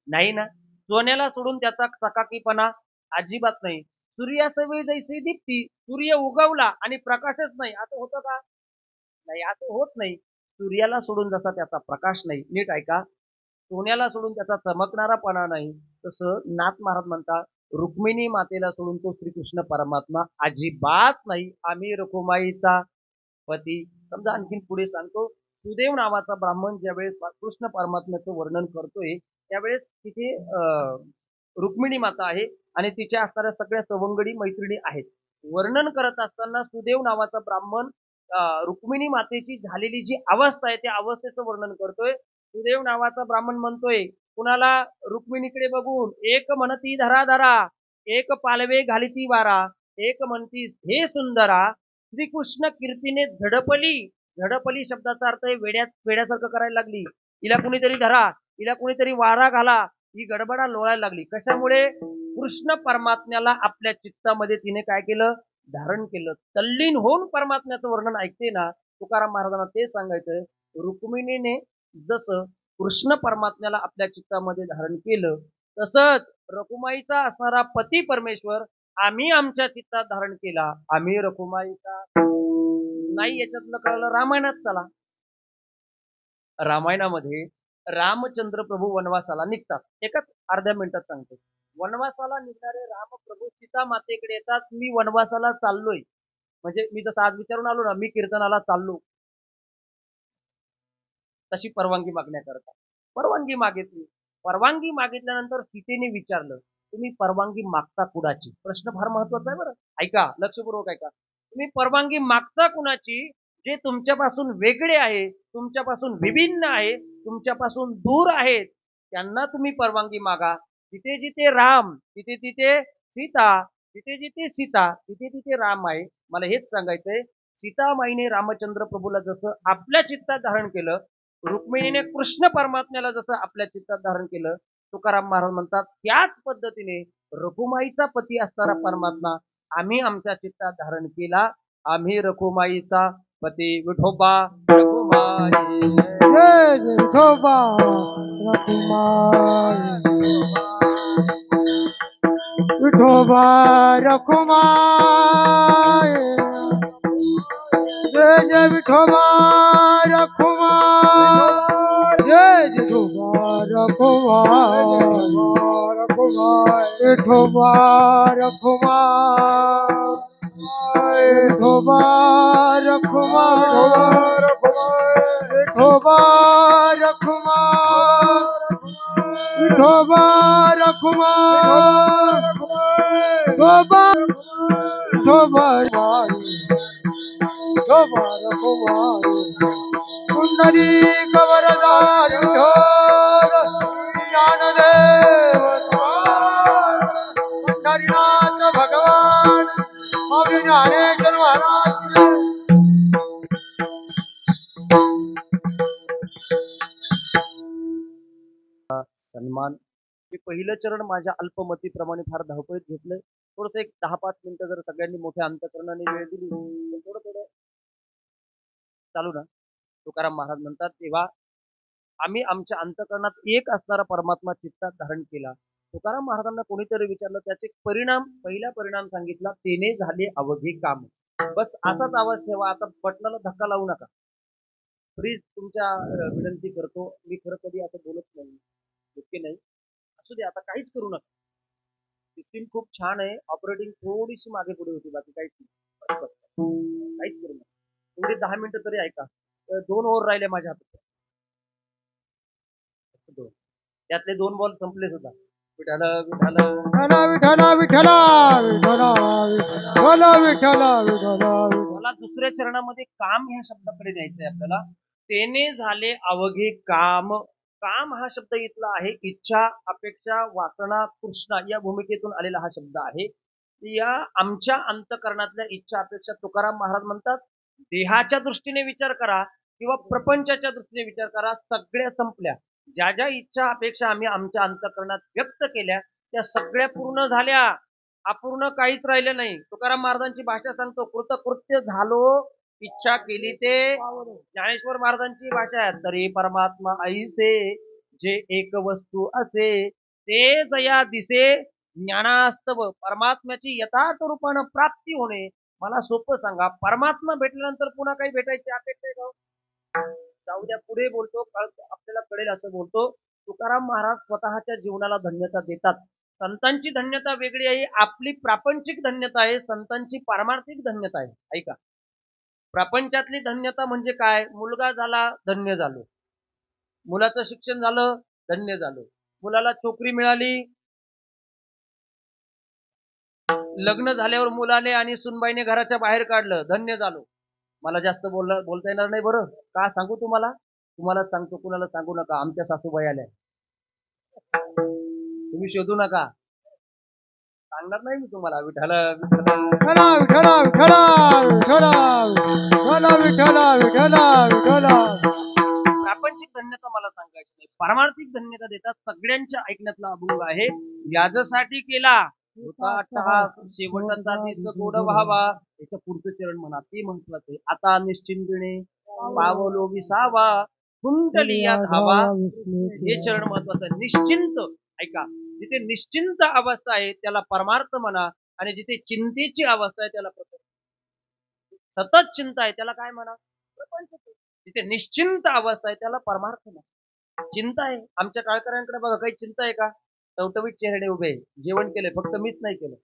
नाही ना. सोन्याला सोडून त्याचा चकाकीपणा अजिबात नाही. सूर्यासवे जैसी दीप्ती, सूर्य उगवला आणि प्रकाशच नाही, असं होतं का? नाही, असं होत नाही. सूर्याला सोडून जसा त्याचा प्रकाश नाही, नीट ऐका, सोन्याला सोडून त्याचा चमकणारापणा नाही, तसं नाथ महाराज म्हणतात, रुक्मिणी मातेला सोडून तो श्रीकृष्ण परमात्मा अजिबात नाही. आम्ही रखुमाईचा पती. समजा आणखीन पुढे सांगतो, सुदेव नावाचा ब्राह्मण ज्यावेळेस कृष्ण परमात्म्याचं वर्णन करतोय, त्यावेळेस तिथे रुक्मिणी माता आहे आणि तिच्या असणाऱ्या सगळ्या सवंगडी मैत्रिणी आहेत. वर्णन करत असताना सुदेव नावाचा ब्राह्मण रुक्मिणी मातेची झालेली जी अवस्था आहे त्या अवस्थेचं वर्णन करतोय. सुदेव नावाचा ब्राह्मण म्हणतोय कुणाला रुक्मिणीकडे बघून, एक म्हणती धरा धरा, एक पालवे घालिती वारा, एक म्हणती हे सुंदरा, श्रीकृष्ण कीर्तीने झडपली. झडपली शब्दाचा अर्थ आहे वेड्यासारखं करायला लागली. हिला कुणीतरी धरा, हिला कुणीतरी वारा घाला, ही गडबडा लोळायला लागली. कशामुळे? कृष्ण परमात्म्याला आपल्या चित्तामध्ये तिने काय केलं? धारण केलं. तल्लीन होऊन परमात्म्याचं वर्णन ऐकते ना, तुकाराम महाराजांना ते सांगायचंय. रुक्मिणीने जसं कृष्ण परमात्म्याला आपल्या चित्तामध्ये धारण केलं, तसंच रखुमाईचा असणारा पती परमेश्वर आम्ही आमच्या चित्तात धारण केला. आम्ही रखुमाईचा नाही. याच्यातलं कळलं रामायणात. चला, रामायणामध्ये रामचंद्र प्रभू वनवासाला निघतात. एकाच अर्ध्या मिनिटात सांगतो. वनवासाला निघणारे रामप्रभू सीता मातेकडे येतात. मी वनवासाला चाललोय, म्हणजे मी जसं आज विचारून आलो ना, मी कीर्तनाला चाललो, तशी परवानगी मागण्याकरता परवानगी मागितली. परवानगी मागितल्यानंतर सीतेने विचारलं, तुम्ही परवानगी मागता कुणाची? प्रश्न फार महत्वाचा आहे बरं. ऐका, लक्षपूर्वक ऐका. तुम्ही परवानगी मागता कुणाची? जे तुमच्यापासून वेगळे आहे, तुमच्यापासून विभिन्न आहे, तुमच्यापासून दूर आहेत, त्यांना तुम्ही परवानगी मागा. जिथे जिथे राम तिथे तिथे सीता, जिथे जिथे सीता तिथे तिथे राम आहे. मला हेच सांगायचंय, सीतामाईने रामचंद्र प्रभूला जसं आपल्या चित्तात धारण केलं, रुक्मिणीने कृष्ण परमात्म्याला जसं आपल्या चित्तात धारण केलं, तुकाराम महाराज म्हणतात त्याच पद्धतीने रखुमाईचा पती असणारा परमात्मा आम्ही आमच्या चित्तात धारण केला. आम्ही रखुमाईचा पती. विठोबा रखुमाई, जय जय विठोबा रखुमाई, विठोबा रखुमाई, जय जय विठोबा रखुमाई, जय जय विठोबा रखुमाई, विठोबा रखुमाई, विठोबा रखुमाई, विठोबा रखुमाई, विठोबा रखुमाई, विठोबा विठोबा रखुमाई, कुंडली कवरदार विठोर ज्ञानदेव पंढरीनाथ भगवान स्वामी ज्ञानेश्वर महाराज. सन्मान. मी पहिलं चरण माझ्या अल्पमतीप्रमाणे फार धावपळीत घेतलंय. थोडस एक 10-5 मिनिटं जर सगळ्यांनी मोठ्या अंतकरणाने वेळ दिली तर थोडं थोडं चालू ना. तुकाराम महाराज म्हणतात, तेव्हा आम्ही आमच्या अंतकरणात एक असणारा परमात्मा चित्तात धारण केला. तुकाराम महाराजांना कोणीतरी विचारलं, त्याचे परिणाम, पहिला परिणाम सांगितला, तेने झाले अवघे काम. बस असाच आवाज ठेवा. आता बटनाला धक्का लावू नका प्लीज. तुमच्या विनंती करतो. मी खरं कधी असं बोलत नाही, इतके नाही. असू दे, आता काहीच करू नका. सिस्टीम खूप छान आहे. ऑपरेटिंग थोडीशी मागे पुढे होती, बाकी काहीच नाही. काहीच करू नका. एवढे 10 मिनिटं तरी ऐका. 2 ओव्हर राहिले माझ्या हातात. त्यातले 2 बॉल संपले सुद्धा. विठाल विठाल विठ्ठल विठ्ठल विठ्ठल विठ्ठल विठ्ठल. मला दुसऱ्या चरणामध्ये काम ह्या शब्दाकडे द्यायचंय आपल्याला. तेने झाले अवघे काम. काम हा शब्द इथला आहे इच्छा, अपेक्षा, वासना, तृष्णा या भूमिकेतून आलेला हा शब्द आहे. या आमच्या अंतकरणातल्या इच्छा अपेक्षा तुकाराम महाराज म्हणतात, देहाच्या दृष्टीने विचार करा किंवा प्रपंचाच्या दृष्टीने विचार करा, सगळ्या संपल्या. ज्या ज्या इच्छा अपेक्षा आम्ही आमच्या अंतकरणात व्यक्त केल्या त्या सगळ्या पूर्ण झाल्या. अपूर्ण काहीच राहिलं नाही. तुकाराम महाराजांची भाषा सांगतो, कृतकृत्य झालो इच्छा केली ते. ज्ञानेश्वर महाराजांची भाषा आहे, तरी परमात्मा ऐसे जे एक वस्तू असे ते जया दिसे ज्ञानास्तव. परमात्म्याची यथार्थ रूपानं प्राप्ती होणे. मला सोपं सांगा, परमात्मा भेटल्यानंतर पुन्हा काही भेटायची अपेक्षा आहे का? जाऊ द्या, पुढे बोलतो, आपल्याला कळेल असं बोलतो. तुकाराम महाराज स्वतःच्या जीवनाला धन्यता देतात. संतांची धन्यता वेगळी आहे, आपली प्रापंचिक धन्यता आहे, संतांची पारमार्थिक धन्यता आहे. ऐका, प्रपंचातली धन्यता म्हणजे काय? मुलगा झाला, धन्य झालो. मुलाचं शिक्षण झालं, धन्य झालो. मुलाला नोकरी मिळाली, लग्न झाल्यावर मुलाने आणि सुनबाईने घराच्या बाहेर काढलं, धन्य झालो. मला जास्त बोलता येणार नाही बरं. का सांगू तुम्हाला? तुम्हाला सांगतो, कुणाला सांगू नका. आमच्या सासूबाई आल्या. तुम्ही शोधू नका. सांगणार नाही मी तुम्हाला. विठ्ठल विठ्ठल. विठ्ठला विठ्ठला विठ्ठला विठ्ठला विठ्ठला विठ्ठला विठ्ठला विठ्ठला. प्रापंचिक धन्यता मला सांगायची नाही. पारमार्थिक धन्यता देतात सगळ्यांच्या ऐकण्यातला अभंग आहे. याच्यासाठी केला होता अट्टहास, शेवटचा दिस गोड व्हावा. याच्या पुढचं चरण म्हणा, ते महत्वाचं आहे. आता निश्चिंतीने पावलो विसावा, कुंडली या धावा. हे चरण महत्वाचं आहे. निश्चिंत ऐका, जिथे निश्चिंत अवस्था आहे त्याला परमार्थ म्हणा, आणि जिथे चिंतेची अवस्था आहे त्याला प्रपंच. सतत चिंता आहे त्याला काय म्हणा? प्रपंच. जिथे निश्चिंत अवस्था आहे त्याला परमार्थ म्हणा. चिंता आहे. आमच्या काळकऱ्यांकडे बघा, काही चिंता आहे का? टवटवीत चेहरे उभे, जेवण केले, फक्त मीच नाही केलं.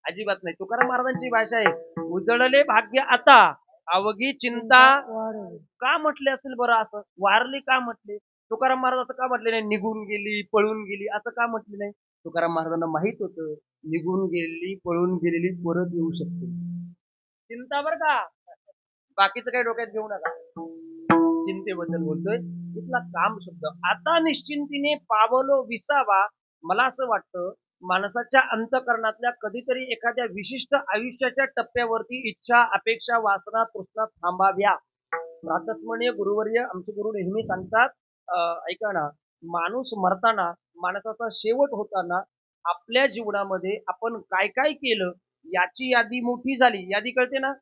अजिबात नाही. तुकाराम महाराजांची भाषा आहे, उजळले भाग्य आता अवघी चिंता. का म्हटले असेल बरं असं? वारली का म्हटले? तुकाराम महाराज असं का म्हटले नाही? निघून गेली, पळून गेली, असं का म्हटले नाही? तुकाराम महाराजांना माहित होतं, निघून गेलेली, पळून गेलेली परत येऊ शकते. चिंता बरं का, बाकीचं काही डोक्यात घेऊ नका. चिंतेबद्दल बोलतोय. इथला काम शब्द, आता निश्चिंतीने पावलो विसावा. मला असं वाटतं, माणसाच्या अंतकरणातल्या कधीतरी एखाद्या विशिष्ट आयुष्याच्या टप्प्यावरती इच्छा, अपेक्षा, वासना, तृष्णा थांबाव्या. प्रातस्मरणीय गुरुवर्य आमचे गुरु नेहमी सांगतात, ऐका ना, माणूस मरताना, माणसाचा शेवट होताना आपल्या जीवनामध्ये आपण काय काय केलं याची यादी मोठी झाली. यादी कळते ना?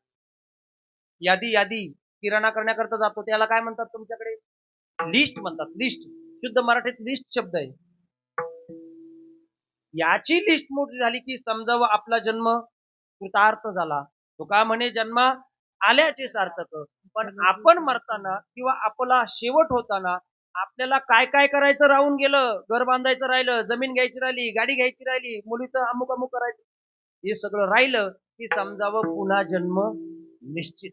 यादी किराणा करण्याकरता जातो त्याला काय म्हणतात तुमच्याकडे? लिस्ट म्हणतात. लिस्ट, शुद्ध मराठीत लिस्ट शब्द आहे. याची लिस्ट मोठी झाली की समजावं आपला जन्म कृतार्थ झाला. तो का म्हणे, जन्म आल्याचे सार्थक. पण आपण मरताना किंवा आपला शेवट होताना आपल्याला काय काय करायचं राहून गेलं. घर बांधायचं राहिलं, जमीन घ्यायची राहिली, गाडी घ्यायची राहिली, मुलीचं अमुक अमुक करायचं, हे सगळं राहिलं की समजावं पुन्हा जन्म निश्चित.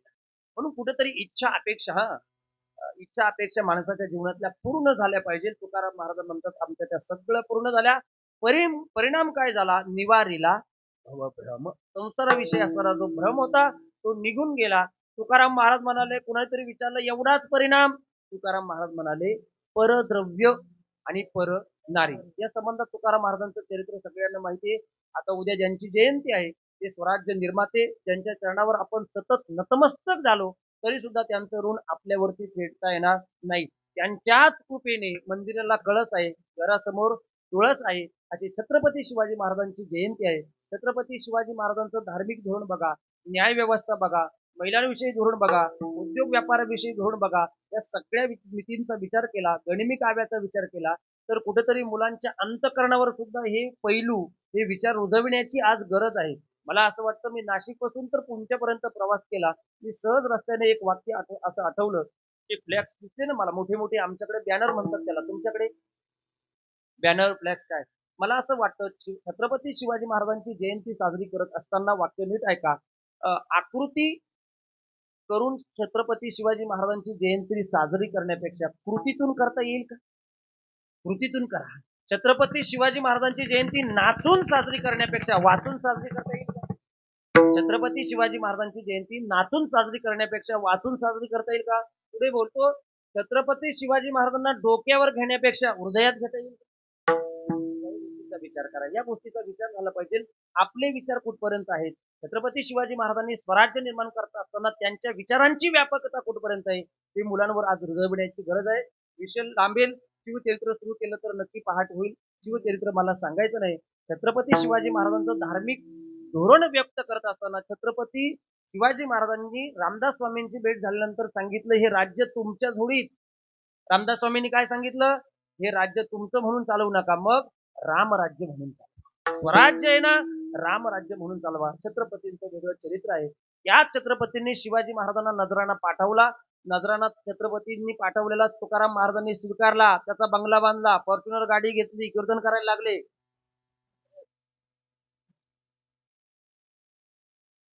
म्हणून कुठेतरी इच्छा अपेक्षा माणसाच्या जीवनातल्या पूर्ण झाल्या पाहिजे. तुकाराम महाराज म्हणतात, आमच्या त्या सगळं पूर्ण झाल्या. परिणाम काय झाला? निवारीला भवभ्रम. संसाराविषयी असणारा जो भ्रम होता तो निघून गेला. तुकाराम महाराज म्हणाले, कुणातरी विचारलं एवढाच परिणाम? तुकाराम महाराज म्हणाले, परद्रव्य आणि पर नारी. या संबंधात तुकाराम महाराजांचं चरित्र सगळ्यांना माहिती आहे. आता उद्या ज्यांची जयंती आहे ते स्वराज्य निर्माते, ज्यांच्या चरणावर आपण सतत नतमस्तक झालो तरी सुद्धा त्यांचं ऋण आपल्यावरती फेडता येणार नाही. त्यांच्याच कृपेने मंदिराला कळस आहे, घरासमोर तुळस आहे. अशी छत्रपती शिवाजी महाराजांची जयंती आहे. छत्रपती शिवाजी महाराजांचं धार्मिक धोरण बघा, न्याय व्यवस्था बघा, महिलांविषयी धोरण बघा, उद्योग व्यापाराविषयी धोरण बघा. या सगळ्या नीतींचा विचार केला, गणिमी काव्याचा विचार केला तर कुठेतरी मुलांच्या अंतकरणावर सुद्धा हे पैलू, हे विचार रुजविण्याची आज गरज आहे. मला असं वाटतं, मी नाशिक पासून तर पुण्यापर्यंत प्रवास केला, मी सहज रस्त्याने एक वाक्य असं आठवलं की फ्लॅक्स दिसते ना मला, मोठे मोठे, आमच्याकडे बॅनर म्हणतात त्याला, तुमच्याकडे बॅनर फ्लॅक्स काय? मला असं वाटतं, छत्रपती शिवाजी महाराजांची जयंती साजरी करत असताना वाक्य नीट ऐका. आकृती करून छत्रपती शिवाजी महाराजांची जयंती साजरी करण्यापेक्षा कृतीतून करता येईल का? कृतीतून करा. छत्रपती शिवाजी महाराजांची जयंती नाचून साजरी करण्यापेक्षा वाचून साजरी करता येईल का? छत्रपती शिवाजी महाराजांची जयंती नाचून साजरी करण्यापेक्षा वाचून साजरी करता येईल का? पुढे बोलतो, छत्रपती शिवाजी महाराजांना डोक्यावर घेण्यापेक्षा हृदयात घेता येईल का? विचार करा. या गोष्टीचा विचार झाला पाहिजे. आपले विचार कुठपर्यंत आहेत? छत्रपती शिवाजी महाराजांनी स्वराज्य निर्माण करत असताना त्यांच्या विचारांची व्यापकता कुठपर्यंत आहे हे मुलांवर आज रुजवण्याची गरज आहे. विषय लांबेल. शिवचरित्र सुरू केलं तर नक्की पहाट होईल. शिवचरित्र मला सांगायचं नाही. छत्रपती शिवाजी महाराजांचं धार्मिक धोरण व्यक्त करत असताना छत्रपती शिवाजी महाराजांनी रामदास स्वामींची भेट झाल्यानंतर सांगितलं, हे राज्य तुमच्या झोळीत. रामदास स्वामींनी काय सांगितलं? हे राज्य तुमचं म्हणून चालवू नका, मग रामराज्य म्हणून चालवा. स्वराज्य आहे ना, रामराज्य म्हणून चालवा. छत्रपतींचं वेगळं चरित्र आहे. याच छत्रपतींनी शिवाजी महाराजांना नजराणा पाठवला. नजराणा छत्रपतींनी पाठवलेला तुकाराम महाराजांनी स्वीकारला, त्याचा बंगला बांधला, फॉर्च्युनर गाडी घेतली, कीर्तन करायला लागले.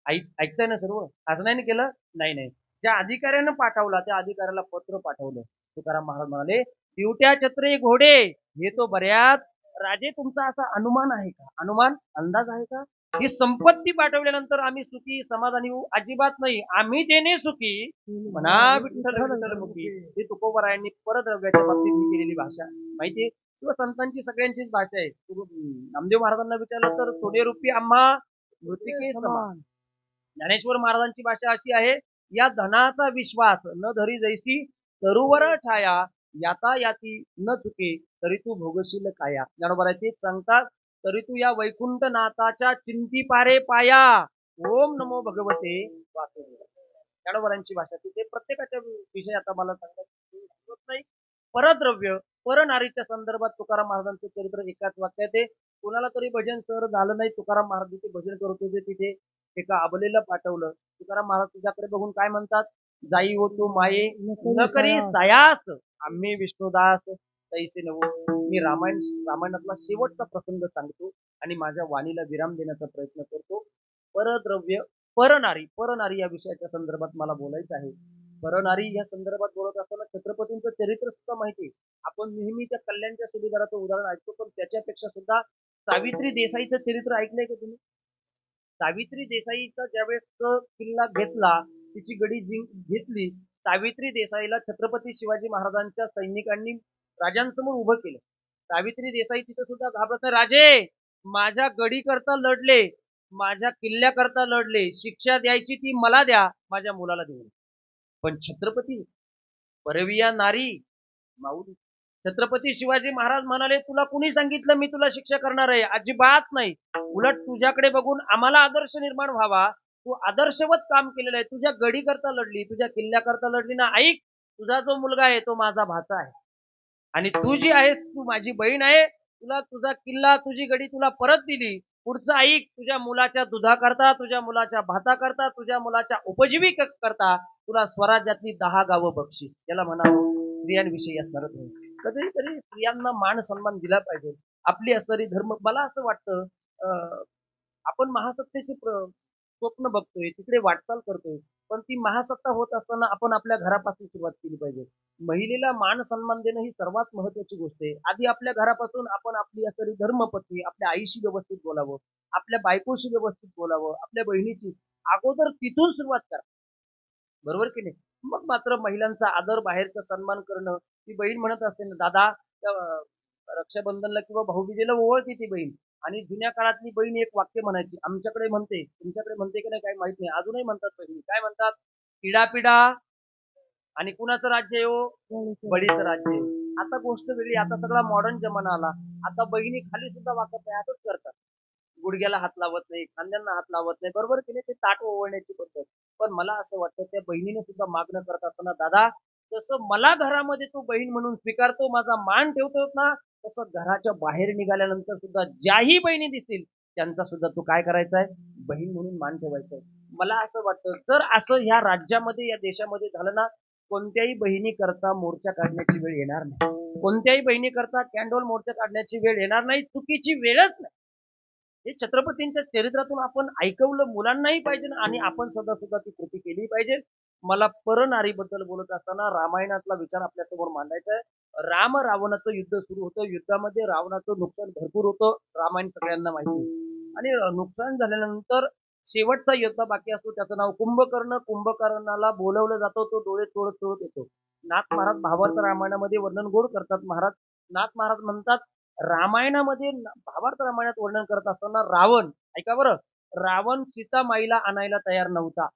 ऐकताय ना सर्व? असं नाही केलं? नाही. ज्या अधिकाऱ्यानं पाठवला त्या अधिकाऱ्याला पत्र पाठवलं. तुकाराम महाराज म्हणाले, दिवट्या छत्रे घोडे हे तो बऱ्याच राजे, तुमचा असा अनुमान आहे का? अनुमान, अंदाज आहे का? ही संपत्ती पाठवल्यानंतर आम्ही सुखी समाधानी होऊ अजिबात नाही. आम्ही देणे सुखी म्हणा विठ्ठल विठ्ठल मुखी. ही तुकोबरायांनी परद्रव्याच्या बाबतीत ही केलेली भाषा माहितीये किंवा संतांची सगळ्यांचीच भाषा आहे. नामदेव महाराजांना विचारलं तर सोने रुपी आम्हा मृतिके समान. ज्ञानेश्वर महाराजांची भाषा अशी आहे, या धनाचा विश्वास न धरी जैसी तरुवर छाया, याता याती न चुके तरी तू भोगशील काया. ज्ञानोबराय तेच सांगतात, तरी तू या वैकुंठ नाथाच्या चिंती पारे पाया. ओम नमो भगवते वासुदेवाय. ज्ञानोबरांची भाषा तिथे प्रत्येकाच्या विषयी आता मला सांगत नाही. परद्रव्य परनारीच्या संदर्भात तुकाराम महाराजांचं चरित्र एकाच वाक्यात आहे. कोणाला तरी भजन सर झालं नाही, तुकाराम महाराज ते भजन करत होते, तिथे एका अबलेला पाठवलं. तुकाराम महाराज तुझ्याकडे बघून काय म्हणतात, जाई हो तू माये न करी सायास आम्ही विष्णुदास तैसे नवो. मी रामायणातला शेवटचा प्रसंग सांगतो आणि माझ्या वाणीला विराम देण्याचा प्रयत्न करतो. परद्रव्य परनारी या विषयाच्या संदर्भात मला बोलायचं आहे. परनारी या संदर्भात बोलत असताना छत्रपतींचं चरित्र सुद्धा माहिती. आपण नेहमी त्या कल्याणच्या सुभेदाराचं उदाहरण ऐकतो, पण त्याच्यापेक्षा सुद्धा सावित्री देसाईचं चरित्र ऐकलंय का तुम्ही? सावित्री देसाईचा ज्यावेळेस किल्ला घेतला, तिची गडी घेतली, सावित्री देसाईला छत्रपती शिवाजी महाराजांच्या सैनिकांनी राजांसमोर उभं केलं. सावित्री देसाई तिथे सुद्धा घाबरत नाही. राजे, माझ्या गडी करता लढले, माझ्या किल्ल्याकरता लढले, शिक्षा द्यायची ती मला द्या, माझ्या मुलाला देऊ. पण छत्रपती परविया नारी माऊली. छत्रपती शिवाजी महाराज म्हणाले, तुला कुणी सांगितलं मी तुला शिक्षा करणार आहे? अजिबात नाही. उलट तुझ्याकडे बघून आम्हाला आदर्श निर्माण व्हावा, तू आदर्शवत काम केलेलं आहे. तुझ्या गडी करता लढली, तुझ्या किल्ल्याकरता लढली ना. ऐक, तुझा जो मुलगा आहे तो माझा भाचा आहे आणि तू जी आहेस तू माझी बहीण आहे. तुला तुझा किल्ला तुझी गडी तुला परत दिली. पुढचं ऐक, तुझ्या मुलाच्या दुधाकरता, तुझ्या मुलाच्या भाताकरता, तुझ्या मुलाच्या उपजीविकेकरता तुला स्वराज्यातली 10 गावं बक्षीस. याला म्हणावं स्त्रियांविषयी असणार नाही. कधीतरी स्त्रियांना मान सन्मान दिला पाहिजे. आपली असणारी धर्म, मला असं वाटतं आपण महासत्तेचे स्वप्न बघतोय, तिकडे वाटचाल करतोय, पण ती महासत्ता होत असताना आपण आपल्या घरापासून सुरुवात केली पाहिजे. महिलेला मान सन्मान देणं ही सर्वात महत्वाची गोष्ट आहे. आधी आपल्या घरापासून आपण आपली असणारी धर्मपत्नी, आपल्या आईशी व्यवस्थित बोलावं, आपल्या बायकोशी व्यवस्थित बोलावं, आपल्या बहिणीची अगोदर तिथून सुरुवात करा. बरोबर की नाही? मग मात्र महिलांचा आदर, बाहेरचा सन्मान करणं. ती बहीण म्हणत असते ना, दादा रक्षाबंधनला किंवा भाऊबीजेला ओवळते ती बहीण. आणि जुन्या काळातली बहीण एक वाक्य म्हणायची, आमच्याकडे म्हणते, तुमच्याकडे म्हणते की नाही काही माहित नाही, अजूनही म्हणतात बहिणी. काय म्हणतात? पिढा आणि कुणाचं राज्य आहे हो? बळीचं राज्य आहे. आता गोष्ट वेगळी, आता सगळा मॉडर्न जमाना आला. आता बहिणी खाली सुद्धा वाकत नाही, असंच करतात. गुडघ्याला हात लावत नाही, खांद्यांना हात लावत नाही. बरोबर की नाही? ते ताट ओवळण्याची पद्धत. पण मला असं वाटतं त्या बहिणीने सुद्धा मागणं करत असताना, दादा जसं मला घरामध्ये तू बहीण म्हणून स्वीकारतो, माझा मान ठेवतोस ना, तसं घराच्या बाहेर निघाल्यानंतर सुद्धा ज्याही बहिणी दिसतील त्यांचा सुद्धा तू काय करायचा आहे? बहीण म्हणून मान ठेवायचा आहे. मला असं वाटतं जर असं ह्या राज्यामध्ये, या देशामध्ये झालं ना, कोणत्याही बहिणी करता मोर्चा काढण्याची वेळ येणार नाही. कोणत्याही बहिणी करता कॅन्डोल मोर्चा काढण्याची वेळ येणार नाही. चुकीची वेळच नाही. हे छत्रपतींच्या चरित्रातून आपण ऐकवलं मुलांनाही पाहिजे आणि आपण सुद्धा ती कृती केली पाहिजे. मला परनारीबद्दल बोलत असताना रामायणातला विचार आपल्यासमोर मांडायचा आहे. राम रावणाचं युद्ध सुरू होतं. युद्धामध्ये रावणाचं नुकसान भरपूर होतं. रामायण सगळ्यांना माहिती. आणि नुकसान झाल्यानंतर शेवटचा योद्धा बाकी असतो, त्याचं नाव कुंभकर्ण. कुंभकर्णाला बोलवलं जातं, तो डोळे चोळत येतो. नाथ महाराज भावार्थ रामायणामध्ये वर्णन गोड करतात. नाथ महाराज म्हणतात, रामायणामध्ये भावार्थ रामायणात वर्णन करत असताना रावण, ऐका बरं, रावण सीतामाईला आणायला तयार नव्हता.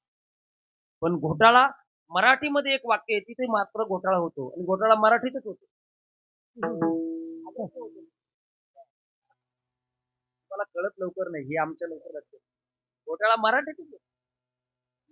पण घोटाळा मराठीमध्ये एक वाक्य आहे, तिथे मात्र घोटाळा होतो आणि घोटाळा मराठीतच होतो. मला कळत लवकर नाही, हे आमच्या लवकर लक्षात. घोटाळा मराठीतच होतो.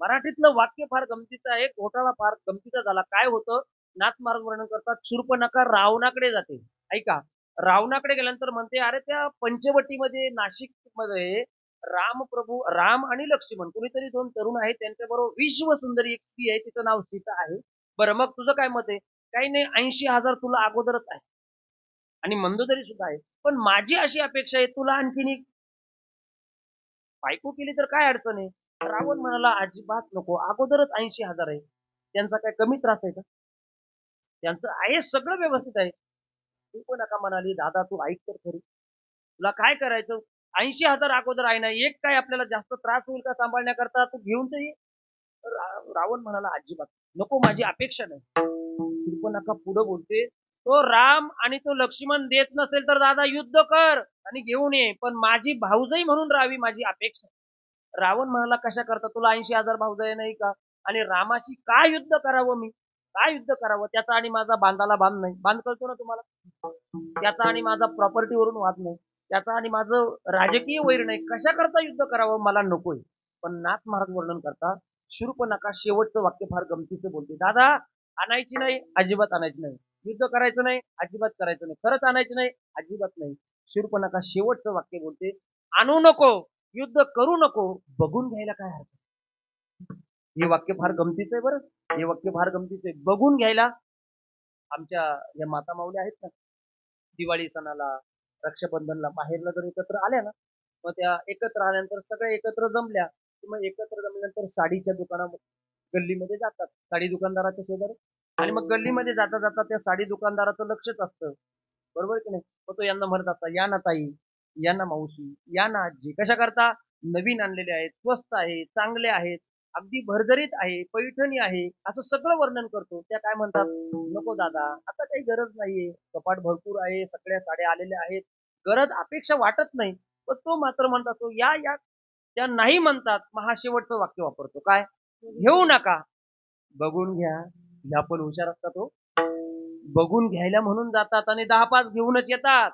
मराठीतलं वाक्य फार गमतीचं आहे. घोटाळा फार गमतीचा झाला. काय होतं? नाथ महाराज वर्णन करतात, शूर्पणखा रावणाकडे जाते. ऐका, रावणाकडे गेल्यानंतर म्हणते, अरे त्या पंचवटीमध्ये नाशिक मध्ये राम आणि लक्ष्मण कुणीतरी 2 तरुण आहेत, त्यांच्याबरोबर विश्व सुंदरी एक स्त्री आहे, तिचं नाव सीता आहे. बरं, मग तुझं काय मत आहे? काही नाही, 80,000 तुला अगोदरच आहे आणि मंदोदरी सुद्धा आहे. पण माझी अशी अपेक्षा आहे, तुला आणखीन एक बायको केली तर काय अडचण आहे? रावण म्हणाला, अजिबात नको, अगोदरच 80,000 आहे. त्यांचा काय कमी त्रास आहे का? त्यांचं आहे सगळं व्यवस्थित आहे. तू पण नका म्हणाली, दादा तू ऐक तर खरी, तुला काय करायचं? 80,000 अगोदर आहे ना, एक काय आपल्याला जास्त त्रास होईल का सांभाळण्याकरता, तू घेऊन तर ये. रावण म्हणाला अजिबात नको, माझी अपेक्षा नाही. शूर्पणखा पुढे बोलते, तो राम आणि तो लक्ष्मण देत नसेल तर दादा युद्ध कर आणि घेऊन ये, पण माझी भाऊजाई म्हणून राहावी माझी अपेक्षा. रावण म्हणाला कशा करता, तुला 80,000 भाऊजाई नाही का, आणि रामाशी काय युद्ध करावं मी, काय युद्ध करावं, त्याचा आणि माझा बांधाला बांध नाही, बांध कळतो ना तुम्हाला, त्याचा आणि माझा प्रॉपर्टीवरून वाद नाही, त्याचा आणि माझं राजकीय वैर नाही, कशा करता युद्ध करावं मला नकोय. पण नाथ महाराज वर्णन करतात, शूर्पणखा शेवटचं वाक्य फार गमतीचं बोलते, दादा आणायची नाही, अजिबात आणायची नाही, युद्ध करायचं नाही, अजिबात करायचं नाही, खरंच आणायचं नाही, अजिबात नाही. शूर्पणखा शेवटचं वाक्य बोलते, आणू नको, युद्ध करू नको, बघून घ्यायला काय हरकत. हे वाक्य फार गमतीचं आहे बरं, हे वाक्य फार गमतीचं आहे. बघून घ्यायला, आमच्या या माता माऊली आहेत ना, दिवाळी सणाला रक्षाबंधनला बाहेरला जर एकत्र आल्या ना, मग त्या एकत्र आल्यानंतर सगळे एकत्र जमल्या, मग एकत्र जमल्यानंतर साडीच्या दुकाना गल्लीमध्ये जातात, साडी दुकानदाराच्या शेजारी, आणि मग गल्लीमध्ये जाता जाता त्या साडी दुकानदाराचं लक्षच असतं, बरोबर की नाही. मग तो यांना म्हणत असता, या ना ताई, या ना मावशी, या ना आजी, कशा करता, नवीन आणलेले आहेत, स्वस्त आहे, चांगले आहेत, अगदी भरभरीत आहे, पैठणी आहे, असं सगळं वर्णन करतो. त्या काय म्हणतात, नको दादा आता काही गरज नाहीये, कपाट भरपूर आहे, सगळ्या साड्या आलेल्या आहेत, गरज अपेक्षा वाटत नाही. पण तो मात्र म्हणतात, तो या या, त्या नाही म्हणतात. मग हा शेवटचं वाक्य वापरतो, काय, घेऊ नका, बघून घ्या. ह्या पण हुशार असतात, तो बघून घ्यायला म्हणून जातात आणि 10-5 घेऊनच येतात.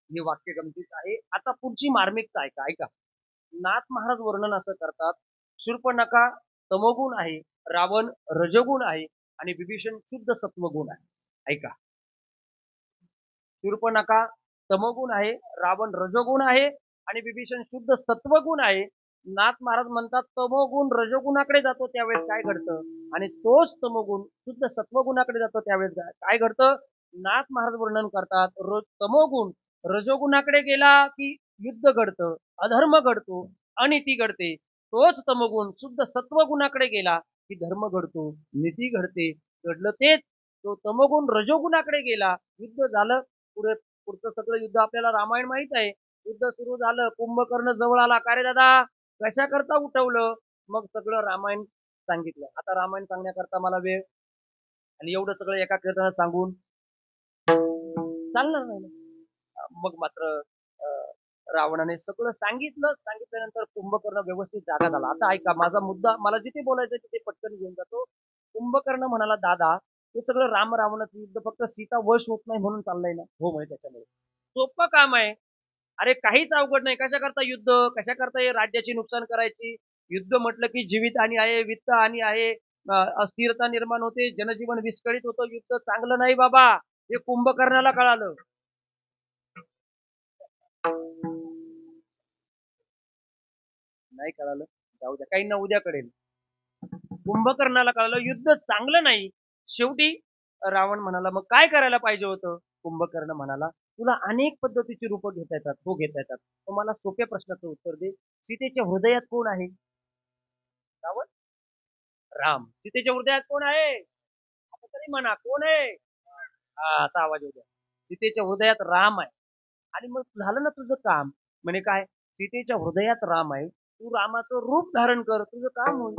हे वाक्य गमतीच आहे. आता पुढची मार्मिकता ऐका, ऐका. नाथ महाराज वर्णन असं करतात, शूर्पणखा तमोगुण आहे, रावण रजगुण आहे आणि विभीषण शुद्ध सत्वगुण आहे. ऐका, शूर्पणखा तमोगुण आहे, रावण रजगुण आहे आणि विभीषण शुद्ध सत्वगुण आहे. नाथ महाराज म्हणतात, तमोगुण रजगुणाकडे जातो त्यावेळेस काय घडतं, आणि तोच तमोगुण शुद्ध सत्वगुणाकडे जातो त्यावेळेस काय घडतं. नाथ महाराज वर्णन करतात, तमोगुण रजोगुणाकडे गेला की युद्ध घडतं, अधर्म घडतो, अनिती घडते. तोच तमोगुण शुद्ध सत्वगुणाकडे गेला की धर्म घडतो, नीती घडते. घडलं तेच, तो तमोगुण रजोगुणाकडे गेला, युद्ध झालं. पुढचं सगळं युद्ध आपल्याला रामायण माहित आहे. युद्ध सुरू झालं, कुंभकर्ण जवळ आला, का रे दादा कशा करता उठवलं, मग सगळं रामायण सांगितलं. आता रामायण सांगण्याकरता मला वेळ आणि एवढं सगळं एका कीर्तनात सांगून चालणार नाही. मग मात्र रावणाने सगळं सांगितलं. सांगितल्यानंतर कुंभकर्ण व्यवस्थित जागा झाला. आता ऐका, माझा मुद्दा, मला जिथे बोलायचं तिथे पटकन घेऊन जातो. कुंभकर्ण म्हणाला, दादा हे सगळं राम रावणाचं युद्ध फक्त सीता वश होत नाही म्हणून चाललंय ना. हो म्हणजे त्याच्यामुळे सोपं काम आहे. अरे काहीच अवघड नाही. कशा करता युद्ध, कशा करता हे राज्याची नुकसान करायची. युद्ध म्हटलं की जीवित हानी आहे, वित्त हानी आहे, अस्थिरता निर्माण होते, जनजीवन विस्कळीत होतं. युद्ध चांगलं नाही बाबा, हे कुंभकर्णाला कळालं. नाही कळालं, जाऊ द्या, काही ना उद्या कळेल. कुंभकर्णाला कळालं युद्ध चांगलं नाही. शेवटी रावण म्हणाला, मग काय करायला पाहिजे होतं. कुंभकर्ण म्हणाला, तुला अनेक पद्धतीची रूपं घेता येतात, हो घेता येतात. तर मला सोप्या प्रश्नाचं उत्तर दे, सीतेच्या हृदयात कोण आहे. रावण, राम. सीतेच्या हृदयात कोण आहे, आता तरी म्हणा कोण आहे. असा आवाज होता. सीतेच्या हृदयात राम आहे. आणि मग झालं ना तुझं काम. म्हणे काय, सीतेच्या हृदयात राम आहे, तू रामाचं रूप धारण कर, तुझं काम होईल.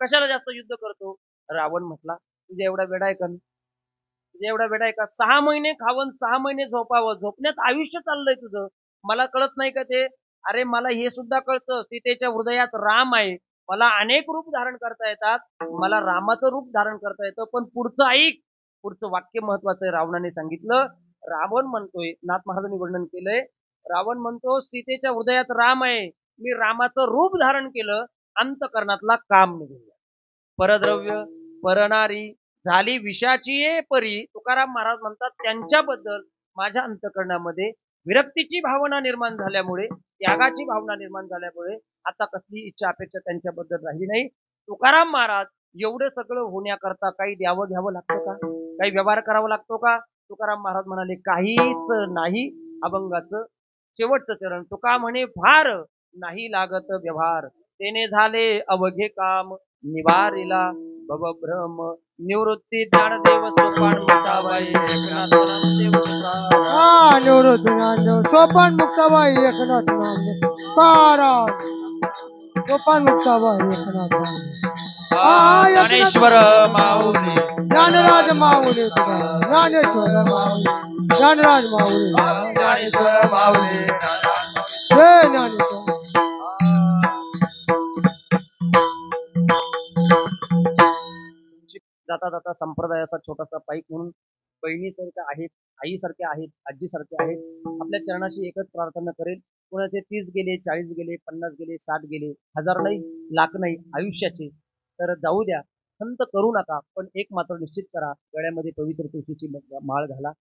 कशाला जास्त युद्ध करतो. रावण म्हटला, तुझ्या एवढा वेडा आहे का, तुझ्या एवढा वेडा आहे का, 6 महिने खावं 6 महिने झोपावं, झोपण्यात आयुष्य चाललंय तुझं, मला कळत नाही का ते. अरे मला हे सुद्धा कळतं, सीतेच्या हृदयात राम आहे, मला अनेक रूप धारण करता येतात, मला रामाचं रूप धारण करता येतं. पण पुढचं ऐक, पुढचं वाक्य महत्वाचं आहे. रावणाने सांगितलं, रावण म्हणतोय, नाथ महाराजांनी वर्णन केलंय, रावण म्हणतो सीतेच्या हृदयात राम आहे, मी रामाचं रूप धारण केलं, अंतकरणातला काम निघून. परद्रव्य परनारी झाली विषाची ये परी. तुकाराम महाराज म्हणतात, त्यांच्याबद्दल माझ्या अंतकरणामध्ये विरक्तीची भावना निर्माण झाल्यामुळे, त्यागाची भावना निर्माण झाल्यामुळे आता कसली इच्छा अपेक्षा त्यांच्याबद्दल राहिली नाही. तुकाराम महाराज एवढं सगळं होण्याकरता काही द्यावं घ्यावं लागतं का, काही व्यवहार करावा लागतो का. तुकाराम महाराज म्हणाले, काहीच नाही. अभंगाचं शेवटचं चरण, तुका म्हणे फार नाही लागत व्यवहार, तेने झाले अवघे काम, निवारिला भवभ्रम, निवृत्ती ज्ञानदेव सोपान मुक्ताबाई, एकनाथ नामदेव तुकाराम. निवृत्ती ज्ञानदेव सोपान मुक्ताबाई एकनाथ नामदेव महाराज सोपान मुक्ताबाई एकनाथ नामदेव ज्ञानेश्वर माऊली ज्ञानराज माऊली ज्ञानेश्वर माऊली ज्ञानराज माऊली ज्ञानेश्वर माऊली जय ज्ञानेश्वर जाता जाता संप्रदायाचा छोटासा पाईक म्हणून बहिणीसारख्या आहेत, आईसारख्या आहेत, आजीसारख्या आहेत. आपल्या चरणाशी एकच प्रार्थना करेल. कोणाचे 30 गेले, 40 गेले, 50 गेले, 60 गेले, 1000 नाही, लाख नाही, आयुष्याचे तर जाऊ द्या. खंत करू नका, पण एक मात्र निश्चित करा, गळ्यामध्ये पवित्र तुळशीची माळ घाला,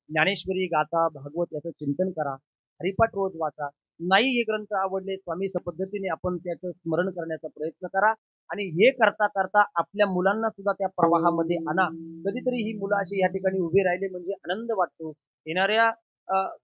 ज्ञानेश्वरी गाथा भागवत याचं चिंतन करा, हरिपाठ रोज वाचा. नाही हे ग्रंथ आवडले स्वामी पद्धतीने आपण त्याचं स्मरण करण्याचा प्रयत्न करा. आणि हे करता करता आपल्या मुलांना सुद्धा त्या प्रवाहामध्ये आणा. कधीतरी ही मुलं अशी या ठिकाणी उभी राहिले म्हणजे आनंद वाटतो. येणाऱ्या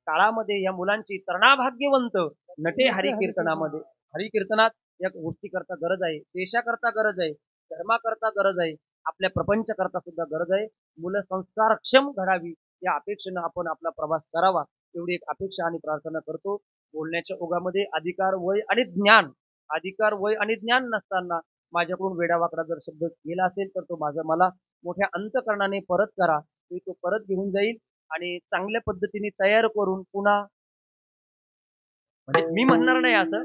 काळामध्ये या मुलांची तरुणाभाग्यवंत नटे हरिकीर्तनामध्ये हरिकीर्तनात या गोष्टी करता गरज आहे, देशाकरता गरज आहे, धर्माकरता गरज आहे, आपल्या प्रपंच करता सुद्धा गरज आहे. मुलं संस्कारक्षम घडावी या अपेक्षेनं आपण आपला प्रवास करावा एवढी एक अपेक्षा आणि प्रार्थना करतो. बोलण्याच्या ओघामध्ये अधिकार वय आणि ज्ञान नसताना माझ्याकडून वेडावाकडा जर शब्द गेला असेल तर तो मला मोठ्या अंतकरणाने परत करा. मी तो परत घेऊन जाईल आणि चांगल्या पद्धतीने तयार करून पुन्हा म्हणजे मी म्हणणार नाही असं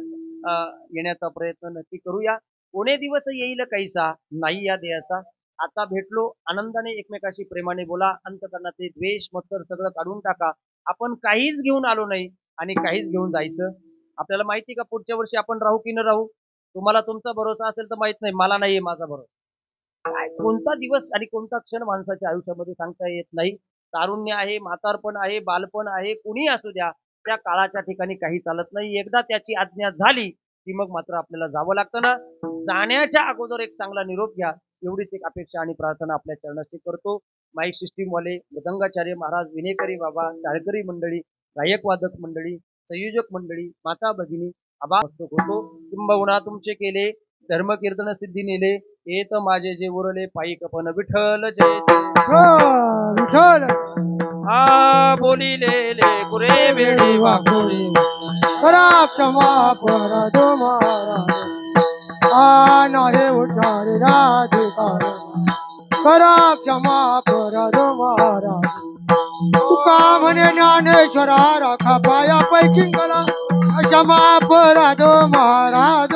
येण्याचा प्रयत्न नक्की करूया. कोणे दिवस येईल कैसा नाही या देयाचा. आता भेटलो आनंदाने एकमेकाशी प्रेमाने बोला. अंतकरणाचे द्वेष मत्सर सगळं काढून टाका. आपण काहीच घेऊन आलो नाही आणि काहीच घेऊन जायचं. आपल्याला माहिती का पुढच्या वर्षी आपण राहू की न राहू. तुम्हाला तुमचा भरोसा असेल तर माहित नाही, मला नाहीये माझा भरोसा. काय कोणता दिवस आणि कोणता क्षण माणसाच्या आयुष्यामध्ये सांगता येत नाही. तारुण्य आहे, म्हातारपण आहे, बालपण आहे, कुणी असू द्या, त्या काळाच्या ठिकाणी काही चालत नाही. एकदा त्याची आज्ञा झाली की मग मात्र आपल्याला जावं लागतं ना. जाण्याच्या अगोदर एक चांगला निरोप घ्या एवढीच एक अपेक्षा आणि प्रार्थना आपल्या चरणाशी करतो. माईक सिस्टीम वाले, मृदंगाचार्य महाराज, विनेकरी बाबा, टाळकरी मंडळी, गायक वादक मंडळी, संयोजक मंडळी, माता भगिनी आबा होतो. किंबहुना तुमचे केले धर्म कीर्तन सिद्धी नेले, येत माझे जे उरले पायी कपन विठ्ठल जय विठ्ठल हा बोलिलेले कुरे वेळी वाकुरे करा क्षमा परद महाराज नाही उठारे राधिकार करा क्षमा परद महाराज. तुका म्हणे ज्ञानेश्वरा राखा पाया पैकी करा क्षमा परद महाराज.